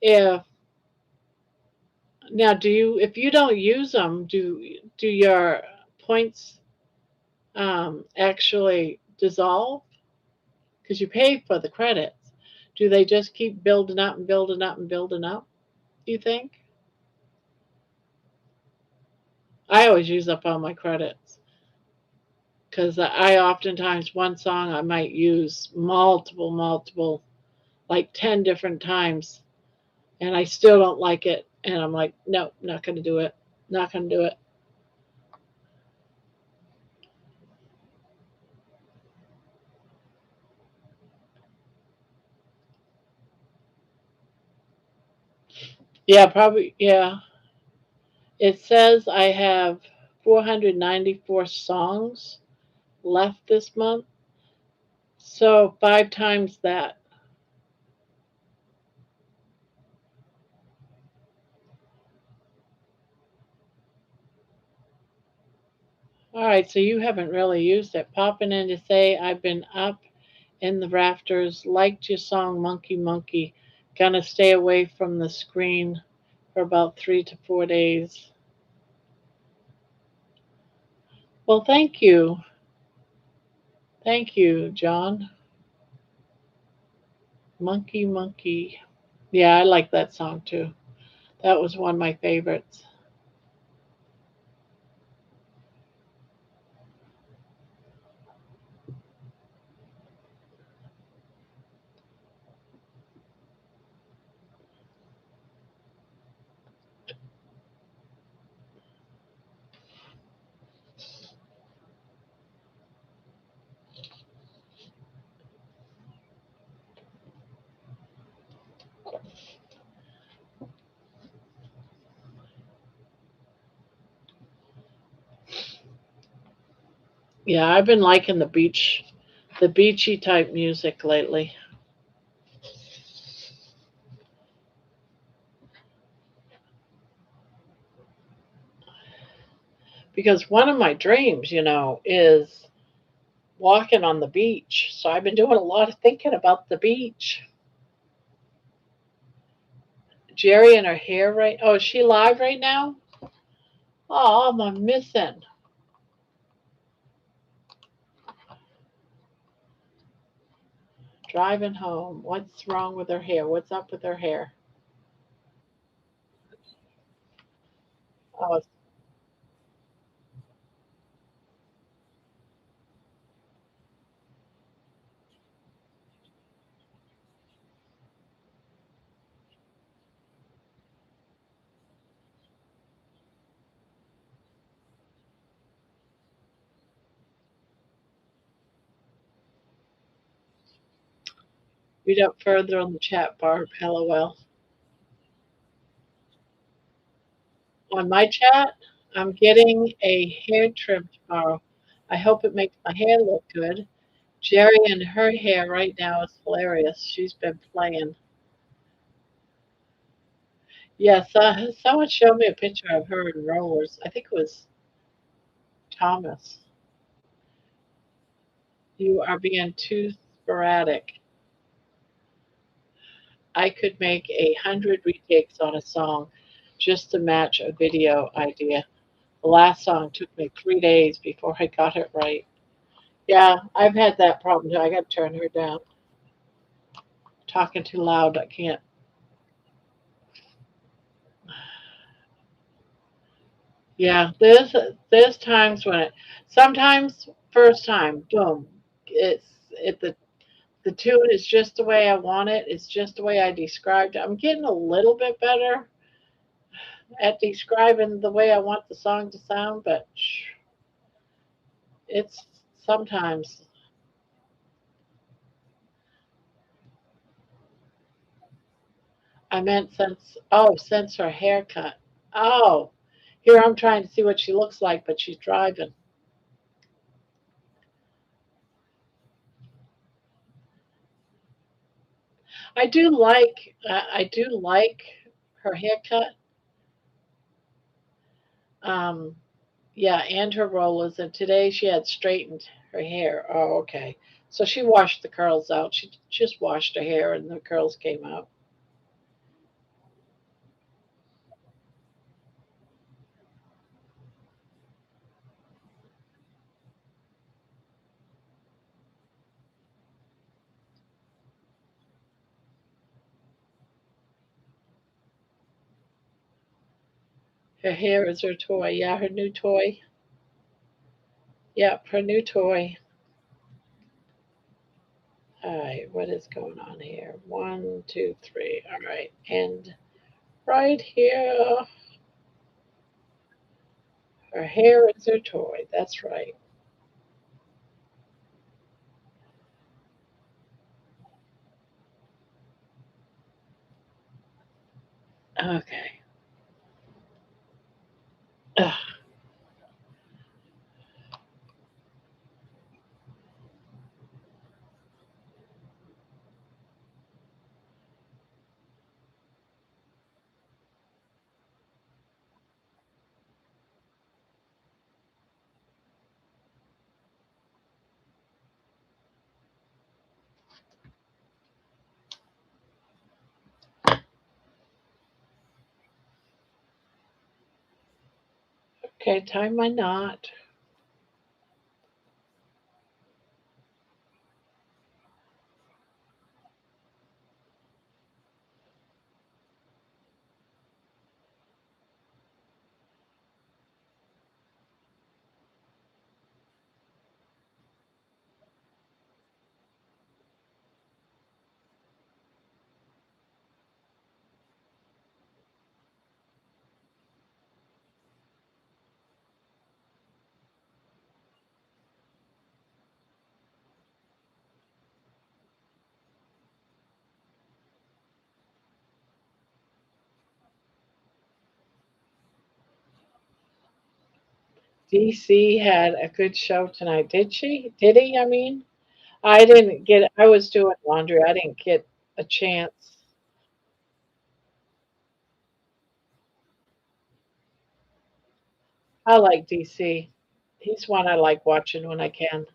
if now do you if you don't use them, do your points actually dissolve? Because you pay for the credits. Do they just keep building up and building up and building up? Do you think? I always use up all my credits because I oftentimes one song I might use multiple, like 10 different times, and I still don't like it. And I'm like, no, not going to do it. Not going to do it. Yeah, probably. Yeah. It says I have 494 songs left this month. So 5 times that. All right, so you haven't really used it. Popping in to say I've been up in the rafters. Liked your song, Monkey Monkey. Gonna stay away from the screen for about 3 to 4 days. Well, thank you. Thank you, John. Monkey Monkey. Yeah, I like that song too. That was one of my favorites. Yeah, I've been liking the beachy type music lately. Because one of my dreams, is walking on the beach. So I've been doing a lot of thinking about the beach. Jerry and her hair right. Oh, is she live right now? Oh, I'm missing. Driving home. What's wrong with her hair? What's up with her hair? Oh, read up further on the chat, Barb. LOL. On my chat, I'm getting a hair trim tomorrow. I hope it makes my hair look good. Jerry and her hair right now is hilarious. She's been playing. Yes, someone showed me a picture of her in rollers. I think it was Thomas. You are being too sporadic. I could make 100 retakes on a song just to match a video idea. The last song took me 3 days before I got it right. Yeah, I've had that problem too. I got to turn her down. Talking too loud, I can't. Yeah, there's times when sometimes first time, boom, the tune is just the way I want it. It's just the way I described it. I'm getting a little bit better at describing the way I want the song to sound, but it's sometimes. I meant since her haircut. Oh, here I'm trying to see what she looks like, but she's driving. I do like her haircut. Um, yeah, and her rollers. And today she had straightened her hair. Oh, okay. So she washed the curls out. She just washed her hair, and the curls came out. Her hair is her toy. Yeah, her new toy. Yep, her new toy. All right, what is going on here? One, two, three. All right, and right here, her hair is her toy. That's right. Okay. Ugh. Okay, tie my knot. DC had a good show tonight. Did she? Did he? I mean, I didn't get. I was doing laundry. I didn't get a chance. I like DC. He's one I like watching when I can.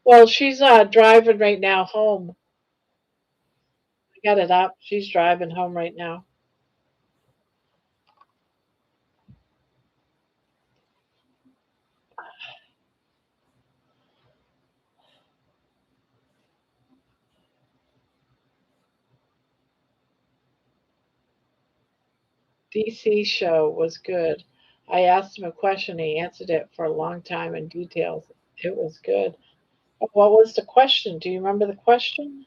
Well, she's driving right now home. I got it up. She's driving home right now. DC show was good. I asked him a question. He answered it for a long time in details. It was good. What was the question? Do you remember the question?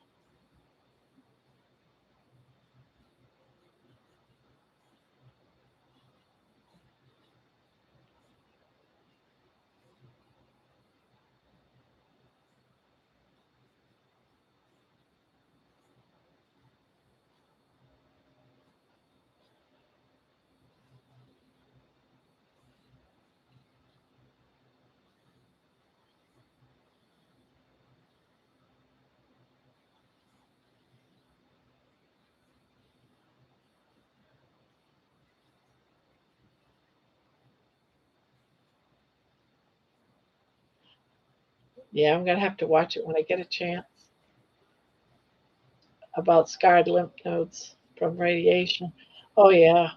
Yeah, I'm gonna have to watch it when I get a chance. About scarred lymph nodes from radiation. Oh yeah,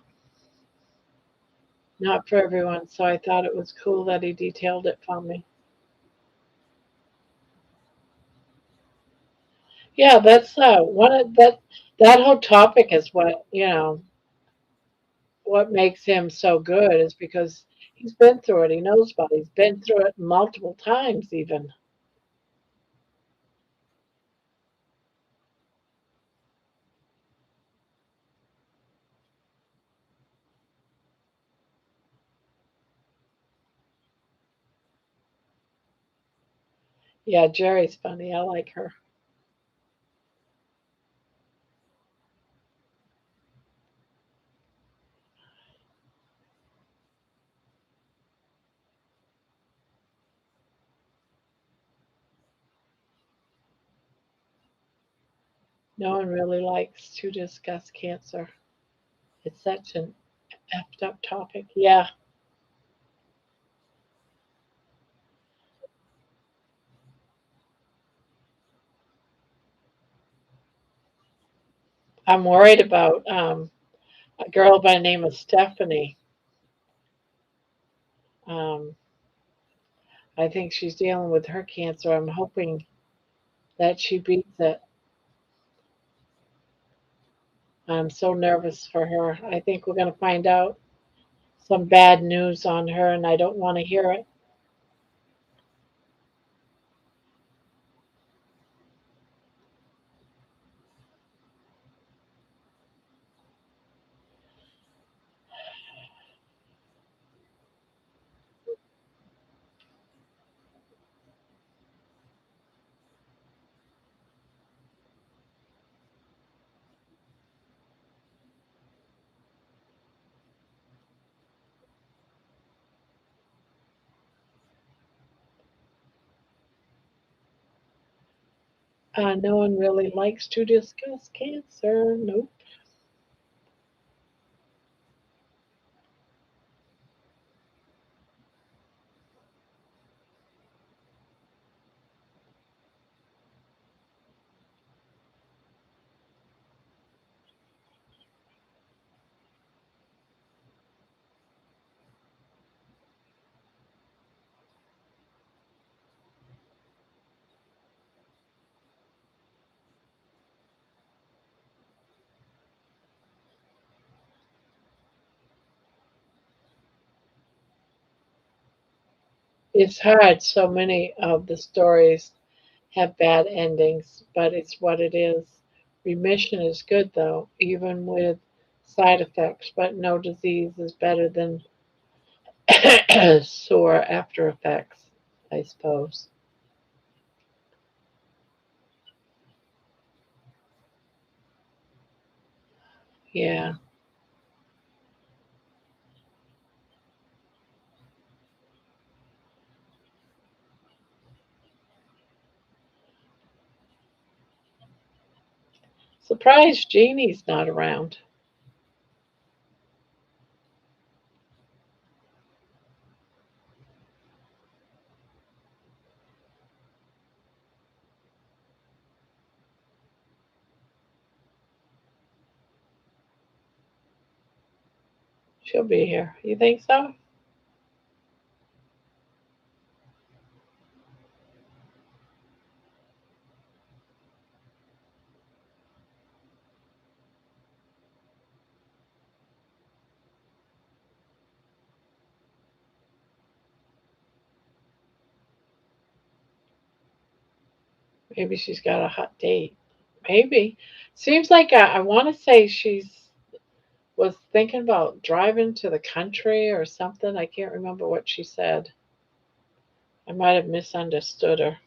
not for everyone. So I thought it was cool that he detailed it for me. Yeah, that's one of that whole topic is what makes him so good is because he's been through it. He knows about it. He's been through it multiple times even. Yeah, Jerry's funny. I like her. No one really likes to discuss cancer. It's such an effed up topic. Yeah, I'm worried about a girl by the name of Stephanie. Um, I think she's dealing with her cancer. I'm hoping that she beats it. I'm so nervous for her. I think we're going to find out some bad news on her, and I don't want to hear it. No one really likes to discuss cancer. Nope. It's hard. So many of the stories have bad endings, but it's what it is. Remission is good though, even with side effects, but no disease is better than sore after effects, I suppose. Yeah. Surprised Jeannie's not around. She'll be here. You think so? Maybe she's got a hot date. Maybe. Seems like I want to say she's was thinking about driving to the country or something. I can't remember what she said. I might have misunderstood her.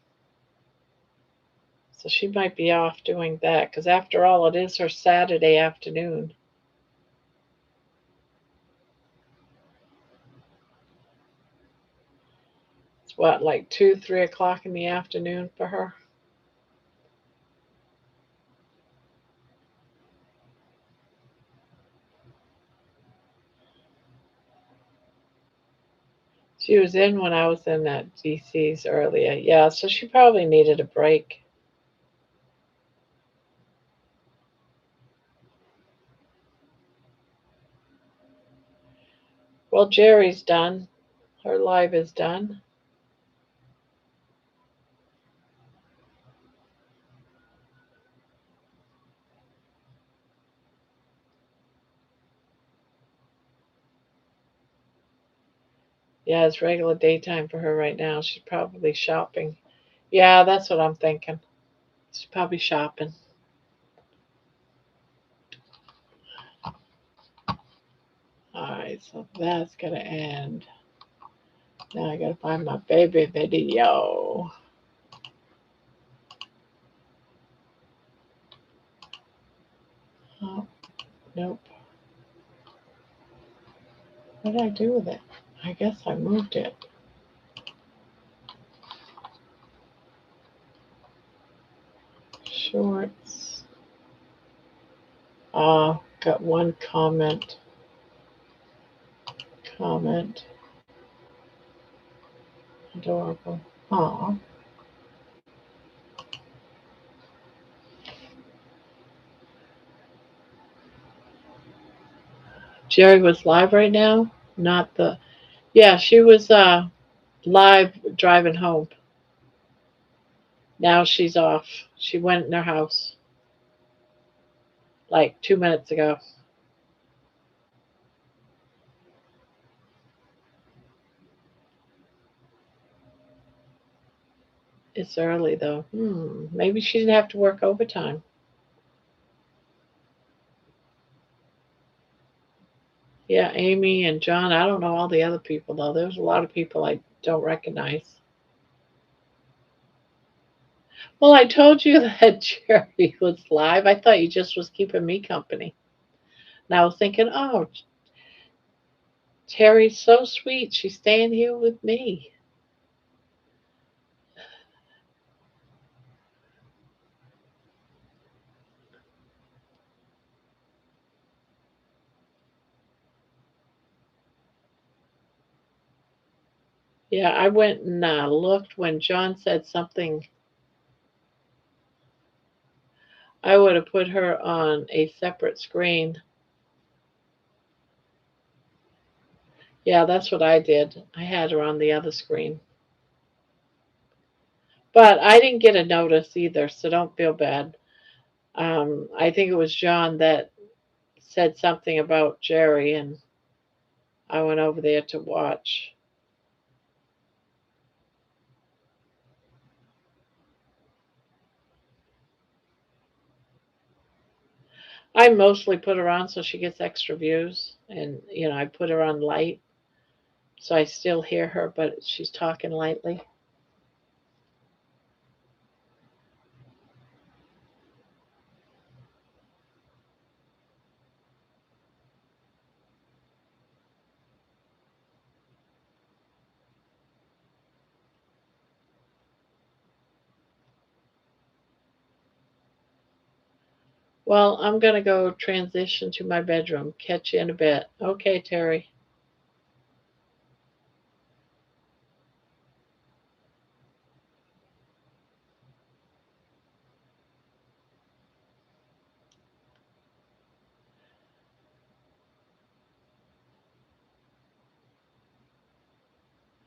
So she might be off doing that because, after all, it is her Saturday afternoon. It's what, like 2, 3 o'clock in the afternoon for her? She was in when I was in at DC's earlier. Yeah, so she probably needed a break. Well, Jerry's done. Her live is done. Yeah, it's regular daytime for her right now. She's probably shopping. Yeah, that's what I'm thinking. She's probably shopping. Alright, so that's gonna end. Now I gotta find my baby video. Oh, nope. What did I do with it? I guess I moved it. Shorts. Got one comment. Comment. Adorable. Aw. Jerry was live right now. Not the. Yeah, she was live driving home. Now she's off. She went in her house like 2 minutes ago. It's early though. Maybe she didn't have to work overtime. Yeah, Amy and John. I don't know all the other people though. There's a lot of people I don't recognize. Well, I told you that Jerry was live. I thought you just was keeping me company. And I was thinking, oh, Terry's so sweet. She's staying here with me. Yeah, I went and looked when John said something. I would have put her on a separate screen. Yeah, that's what I did. I had her on the other screen. But I didn't get a notice either, so don't feel bad. I think it was John that said something about Jerry, and I went over there to watch. I mostly put her on so she gets extra views, and I put her on light so I still hear her, but she's talking lightly. Well, I'm going to go transition to my bedroom. Catch you in a bit. Okay, Terry.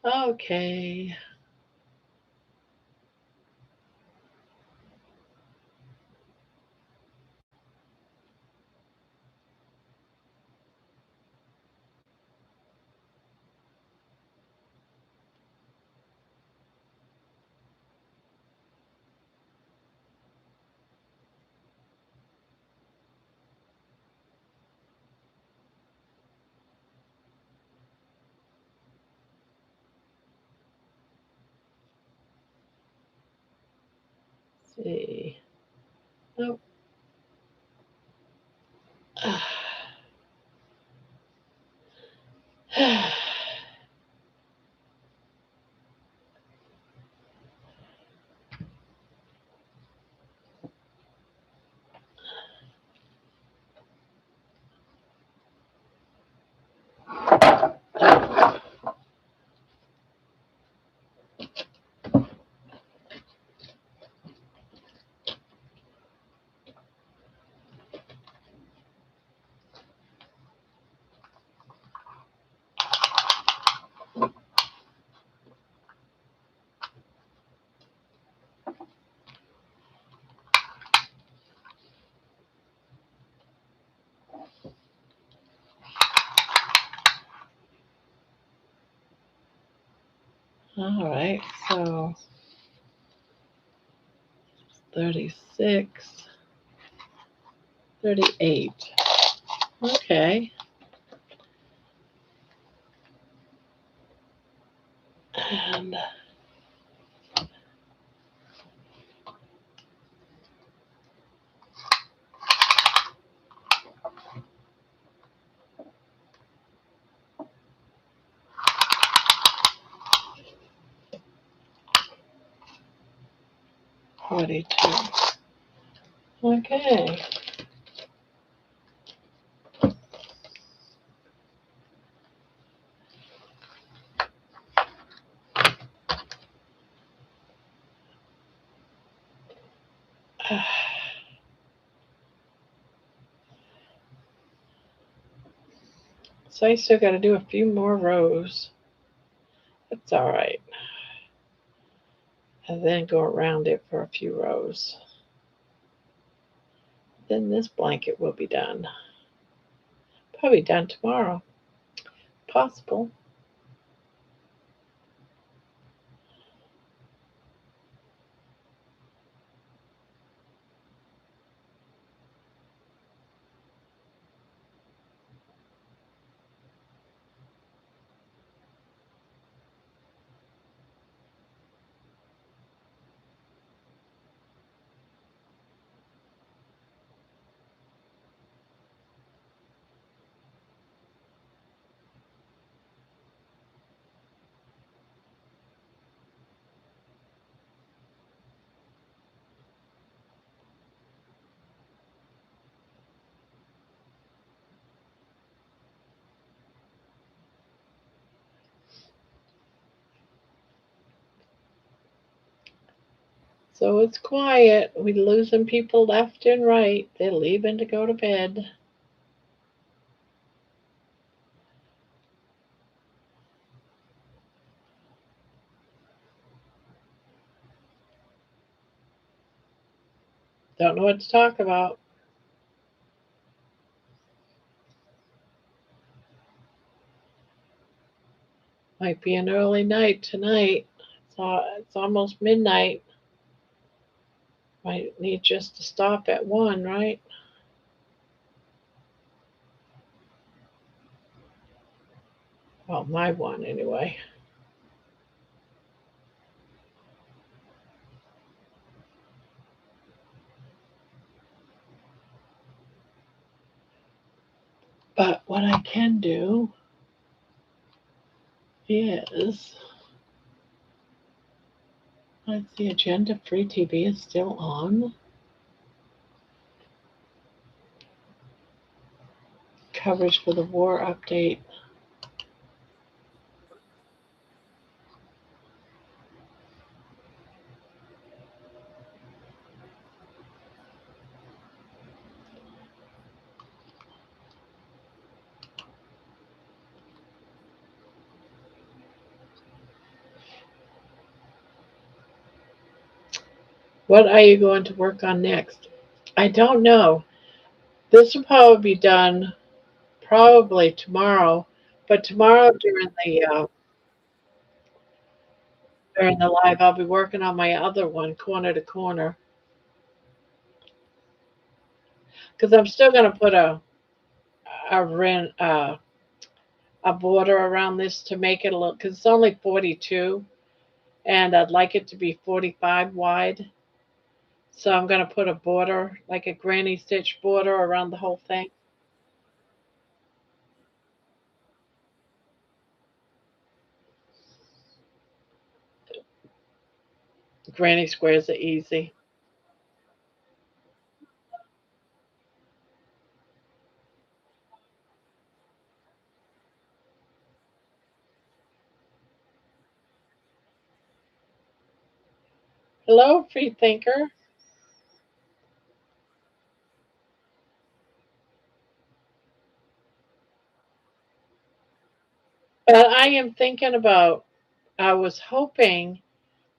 Okay. Let's see. Nope. All right, so 36, 38. Okay. And 42. Okay. So I still got to do a few more rows. That's all right. And then go around it for a few rows. Then this blanket will be done. Probably done tomorrow. Possible. So it's quiet. We're losing people left and right. They're leaving to go to bed. Don't know what to talk about. Might be an early night tonight. It's almost midnight. Might need just to stop at 1, right? Well, my one anyway. But what I can do is, let's see, agenda free TV is still on. Coverage for the war update. What are you going to work on next? I don't know. This will probably be done probably tomorrow, but tomorrow during the live, I'll be working on my other one, corner to corner, because I'm still going to put a rin, a border around this to make it a little, because it's only 42, and I'd like it to be 45 wide. So I'm going to put a border, like a granny stitch border around the whole thing. Granny squares are easy. Hello, free thinker. But I am thinking about, I was hoping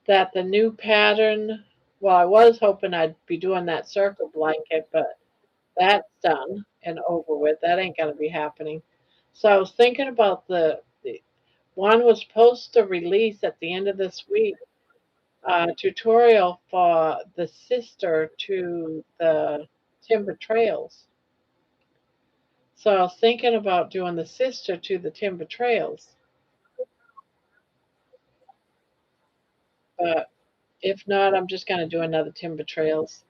that the new pattern, well, I was hoping I'd be doing that circle blanket, but that's done and over with. That ain't going to be happening. So I was thinking about the one was supposed to release at the end of this week, tutorial for the sister to the timber trails. So I was thinking about doing the sister to the timber trails. But if not, I'm just going to do another timber trails.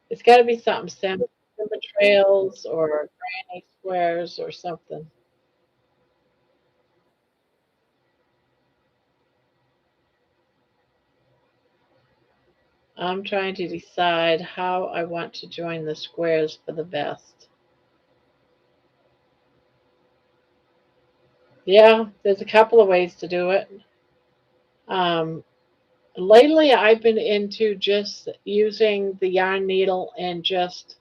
It's got to be something simple, timber trails or granny squares or something. I'm trying to decide how I want to join the squares for the vest. Yeah, there's a couple of ways to do it. Um, lately, I've been into just using the yarn needle and just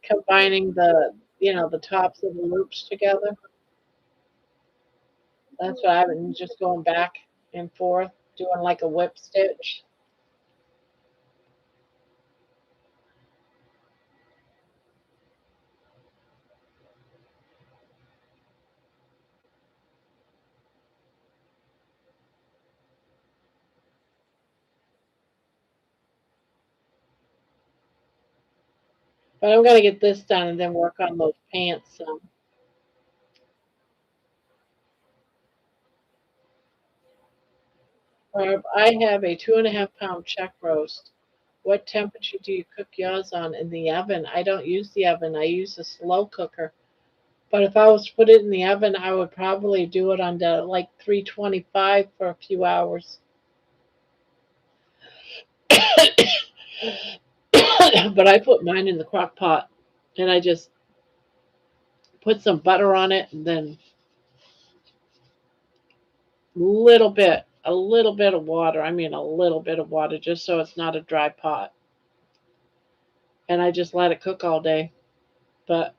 combining the tops of the loops together. That's what I've been just going back and forth, doing like a whip stitch. But I'm gonna get this done and then work on those pants some. Barb, I have a 2.5 pound chuck roast. What temperature do you cook yours on in the oven? I don't use the oven. I use a slow cooker. But if I was to put it in the oven, I would probably do it under like 325 for a few hours. But I put mine in the crock pot and I just put some butter on it and then a little bit of water. I mean, a little bit of water just so it's not a dry pot. And I just let it cook all day. But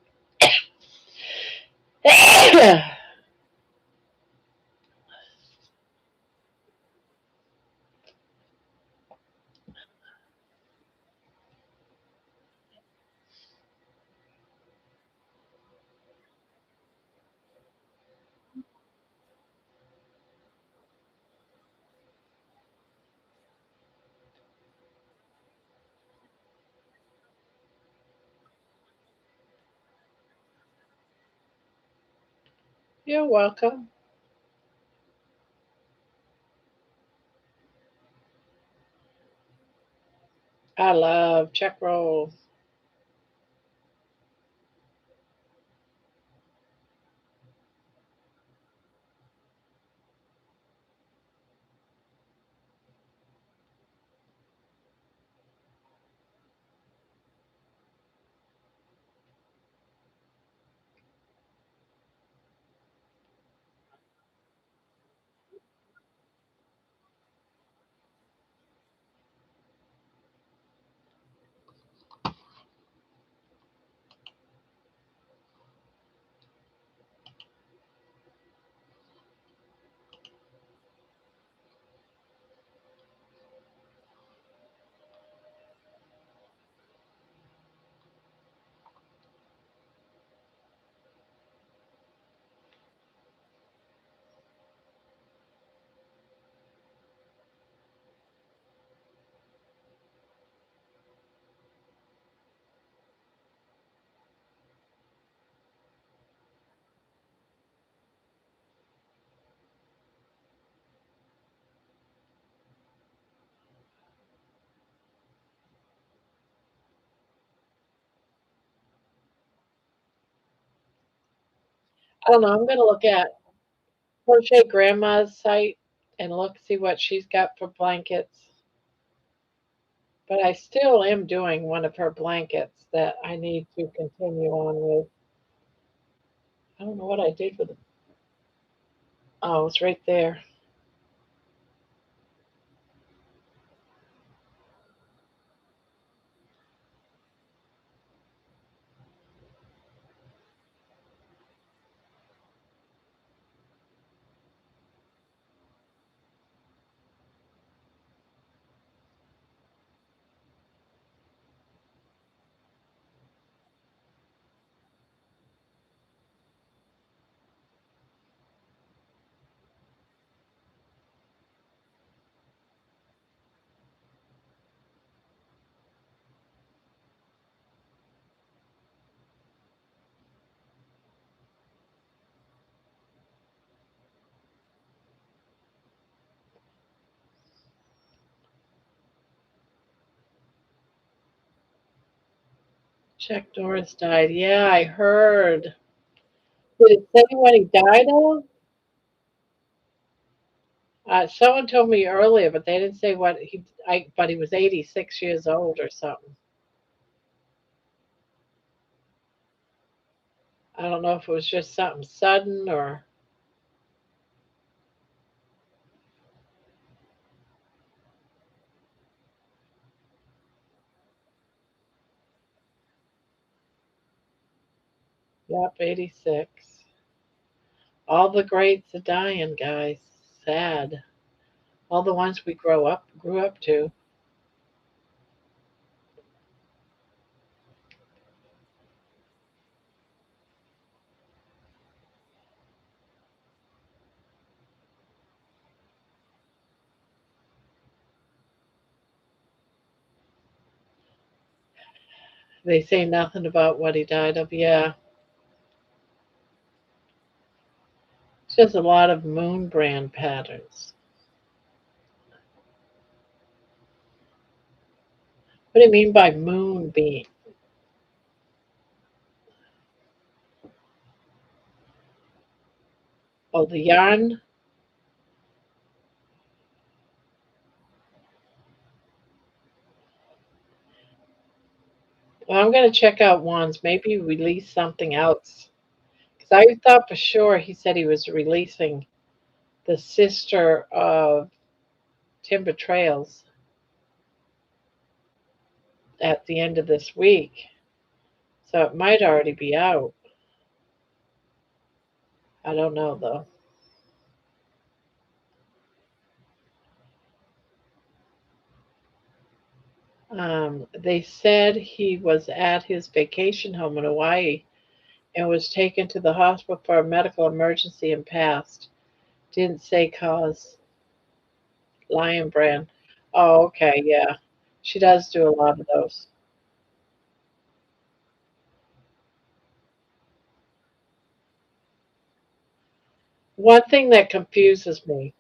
You're welcome. I love check roll. I don't know. I'm gonna look at Crochet Grandma's site and look see what she's got for blankets. But I still am doing one of her blankets that I need to continue on with. I don't know what I did with it. Oh, it's right there. Chuck Norris died. Yeah, I heard. Did it say when he died of? Someone told me earlier, but they didn't say what he. But he was 86 years old or something. I don't know if it was just something sudden or. Yep, 86. All the greats are dying, guys. Sad. All the ones we grew up to. They say nothing about what he died of. Yeah, it's just a lot of moon brand patterns. What do you mean by moonbeam? Oh, the yarn. Well, I'm gonna check out ones. Maybe release something else. Because I thought for sure he said he was releasing the sister of Timber Trails at the end of this week. So it might already be out. I don't know though. They said he was at his vacation home in Hawaii and was taken to the hospital for a medical emergency and passed. Didn't say cause. Lion brand. Oh, okay, yeah. She does do a lot of those. One thing that confuses me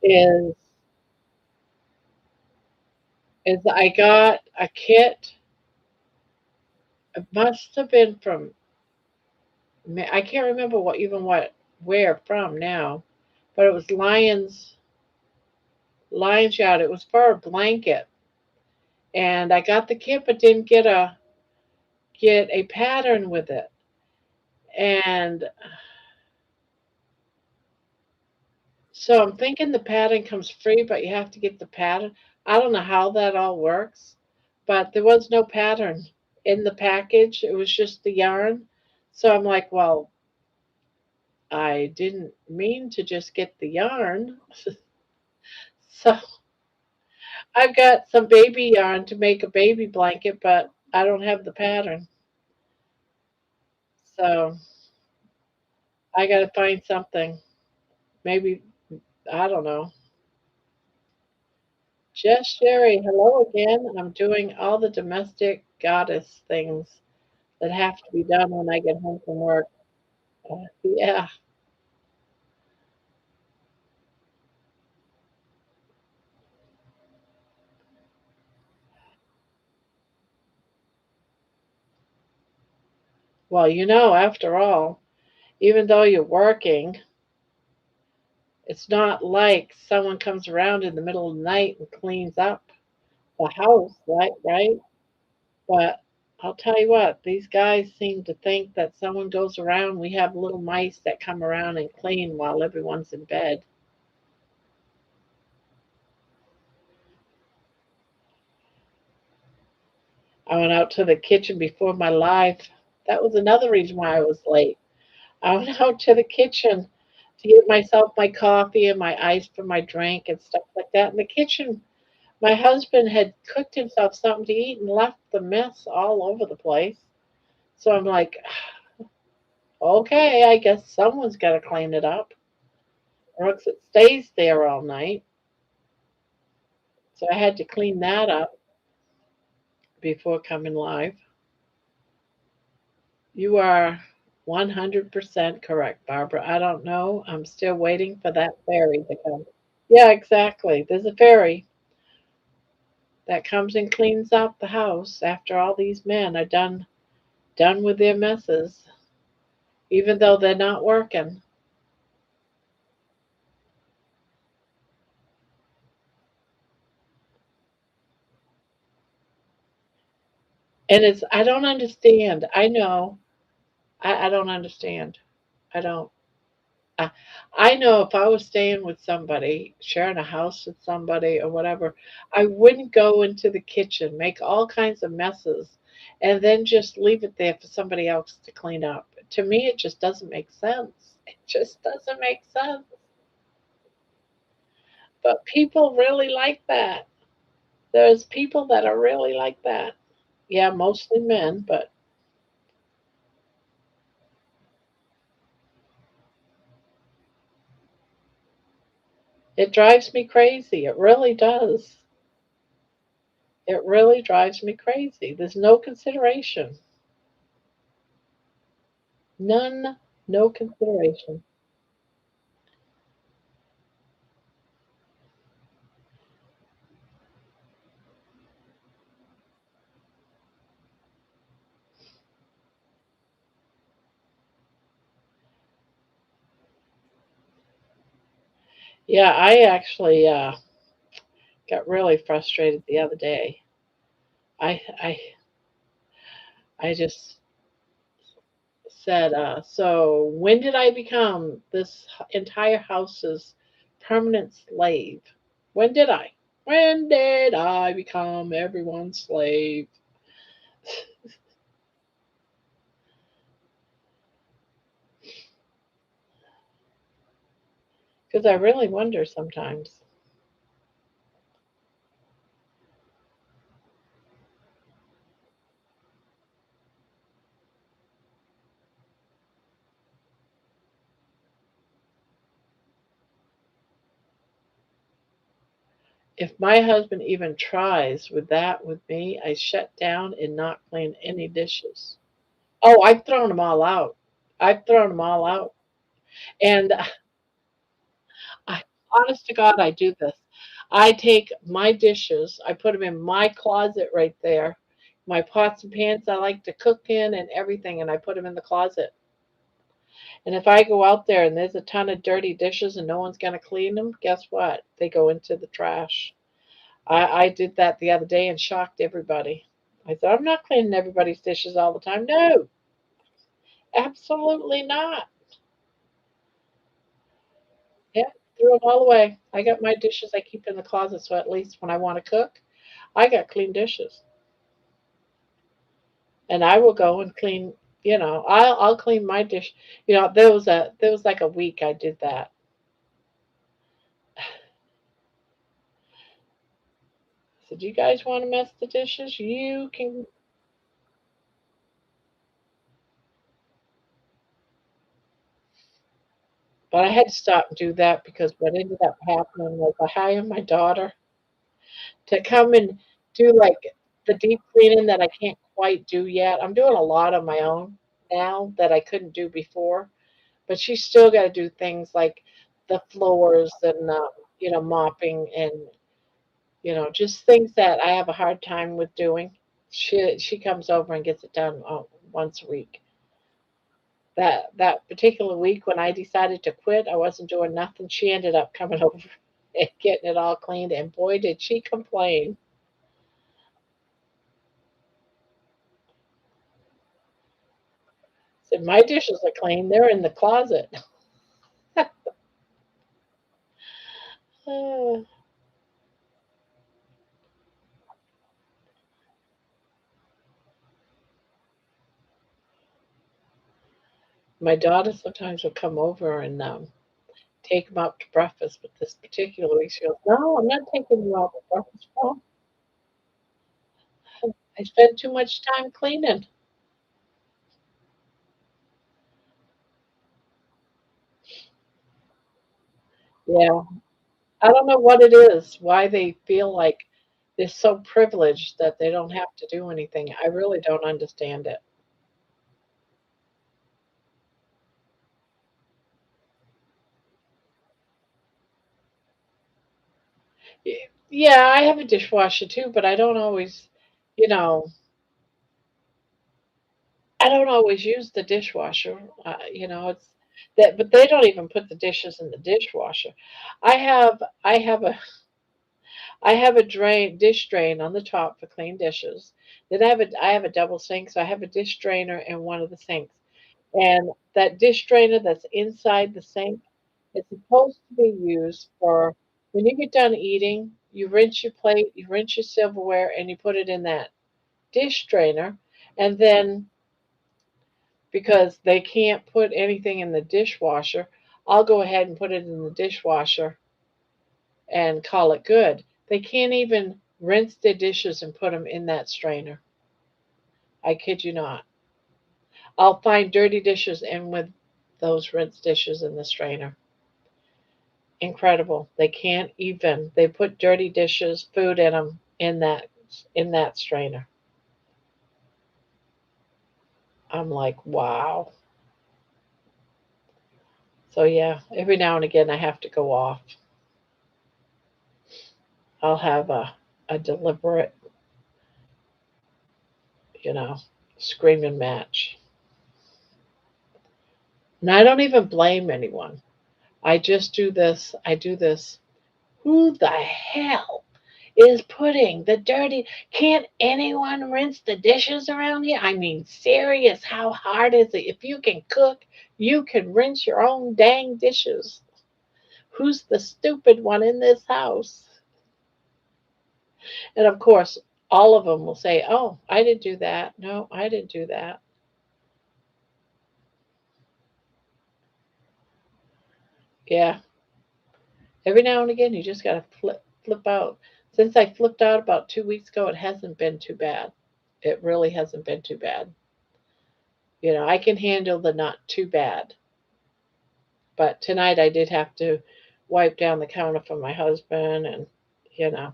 is I got a kit. It must have been from I can't remember what where from now, but it was Lions Yard. It was for a blanket, and I got the kit, but didn't get a pattern with it. And so I'm thinking the pattern comes free, but you have to get the pattern. I don't know how that all works, but there was no pattern in the package. It was just the yarn. So I'm like, well, I didn't mean to just get the yarn. So I've got some baby yarn to make a baby blanket, but I don't have the pattern. So I got to find something. Maybe, I don't know. Jess Sherry, hello again. I'm doing all the domestic goddess things that have to be done when I get home from work. Yeah. Well, after all, even though you're working, it's not like someone comes around in the middle of the night and cleans up the house, right? Right? But I'll tell you what, these guys seem to think that someone goes around. We have little mice that come around and clean while everyone's in bed. I went out to the kitchen before my live. That was another reason why I was late. I went out to the kitchen to get myself my coffee and my ice for my drink and stuff like that. In the kitchen, my husband had cooked himself something to eat and left the mess all over the place. So I'm like, okay, I guess someone's got to clean it up, or else it stays there all night. So I had to clean that up before coming live. You are 100% correct, Barbara. I don't know. I'm still waiting for that fairy to come. Yeah, exactly. There's a fairy that comes and cleans up the house after all these men are done with their messes, even though they're not working. And it's I don't understand. I know. I don't understand. I don't. I, I know if I was staying with somebody, sharing a house with somebody or whatever, I wouldn't go into the kitchen, make all kinds of messes, and then just leave it there for somebody else to clean up. To me, it just doesn't make sense. It just doesn't make sense. But people really like that. There's people that are really like that. Yeah, mostly men, but it drives me crazy. It really does. It really drives me crazy. There's no consideration. None, no consideration. Yeah, I actually got really frustrated the other day. I I I just said, so when did I become this entire house's permanent slave? When did I? When did I become everyone's slave? Because I really wonder sometimes if my husband even tries with that with me, I shut down and not clean any dishes. Oh, I've thrown them all out. I've thrown them all out. And honest to God, I do this. I take my dishes, I put them in my closet right there. My pots and pans I like to cook in and everything, and I put them in the closet. And if I go out there and there's a ton of dirty dishes and no one's going to clean them, guess what? They go into the trash. I did that the other day and shocked everybody. I said, I'm not cleaning everybody's dishes all the time. No, absolutely not. Yeah, threw them all away. I got my dishes I keep in the closet, so at least when I want to cook, I got clean dishes. And I will go and clean, I'll clean my dish. There was like a week I did that. So do you guys want to mess the dishes? You can. But I had to stop and do that because what ended up happening was I hired my daughter to come and do like the deep cleaning that I can't quite do yet. I'm doing a lot on my own now that I couldn't do before, but she's still got to do things like the floors and mopping and just things that I have a hard time with doing. She comes over and gets it done once a week. That particular week when I decided to quit, I wasn't doing nothing. She ended up coming over and getting it all cleaned, and boy, did she complain. Said my dishes are clean; they're in the closet. Uh, my daughter sometimes will come over and take them out to breakfast, but this particular week she goes, "No, I'm not taking you out to breakfast. Well, I spend too much time cleaning." Yeah, I don't know what it is, why they feel like they're so privileged that they don't have to do anything. I really don't understand it. Yeah, I have a dishwasher too, but you know, I don't always use the dishwasher. It's that, but they don't even put the dishes in the dishwasher. I have, I have a, I have a dish drain on the top for clean dishes. Then I have a double sink, so I have a dish drainer in one of the sinks. And that dish drainer that's inside the sink, it's supposed to be used for when you get done eating, you rinse your plate, you rinse your silverware, and you put it in that dish drainer. And then because they can't put anything in the dishwasher, I'll go ahead and put it in the dishwasher and call it good. They can't even rinse their dishes and put them in that strainer. I kid you not. I'll find dirty dishes in with those rinsed dishes in the strainer. Incredible. They can't even. They put dirty dishes, food in them in that strainer. I'm like, wow. So yeah, every now and again I have to go off. I'll have a deliberate, you know, screaming match. And I don't even blame anyone. I just do this. I do this. Who the hell is putting the dirty? Can't anyone rinse the dishes around here? I mean, serious. How hard is it? If you can cook, you can rinse your own dang dishes. Who's the stupid one in this house? And of course, all of them will say, "Oh, I didn't do that. No, I didn't do that." Yeah, every now and again, you just got to flip out. Since I flipped out about 2 weeks ago, it hasn't been too bad. It really hasn't been too bad. I can handle the not too bad. But tonight I did have to wipe down the counter for my husband, and you know.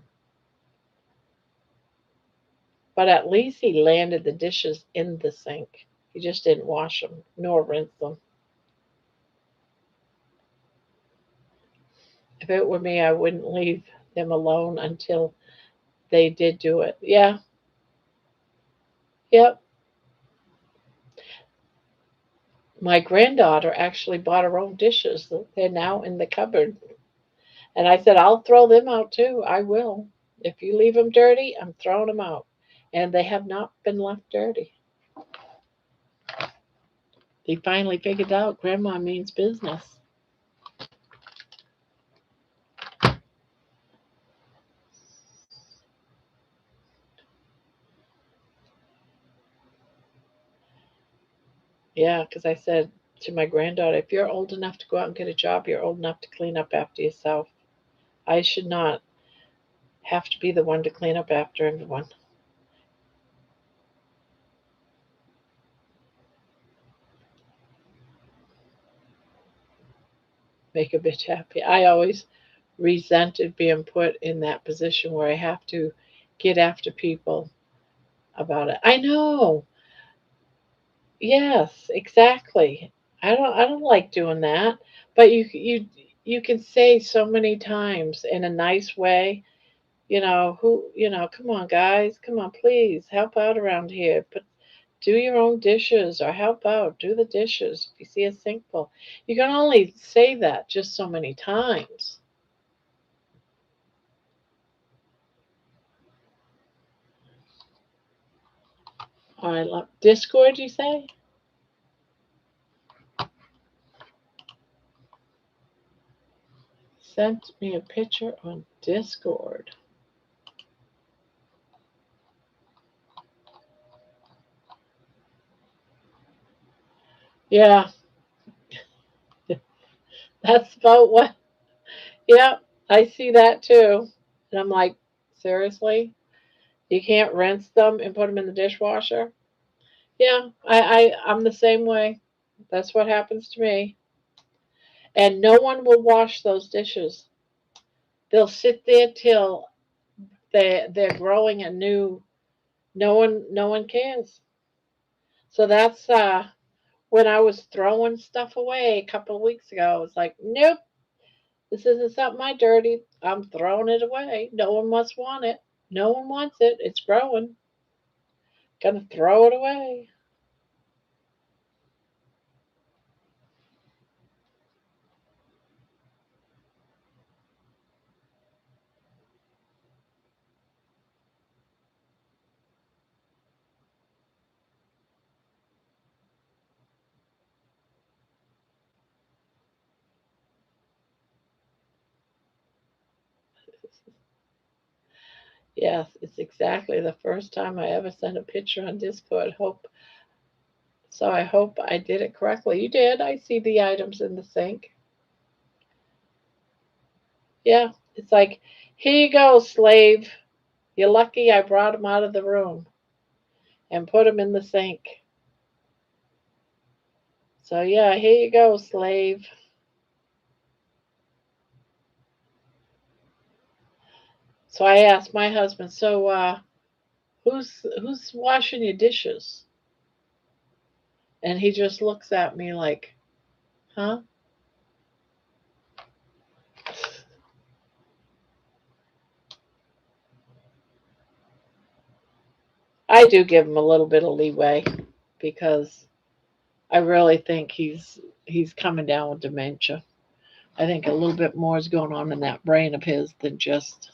But at least he landed the dishes in the sink. He just didn't wash them nor rinse them. If it were me, I wouldn't leave them alone until they did do it. Yeah, yep. My granddaughter actually bought her own dishes. They're now in the cupboard. And I said, I'll throw them out too. I will. If you leave them dirty, I'm throwing them out. And they have not been left dirty. They finally figured out grandma means business. Yeah, because I said to my granddaughter, if you're old enough to go out and get a job, you're old enough to clean up after yourself. I should not have to be the one to clean up after everyone. Make a bitch happy. I always resented being put in that position where I have to get after people about it. I know. Yes, exactly. I don't like doing that. But you can say so many times in a nice way, come on guys, come on please help out around here. But do your own dishes or help out, do the dishes if you see a sink full. You can only say that just so many times. I love Discord, you say? Sent me a picture on Discord. Yeah, that's about what. Yeah, I see that too. And I'm like, seriously? You can't rinse them and put them in the dishwasher? Yeah, I'm the same way. That's what happens to me. And no one will wash those dishes. They'll sit there till they're growing a new. No one cares. So that's when I was throwing stuff away a couple of weeks ago. I was like, nope, this isn't something I dirtied. I'm throwing it away. No one must want it. No one wants it. It's growing. Gonna throw it away. Yes, it's exactly the first time I ever sent a picture on Discord. I hope I did it correctly. You did. I see the items in the sink. Yeah, it's like, here you go, slave. You're lucky I brought him out of the room and put him in the sink. So yeah, here you go, slave. So I asked my husband, so who's washing your dishes? And he just looks at me like, huh? I do give him a little bit of leeway because I really think he's coming down with dementia. I think a little bit more is going on in that brain of his than just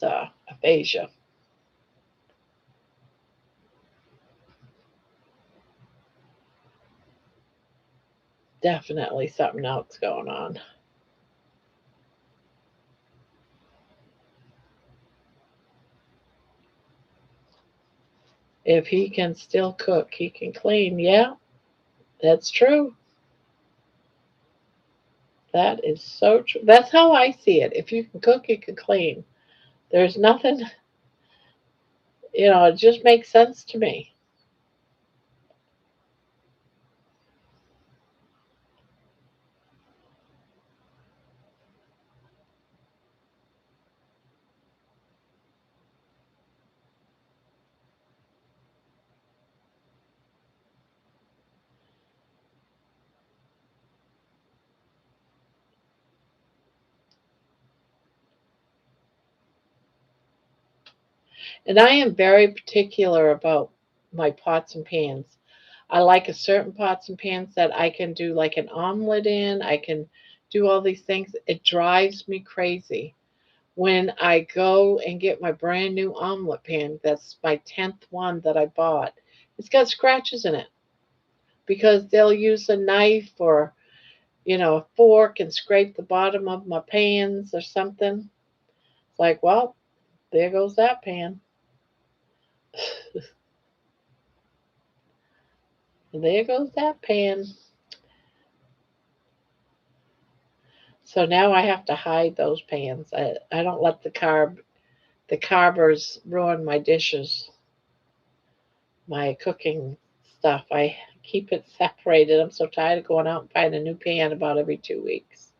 aphasia. Definitely something else going on. If he can still cook, he can clean. Yeah, that's true. That is so true. That's how I see it. If you can cook, you can clean. There's nothing, it just makes sense to me. And I am very particular about my pots and pans. I like a certain pots and pans that I can do like an omelet in. I can do all these things. It drives me crazy when I go and get my brand new omelet pan. That's my 10th one that I bought. It's got scratches in it because they'll use a knife or, a fork and scrape the bottom of my pans or something. It's like, well, there goes that pan. There goes that pan. So now I have to hide those pans. I don't let the carbers ruin my dishes, my cooking stuff. I keep it separated. I'm so tired of going out and finding a new pan about every 2 weeks.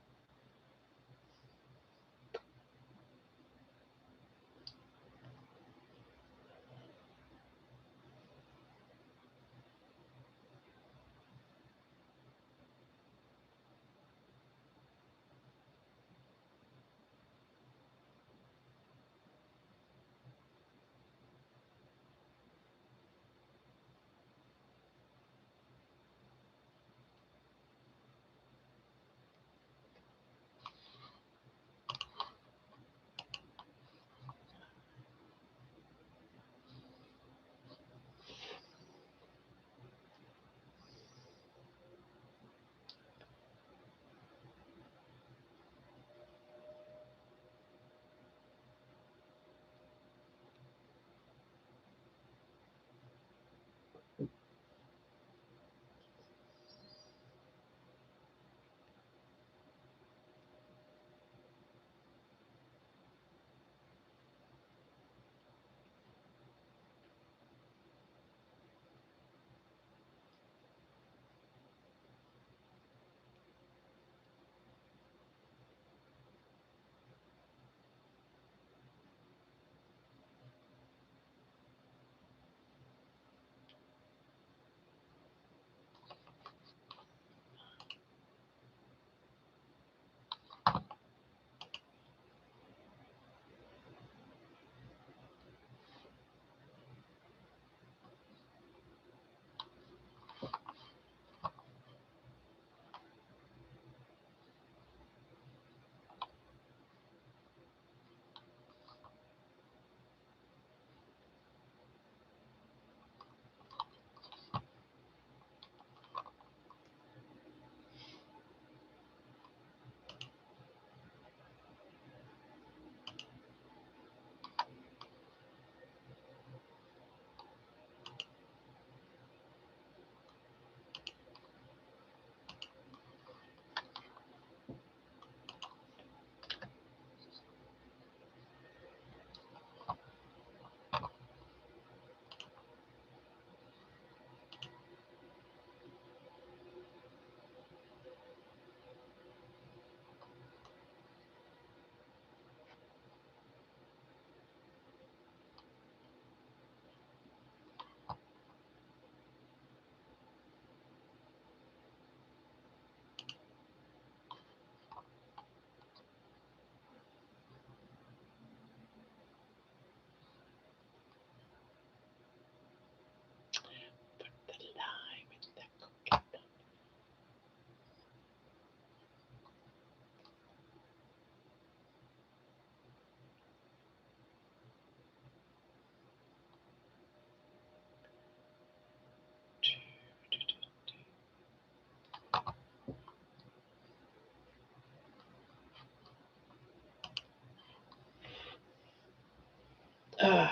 Uh,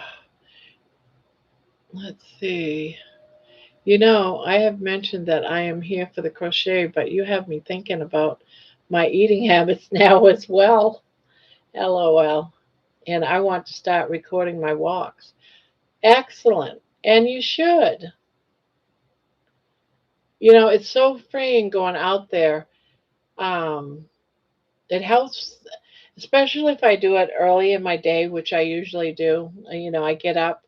let's see. I have mentioned that I am here for the crochet, but you have me thinking about my eating habits now as well. LOL. And I want to start recording my walks. Excellent. And you should. It's so freeing going out there. Um, it helps, especially if I do it early in my day, which I usually do. I get up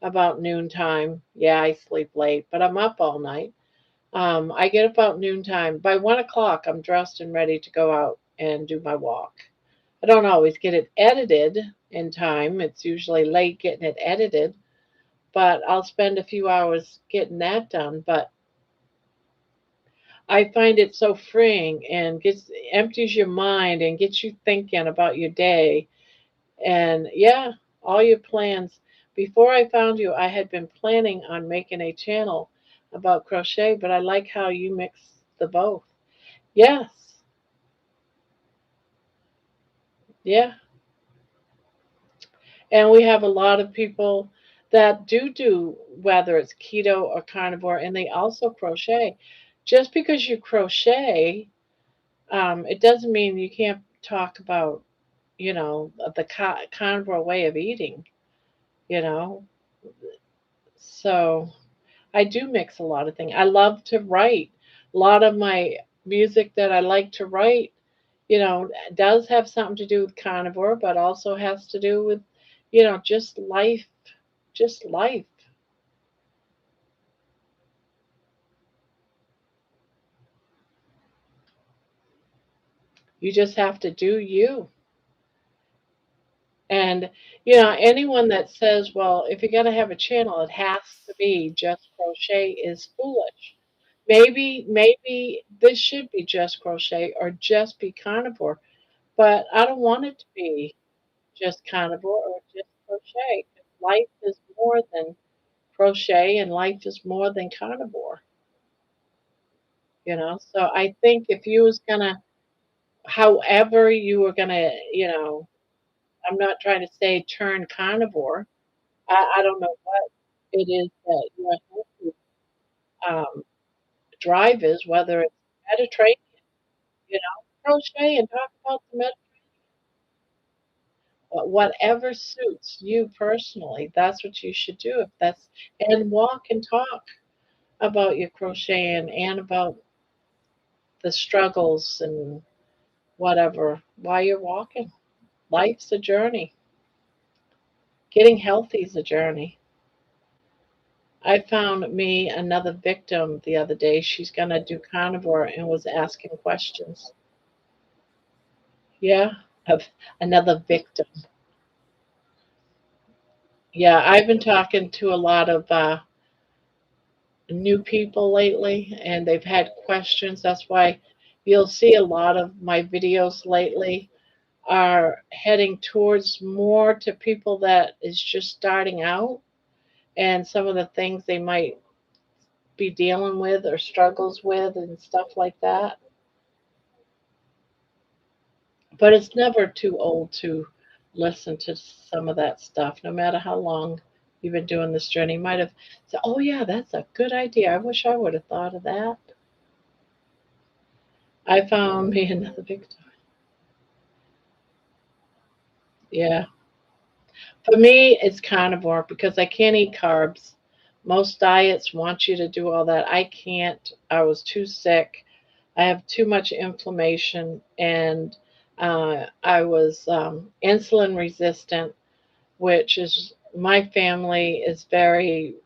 about noontime. Yeah, I sleep late, but I'm up all night. I get about noontime. By 1 o'clock, I'm dressed and ready to go out and do my walk. I don't always get it edited in time. It's usually late getting it edited, but I'll spend a few hours getting that done. But I find it so freeing and gets empties your mind and gets you thinking about your day. And yeah, all your plans. Before I found you, I had been planning on making a channel about crochet, but I like how you mix the both. Yes, yeah. And we have a lot of people that do, whether it's keto or carnivore, and they also crochet. Just because you crochet, it doesn't mean you can't talk about, the carnivore way of eating, you know. So I do mix a lot of things. I love to write. A lot of my music that I like to write, does have something to do with carnivore, but also has to do with, just life, just life. You just have to do you. And, anyone that says, well, if you're going to have a channel, it has to be just crochet is foolish. Maybe this should be just crochet or just be carnivore, but I don't want it to be just carnivore or just crochet. 'Cause life is more than crochet and life is more than carnivore, So I think if you was gonna, however you were gonna, I'm not trying to say turn carnivore. I don't know what it is that your healthy, um, drive is, whether it's Mediterranean, crochet and talk about the but whatever suits you personally, that's what you should do. If that's and walk and talk about your crocheting and about the struggles and whatever while you're walking. Life's a journey. Getting healthy is a journey. I found me another victim the other day. She's gonna do carnivore and was asking questions. Yeah, of another victim. Yeah, I've been talking to a lot of new people lately, and they've had questions. That's why you'll see a lot of my videos lately are heading towards more to people that is just starting out and some of the things they might be dealing with or struggles with and stuff like that. But it's never too old to listen to some of that stuff, no matter how long you've been doing this journey. You might have said, oh, yeah, that's a good idea. I wish I would have thought of that. I found me another victim. Yeah. For me, it's carnivore because I can't eat carbs. Most diets want you to do all that. I can't. I was too sick. I have too much inflammation, and I was insulin resistant, which is my family is very.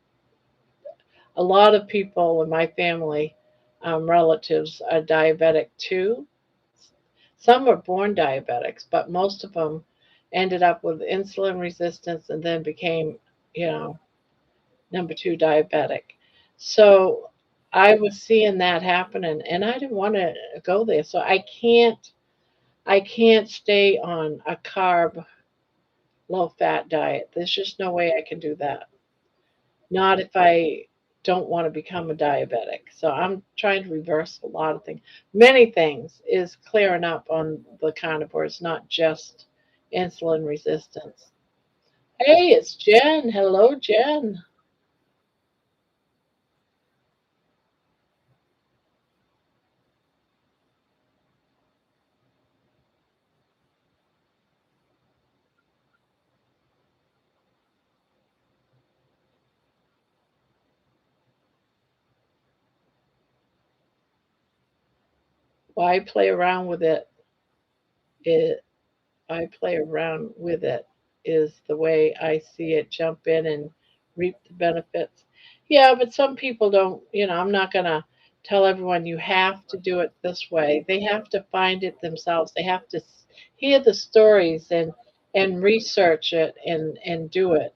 A lot of people in my family, relatives, are diabetic too. Some are born diabetics, but most of them ended up with insulin resistance and then became, you know, number two diabetic. So I was seeing that happening and I didn't want to go there. So I can't stay on a carb low fat diet. There's just no way I can do that. Not if I don't want to become a diabetic. So I'm trying to reverse a lot of things. Many things is clearing up on the carnivores, not just insulin resistance. Hey, it's Jen. Hello, Jen. Why play around with it? It I play around with it is the way I see it. Jump in and reap the benefits. Yeah, but some people don't, I'm not going to tell everyone you have to do it this way. They have to find it themselves. They have to hear the stories and research it and do it,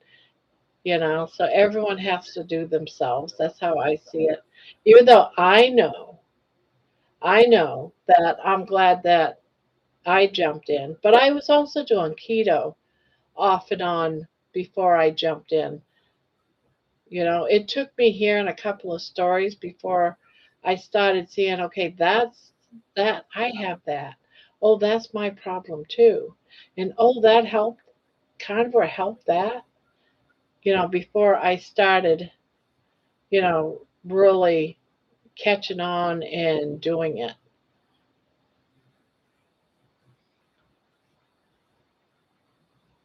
you know. So everyone has to do themselves. That's how I see it. Even though I know that I'm glad that I jumped in, but I was also doing keto off and on before I jumped in. You know, it took me hearing a couple of stories before I started seeing, okay, that's that. I have that. Oh, that's my problem too. And oh, that helped. Carnivore helped that. You know, before I started, really catching on and doing it.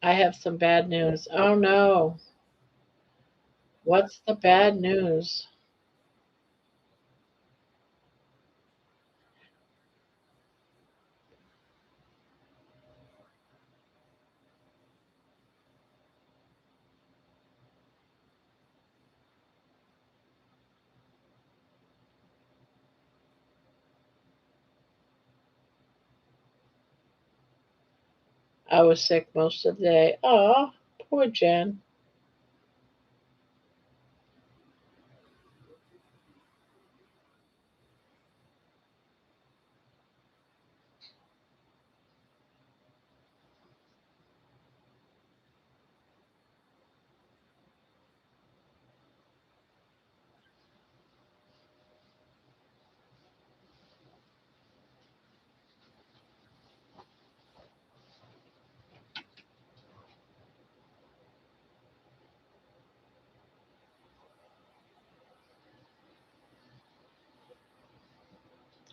I have some bad news. Oh no. What's the bad news? I was sick most of the day. Oh, poor Jen.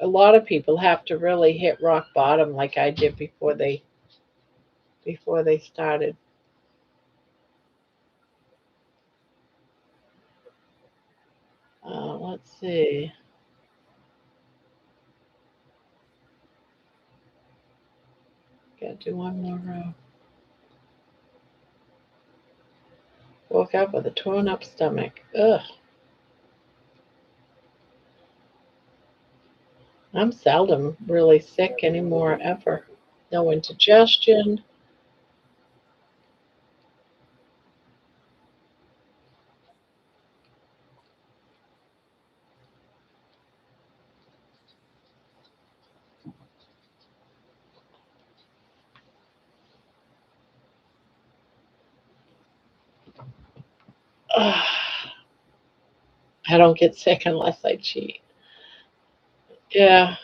A lot of people have to really hit rock bottom like I did before they started. Let's see. Got to do one more row. Woke up with a torn up stomach. Ugh. I'm seldom really sick anymore ever. No indigestion. Ugh. I don't get sick unless I cheat. Yeah.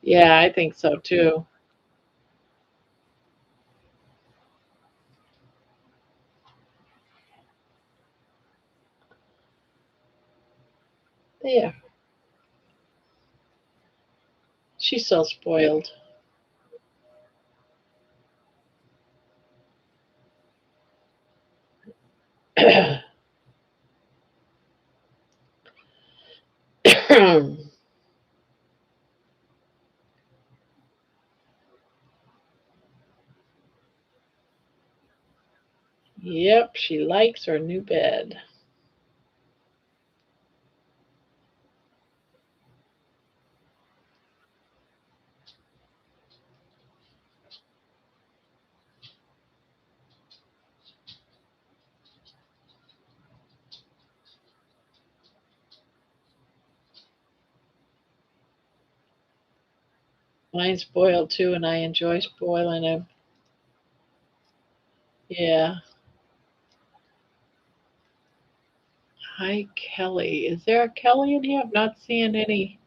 Yeah, I think so too. Yeah. She's so spoiled. Yep, she likes her new bed. Mine's spoiled too, and I enjoy spoiling him. Yeah. Hi, Kelly. Is there a Kelly in here? I'm not seeing any.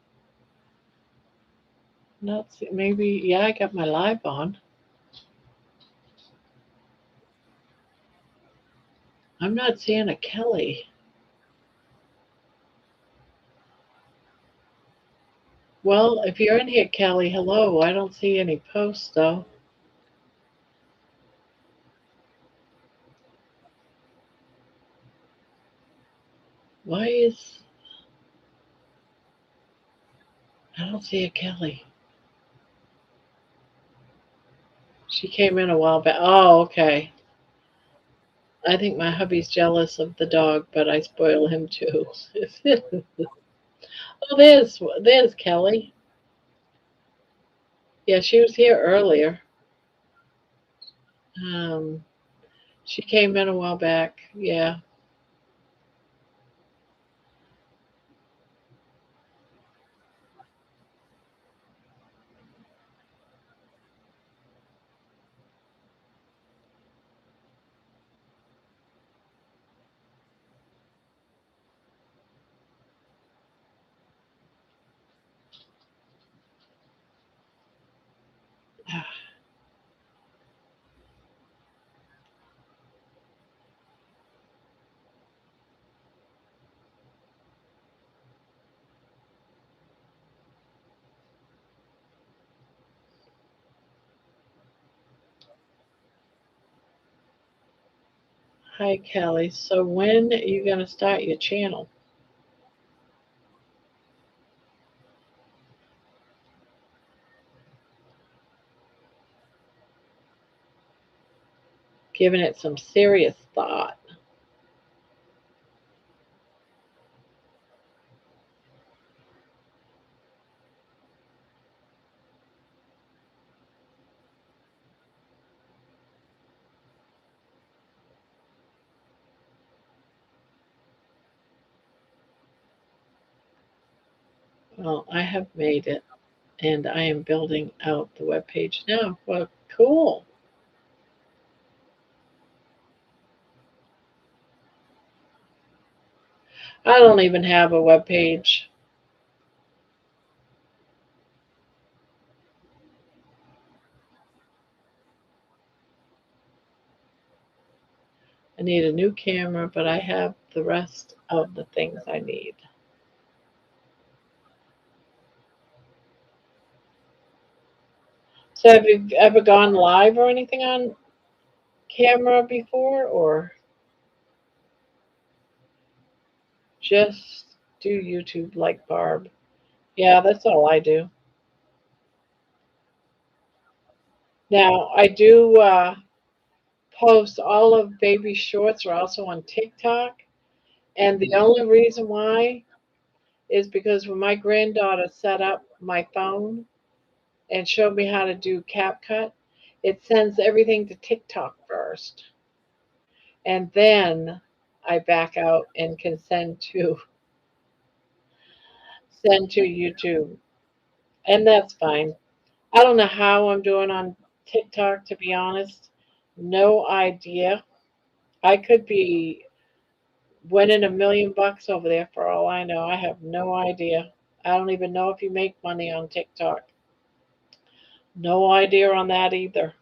Not maybe. Yeah, I got my live on. I'm not seeing a Kelly. Well, if you're in here, Kelly, hello. I don't see any posts though. Why is I don't see a Kelly? She came in a while back. Oh, okay. I think my hubby's jealous of the dog, but I spoil him too. Oh, there's Kelly. Yeah, she was here earlier. Um, she came in a while back. Yeah. Hi, Kelly. So when are you gonna start your channel? Giving it some serious thought. Well, I have made it, and I am building out the web page now. Well, cool. I don't even have a web page. I need a new camera, but I have the rest of the things I need. So have you ever gone live or anything on camera before, or just do YouTube like Barb? Yeah, that's all I do. Now, I do post all of baby shorts are also on TikTok, and the only reason why is because when my granddaughter set up my phone and showed me how to do CapCut, it sends everything to TikTok first, and then I back out and can send to YouTube, and that's fine. I don't know how I'm doing on TikTok, to be honest. No idea. I could be winning $1 million over there for all I know. I have no idea. I don't even know if you make money on TikTok. No idea on that either.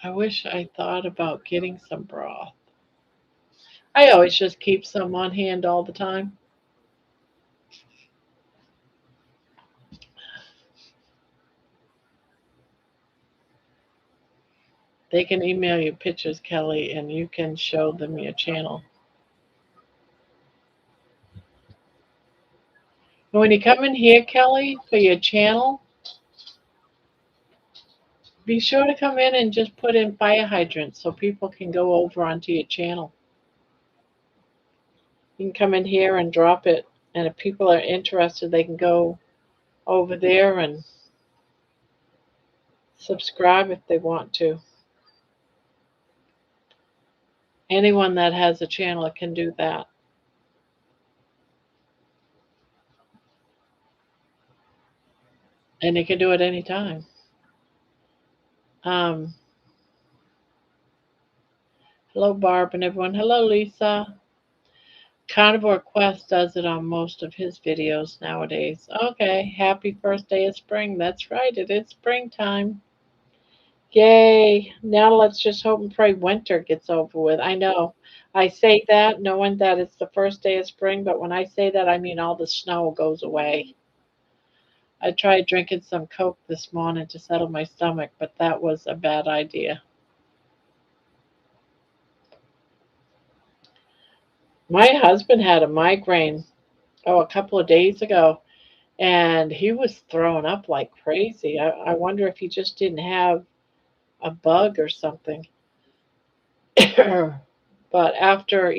I wish I thought about getting some broth. I always just keep some on hand all the time. They can email you pictures, Kelly, and you can show them your channel. And when you come in here, Kelly, for your channel, be sure to come in and just put in fire hydrants so people can go over onto your channel. You can come in here and drop it, and if people are interested, they can go over there and subscribe if they want to. Anyone that has a channel can do that. And you can do it anytime. Um, hello, Barb and everyone. Hello, Lisa. Carnivore Quest does it on most of his videos nowadays. Okay, happy first day of spring. That's right, it is springtime. Yay. Now let's just hope and pray winter gets over with. I know. I say that knowing that it's the first day of spring, but when I say that, I mean all the snow goes away. I tried drinking some Coke this morning to settle my stomach, but that was a bad idea. My husband had a migraine, a couple of days ago, and he was throwing up like crazy. I wonder if he just didn't have a bug or something. But after,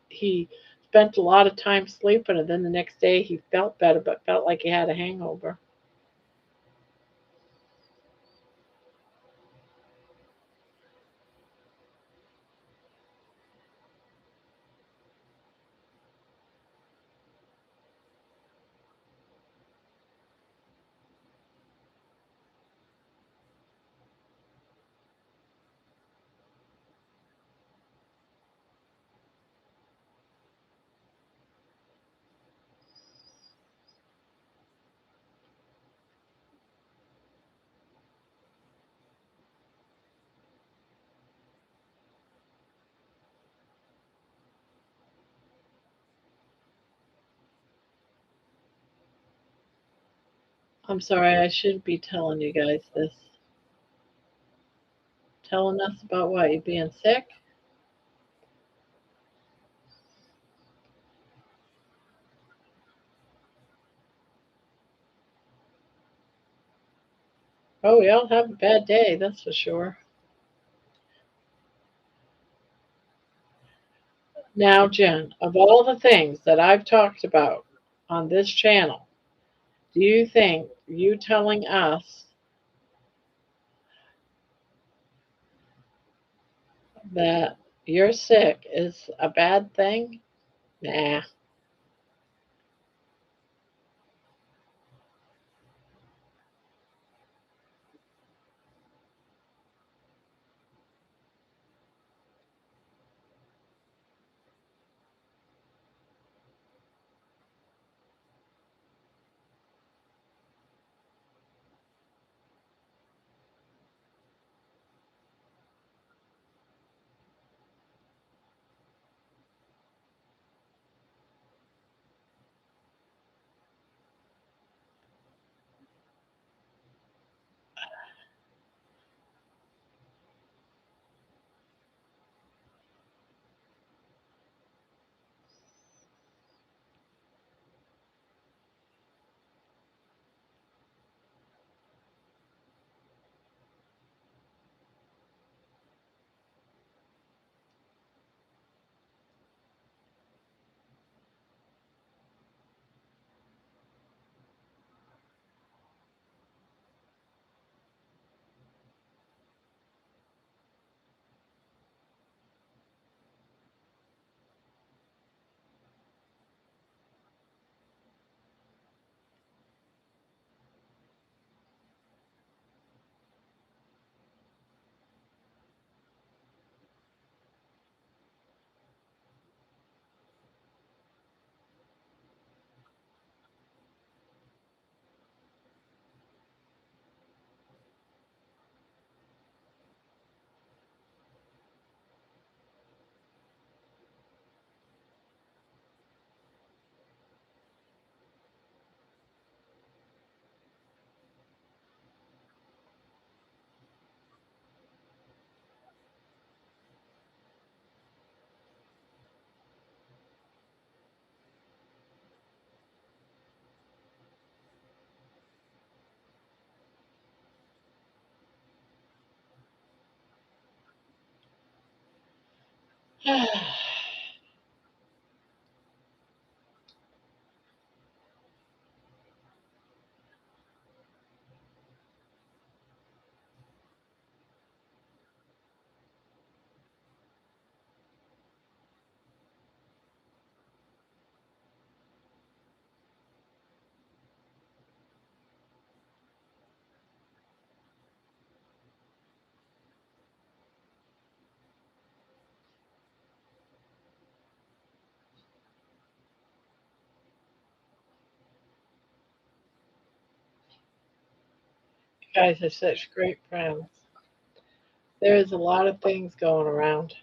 he spent a lot of time sleeping, and then the next day he felt better, but felt like he had a hangover. I'm sorry, I shouldn't be telling you guys this. Telling us about what? You being sick? Oh, we all have a bad day, that's for sure. Now, Jen, of all the things that I've talked about on this channel, do you think you telling us that you're sick is a bad thing? Nah. You guys are such great friends. There is a lot of things going around.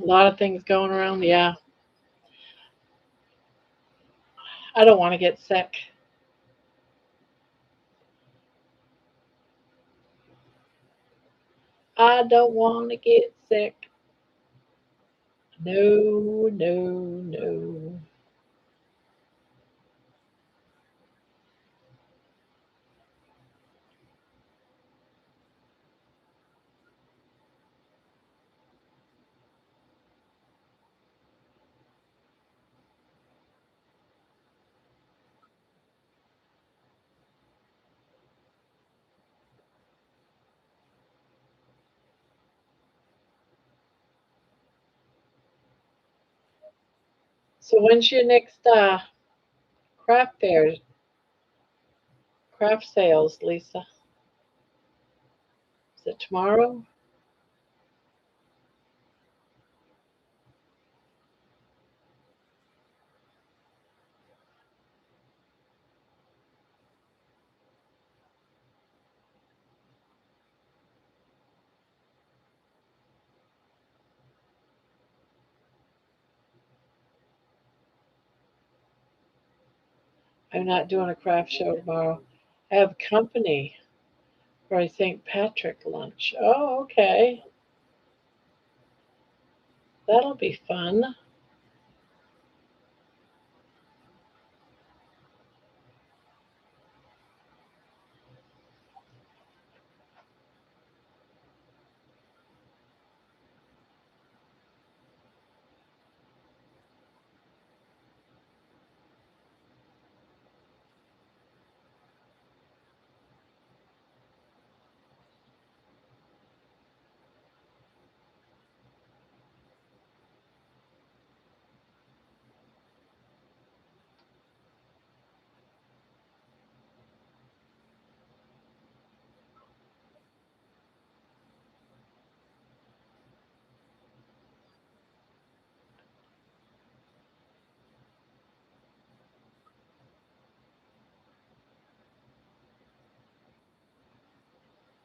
A lot of things going around. Yeah. I don't want to get sick. I don't want to get sick. No, no, no. So when's your next craft fair, craft sales, Lisa? Is it tomorrow? I'm not doing a craft show tomorrow. I have company for a St. Patrick lunch. Oh, okay. That'll be fun.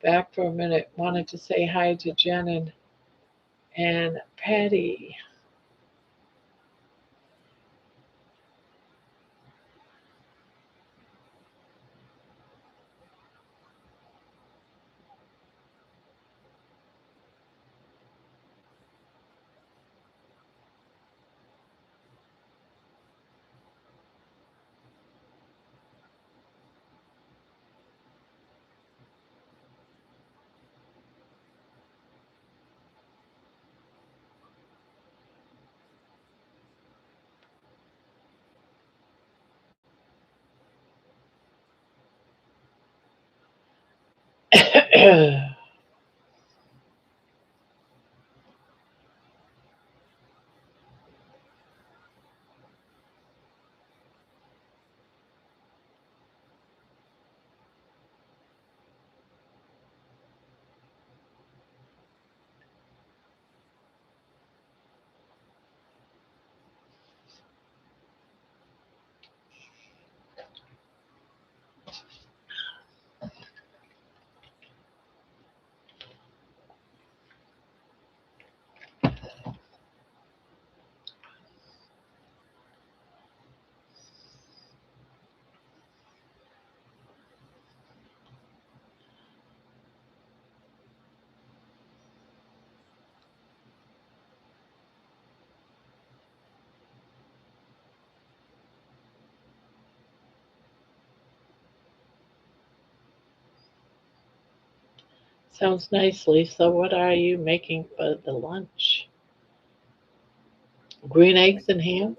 Back for a minute. Wanted to say hi to Jen and Patty. Sounds nice, Lisa. What are you making for the lunch? Green eggs and ham?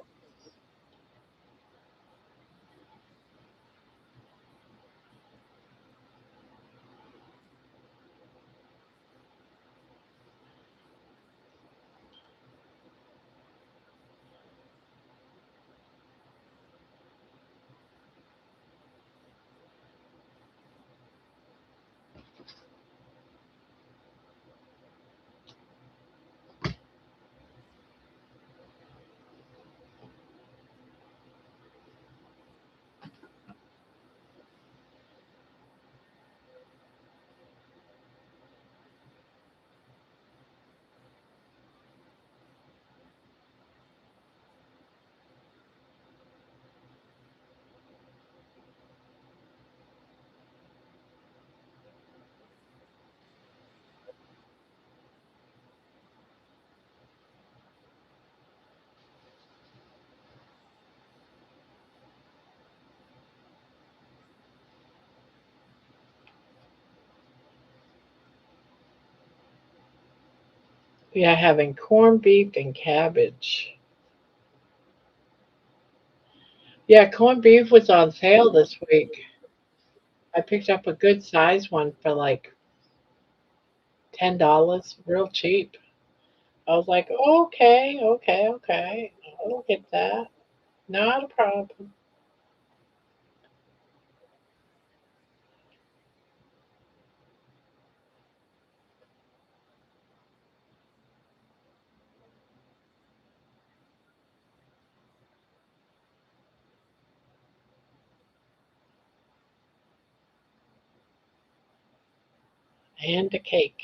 We are having corned beef and cabbage. Yeah, corned beef was on sale this week. I picked up a good size one for like $10, real cheap. I was like, okay, okay, okay. I'll get that. Not a problem. And a cake.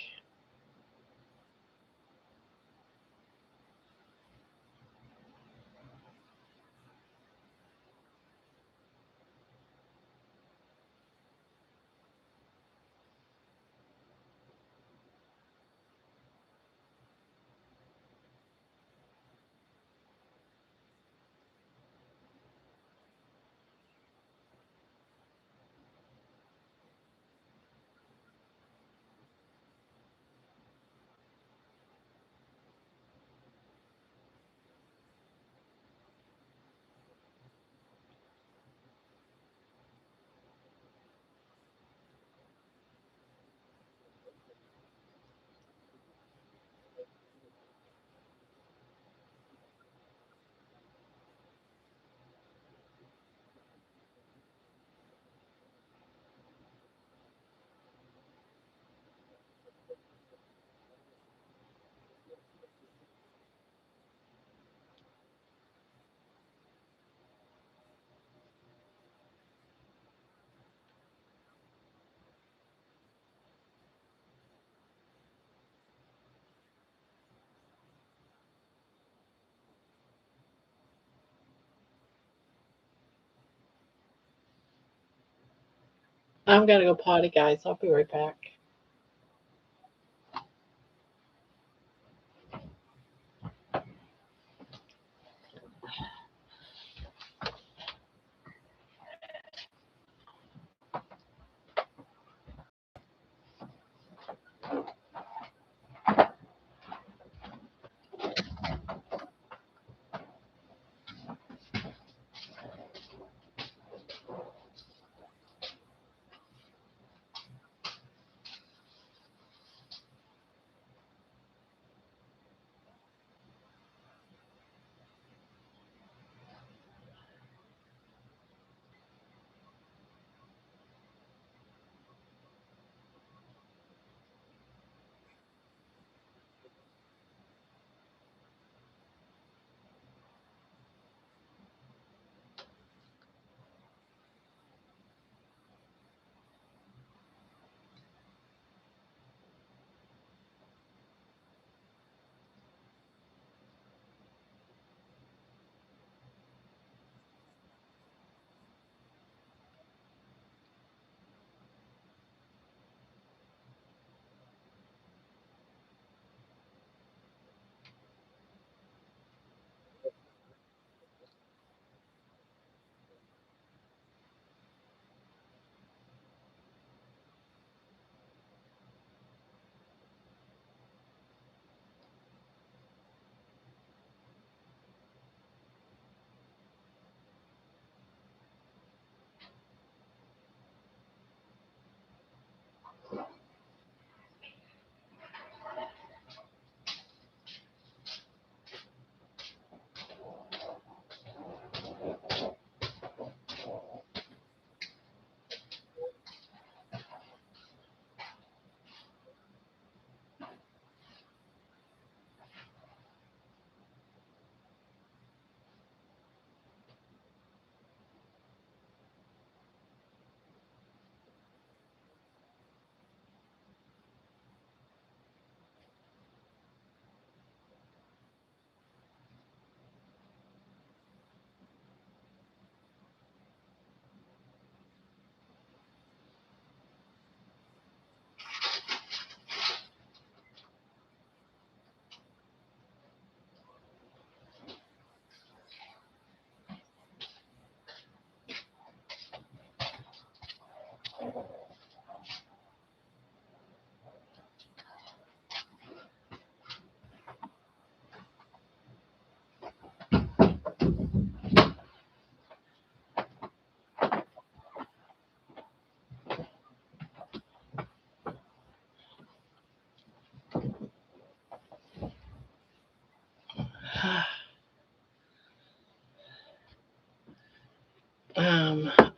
I'm gonna go potty, guys. I'll be right back.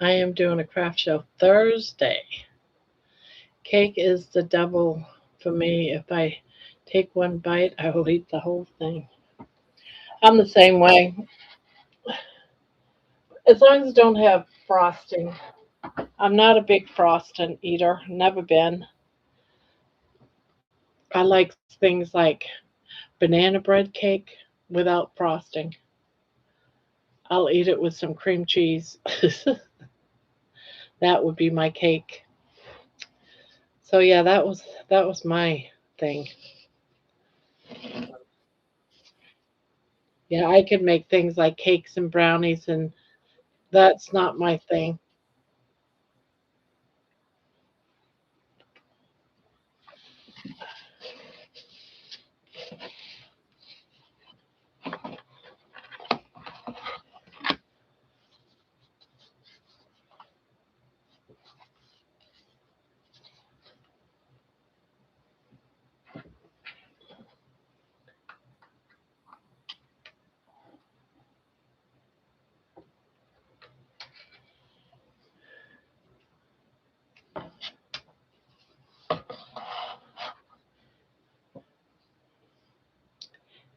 I am doing a craft show Thursday. Cake is the devil for me. If I take one bite, I will eat the whole thing. I'm the same way. As long as I don't have frosting. I'm not a big frosting eater. Never been. I like things like banana bread cake without frosting. I'll eat it with some cream cheese. That would be my cake. So yeah, that was my thing. Yeah, I could make things like cakes and brownies, and that's not my thing.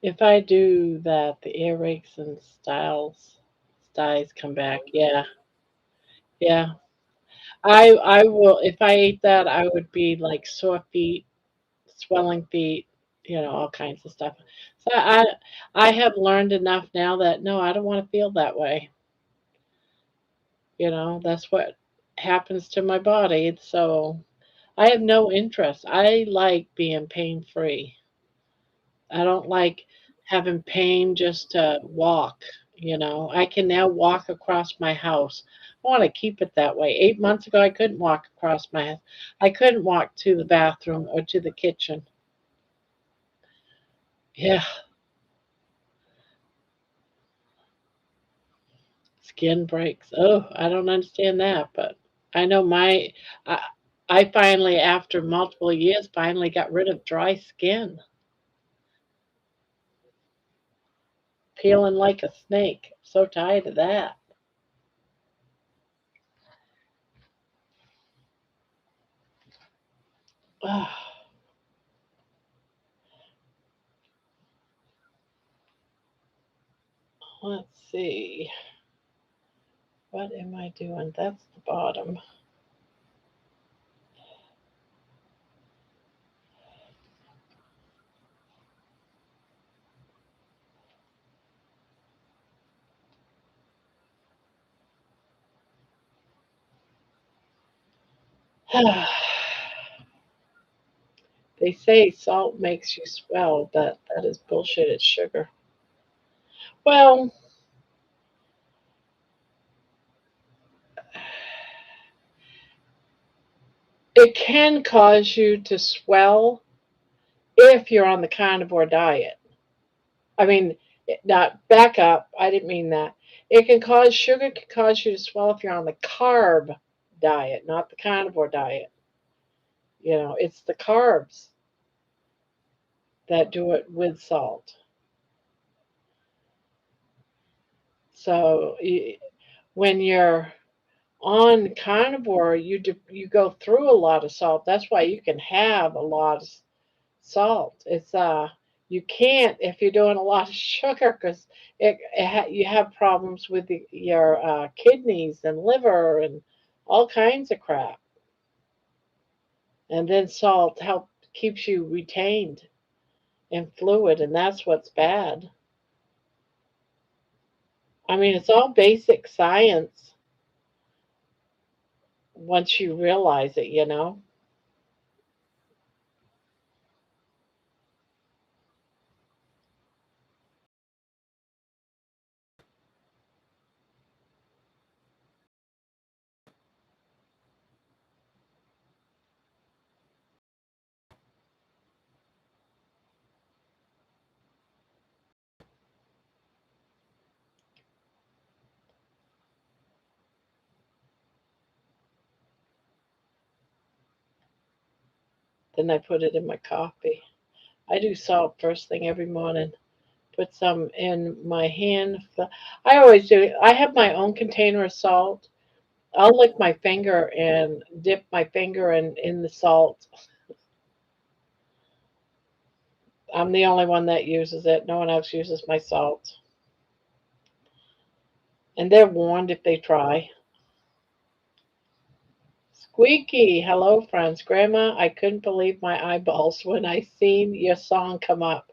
If I do that, the earaches and styes come back. Yeah, yeah. I will. If I ate that, I would be like sore feet, swelling feet, all kinds of stuff. So I have learned enough now that no, I don't want to feel that way. That's what happens to my body. So I have no interest. I like being pain free. I don't like having pain just to walk. I can now walk across my house. I want to keep it that way. 8 months ago, I couldn't walk across my house. I couldn't walk to the bathroom or to the kitchen. Yeah, skin breaks. Oh, I don't understand that, but I know I, I finally, after multiple years, finally got rid of dry skin, peeling like a snake. So tired of that. Oh, let's see. What am I doing? That's the bottom. They say salt makes you swell, but that is bullshit. It's sugar. Well, it can cause you to swell if you're on the carnivore diet. I mean, not back up. I didn't mean that. Sugar can cause you to swell if you're on the carb diet, not the carnivore diet. It's the carbs that do it with salt. So when you're on carnivore, you go through a lot of salt. That's why you can have a lot of salt. It's you can't if you're doing a lot of sugar because you have problems with your kidneys and liver and all kinds of crap. And then salt help keeps you retained in fluid, and that's what's bad. I mean, it's all basic science once you realize it. Then I put it in my coffee. I do salt first thing every morning. Put some in my hand. I always do. I have my own container of salt, I'll lick my finger and dip my finger in the salt. I'm the only one that uses it. No one else uses my salt. And they're warned if they try. Squeaky, hello friends. Grandma, I couldn't believe my eyeballs when I seen your song come up.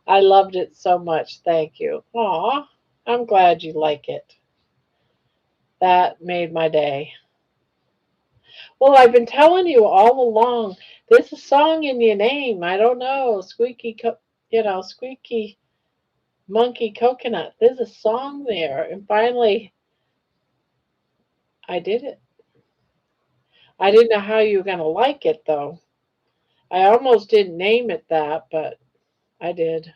I loved it so much. Thank you. Aw, I'm glad you like it. That made my day. Well, I've been telling you all along. There's a song in your name. I don't know, Squeaky Monkey Coconut. There's a song there, and finally, I did it. I didn't know how you were gonna like it though. I almost didn't name it that, but I did.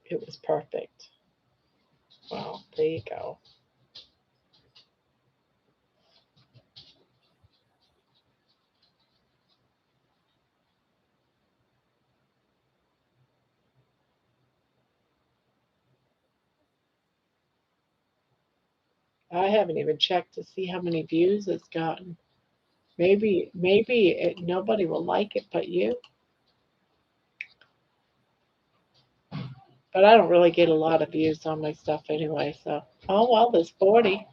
It was perfect. Well, there you go. I haven't even checked to see how many views it's gotten. Nobody will like it but you. But I don't really get a lot of views on my stuff anyway. So, oh well, there's 40.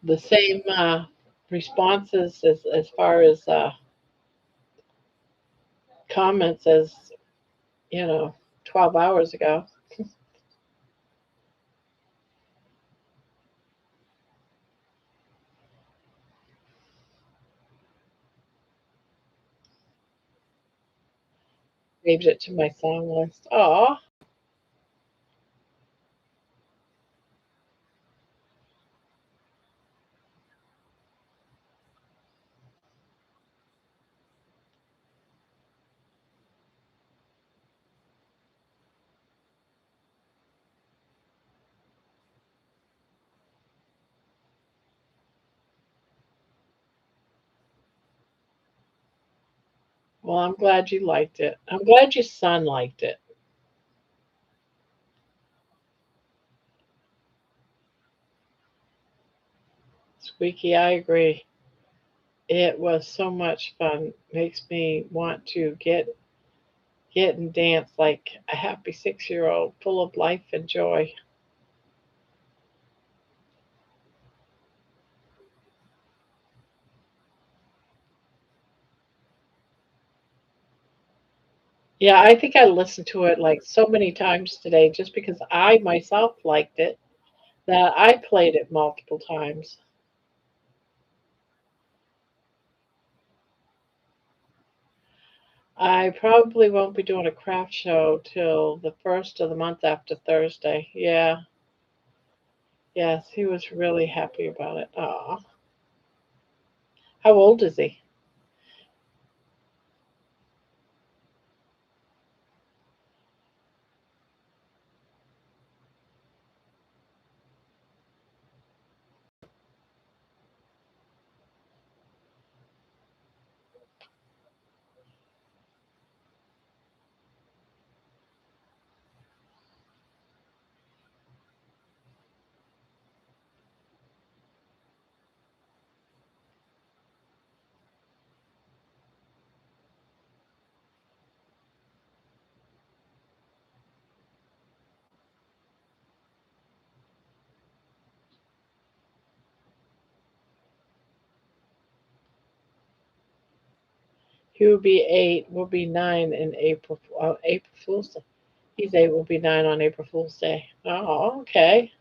The same responses as far as comments as 12 hours ago. Saved it to my song list. Oh, well, I'm glad you liked it. I'm glad your son liked it. Squeaky, I agree. It was so much fun. Makes me want to get and dance like a happy 6-year old, full of life and joy. Yeah, I think I listened to it like so many times today just because I myself liked it that I played it multiple times. I probably won't be doing a craft show till the first of the month after Thursday. Yeah, yes, he was really happy about it. Aw. How old is he? He will be 8, will be 9 in April Fool's Day. He's 8, will be 9 on April Fool's Day. Oh, okay.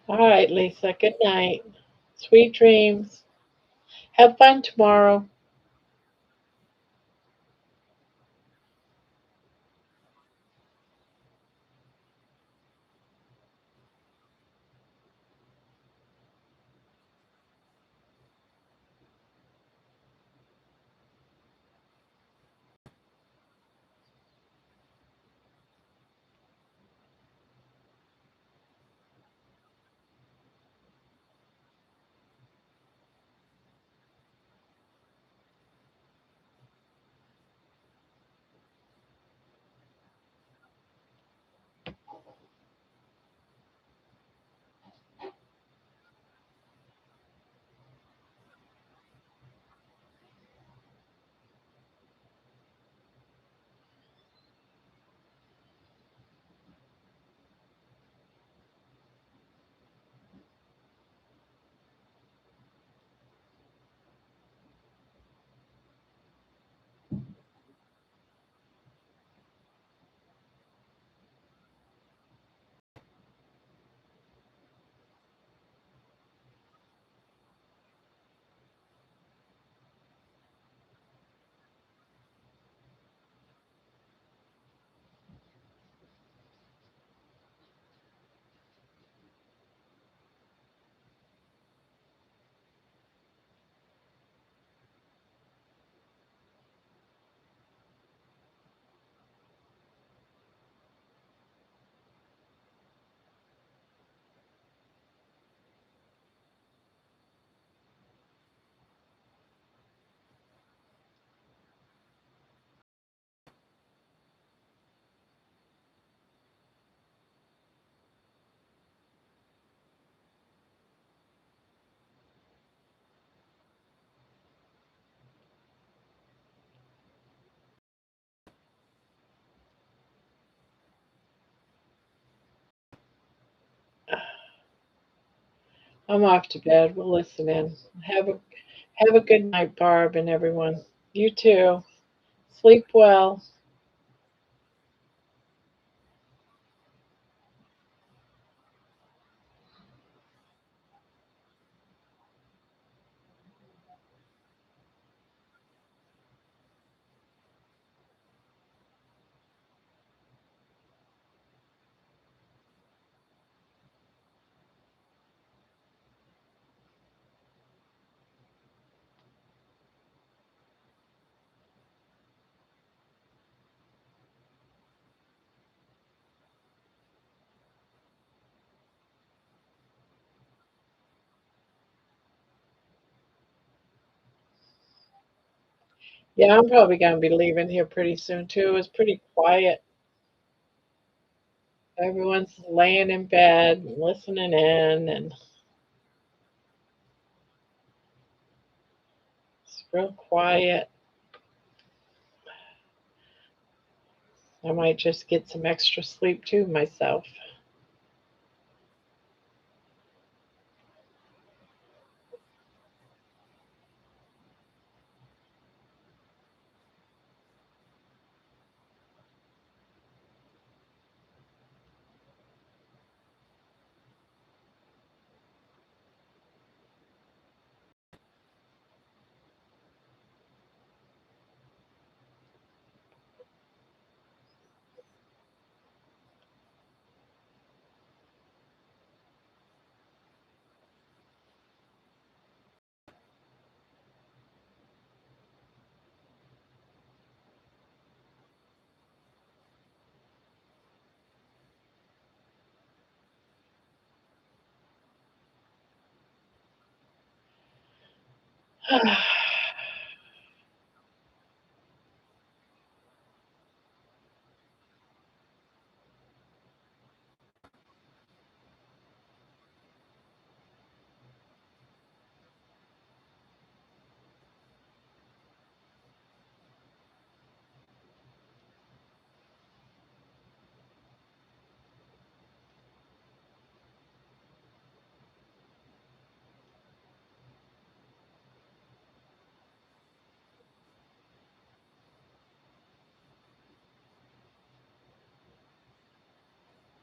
All right, Lisa. Good night. Sweet dreams. Have fun tomorrow. I'm off to bed. We'll listen in. Have a good night, Barb and everyone. You too. Sleep well. Yeah, I'm probably going to be leaving here pretty soon too. It's pretty quiet. Everyone's laying in bed and listening in, and it's real quiet. I might just get some extra sleep too myself.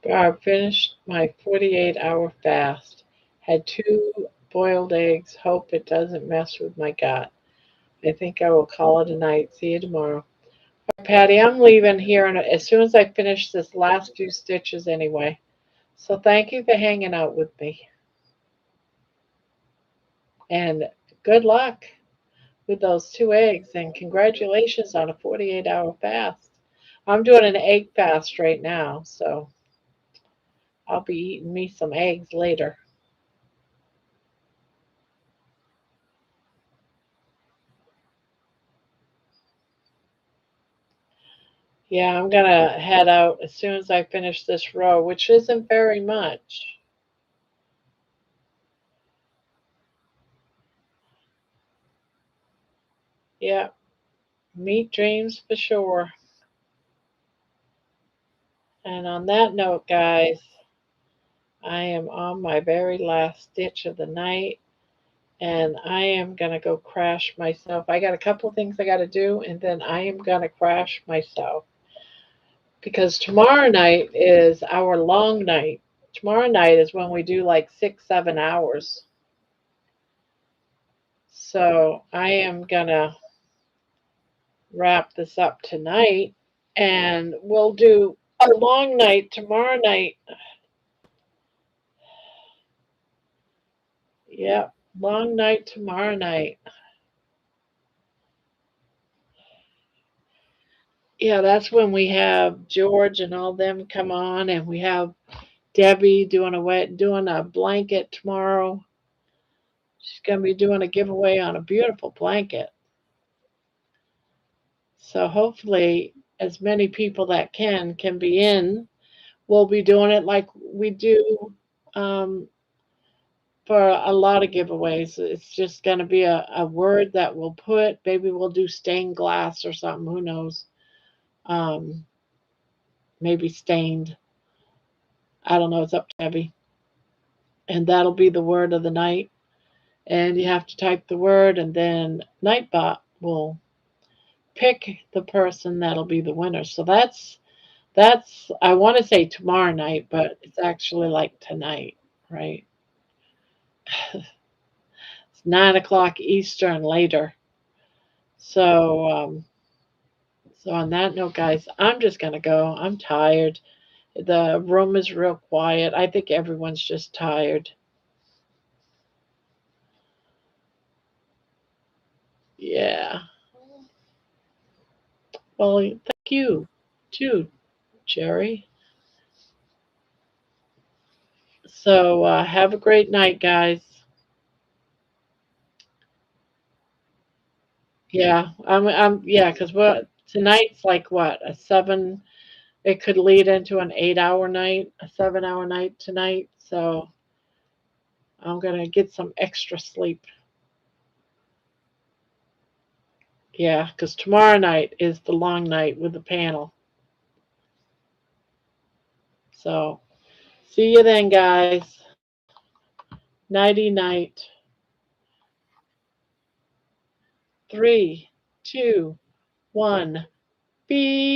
Barb, finished my 48-hour fast. Had 2 boiled eggs. Hope it doesn't mess with my gut. I think I will call it a night. See you tomorrow. Patty, I'm leaving here as soon as I finish this last few stitches anyway. So thank you for hanging out with me. And good luck with those 2 eggs. And congratulations on a 48-hour fast. I'm doing an egg fast right now. So I'll be eating me some eggs later. Yeah, I'm going to head out as soon as I finish this row, which isn't very much. Yeah, meet dreams for sure. And on that note, guys, I am on my very last stitch of the night and I am going to go crash myself. I got a couple of things I got to do and then I am going to crash myself because tomorrow night is our long night. Tomorrow night is when we do like 6, 7 hours. So I am going to wrap this up tonight and we'll do a long night tomorrow night. Yep, long night tomorrow night. Yeah, that's when we have George and all them come on, and we have Debbie doing a blanket tomorrow. She's gonna be doing a giveaway on a beautiful blanket. So hopefully, as many people that can be in. We'll be doing it like we do um, for a lot of giveaways. It's just gonna be a word that we'll put. Maybe we'll do stained glass or something. Who knows? Um, maybe stained. I don't know. It's up to Debbie. And that'll be the word of the night. And you have to type the word, and then Nightbot will pick the person that'll be the winner. So that's I want to say tomorrow night, but it's actually like tonight, right? It's 9 o'clock Eastern later. So so on that note, guys, I'm just gonna go. I'm tired. The room is real quiet. I think everyone's just tired. Yeah. Well, thank you too, Jerry. So have a great night, guys. Yeah, yeah, because what tonight's like what a 7. It could lead into an 8-hour night, a 7-hour night tonight. So I'm gonna get some extra sleep. Yeah, because tomorrow night is the long night with the panel. So see you then, guys. Nighty night. 3, 2, 1. Be